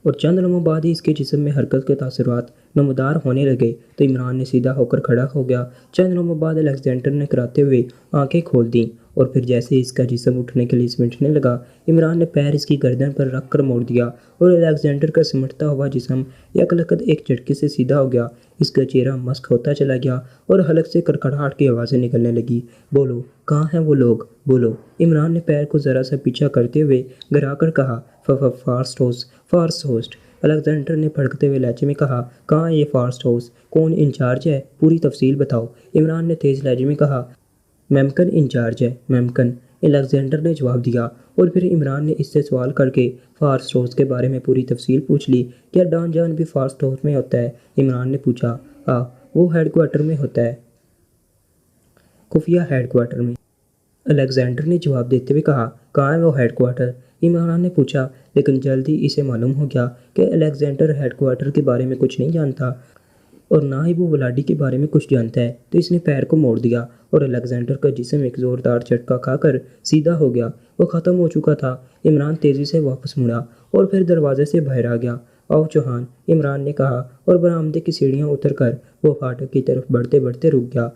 اور چند لمحوں بعد ہی اس کے جسم میں حرکت کے تاثرات نمودار ہونے لگے تو عمران نے سیدھا ہو کر کھڑا ہو گیا۔ چند لمحوں بعد الیگزینڈر نے کراتے ہوئے آنکھیں کھول دیں، اور پھر جیسے اس کا جسم اٹھنے کے لیے سمٹنے لگا، عمران نے پیر اس کی گردن پر رکھ کر موڑ دیا، اور الیگزینڈر کا سمٹتا ہوا جسم یکلخت ایک جھٹکے سے سیدھا ہو گیا۔ اس کا چہرہ مسخ ہوتا چلا گیا اور حلق سے کڑکڑاہٹ کی آوازیں نکلنے لگی۔ بولو، کہاں ہیں وہ لوگ، بولو، عمران نے پیر کو ذرا سا پیچھا کرتے ہوئے گرا کر کہا۔ فاسٹ ہوسٹ، الیگزینڈر نے بھڑکتے ہوئے لہجے میں کہا، کہاں ہے یہ فاسٹ ہاؤس، کون انچارج ہے، پوری تفصیل بتاؤ، عمران نے تیز لہجے میں کہا۔ میمکن انچارج ہے، میمکن، الیگزینڈر نے جواب دیا، اور پھر عمران نے اس سے سوال کر کے فاسٹ ہاؤس کے بارے میں پوری تفصیل پوچھ لی۔ کیا ڈان جان بھی فاسٹ ہاؤس میں ہوتا ہے، عمران نے پوچھا۔ وہ ہیڈ کوارٹر میں ہوتا ہے، خفیہ ہیڈ کوارٹر میں، الیگزینڈر نے جواب دیتے ہوئے کہا۔ کہاں ہے وہ ہیڈ کوارٹر، عمران نے پوچھا، لیکن جلد ہی اسے معلوم ہو گیا کہ الیگزینڈر ہیڈ کوارٹر کے بارے میں کچھ نہیں جانتا، اور نہ ہی وہ ولاڈی کے بارے میں کچھ جانتا ہے، تو اس نے پیر کو موڑ دیا، اور الیگزینڈر کا جسم ایک زوردار جھٹکا کھا کر سیدھا ہو گیا۔ وہ ختم ہو چکا تھا۔ عمران تیزی سے واپس مڑا اور پھر دروازے سے باہر آ گیا۔ آؤ چوہان، عمران نے کہا، اور برآمدے کی سیڑھیاں اتر کر وہ فاٹک کی طرف بڑھتے بڑھتے رک گیا۔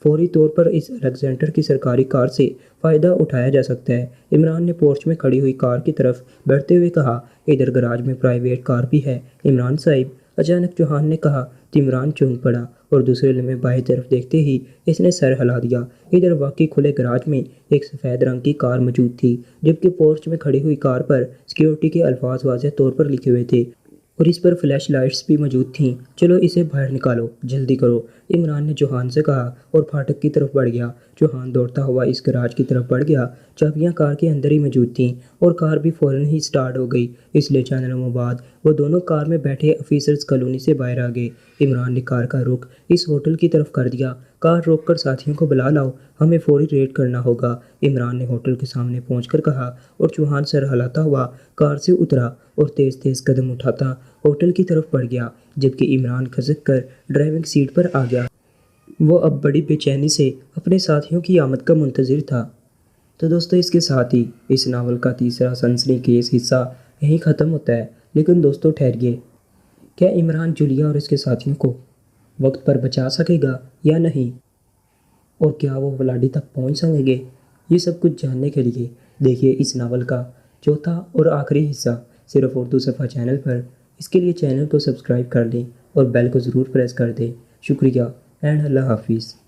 فوری طور پر اس الیگزینڈر کی سرکاری کار سے فائدہ اٹھایا جا سکتا ہے، عمران نے پورچ میں کھڑی ہوئی کار کی طرف بڑھتے ہوئے کہا۔ ادھر گراج میں پرائیویٹ کار بھی ہے، عمران صاحب، اچانک چوہان نے کہا تو عمران چونک پڑا، اور دوسرے لمحے بائیں طرف دیکھتے ہی اس نے سر ہلا دیا۔ ادھر واقعی کھلے گراج میں ایک سفید رنگ کی کار موجود تھی، جبکہ پورچ میں کھڑی ہوئی کار پر سیکیورٹی کے الفاظ واضح طور پر لکھے ہوئے تھے، اور اس پر فلیش لائٹس بھی موجود تھیں۔ چلو اسے باہر نکالو، جلدی کرو، عمران نے چوہان سے کہا، اور پھاٹک کی طرف بڑھ گیا۔ چوہان دوڑتا ہوا اس گراج کی طرف بڑھ گیا۔ چابیاں کار کے اندر ہی موجود تھیں، اور کار بھی فوراً ہی سٹارٹ ہو گئی، اس لیے چند لمحوں بعد وہ دونوں کار میں بیٹھے آفیسرز کالونی سے باہر آ گئے۔ عمران نے کار کا رخ اس ہوٹل کی طرف کر دیا۔ کار روک کر ساتھیوں کو بلا لاؤ، ہمیں فوری ریڈ کرنا ہوگا، عمران نے ہوٹل کے سامنے پہنچ کر کہا، اور چوہان سر ہلاتا ہوا کار سے اترا اور تیز تیز قدم اٹھاتا ہوٹل کی طرف بڑھ گیا، جبکہ عمران کھسک کر ڈرائیونگ سیٹ پر آ گیا۔ وہ اب بڑی بے چینی سے اپنے ساتھیوں کی آمد کا منتظر تھا۔ تو دوستو، اس کے ساتھ ہی اس ناول کا تیسرا سنسنی خیز حصہ یہیں ختم ہوتا ہے، لیکن دوستو ٹھہریے، کیا عمران جولیا اور اس کے ساتھیوں کو وقت پر بچا سکے گا یا نہیں، اور کیا وہ ولاڈی تک پہنچ سکیں گے؟ یہ سب کچھ جاننے کے لیے دیکھیے اس ناول کا چوتھا اور آخری حصہ صرف اردو صفحہ چینل پر۔ اس کے لیے چینل کو سبسکرائب کر لیں اور بیل کو ضرور پریس کر دیں۔ شکریہ اینڈ اللہ حافظ۔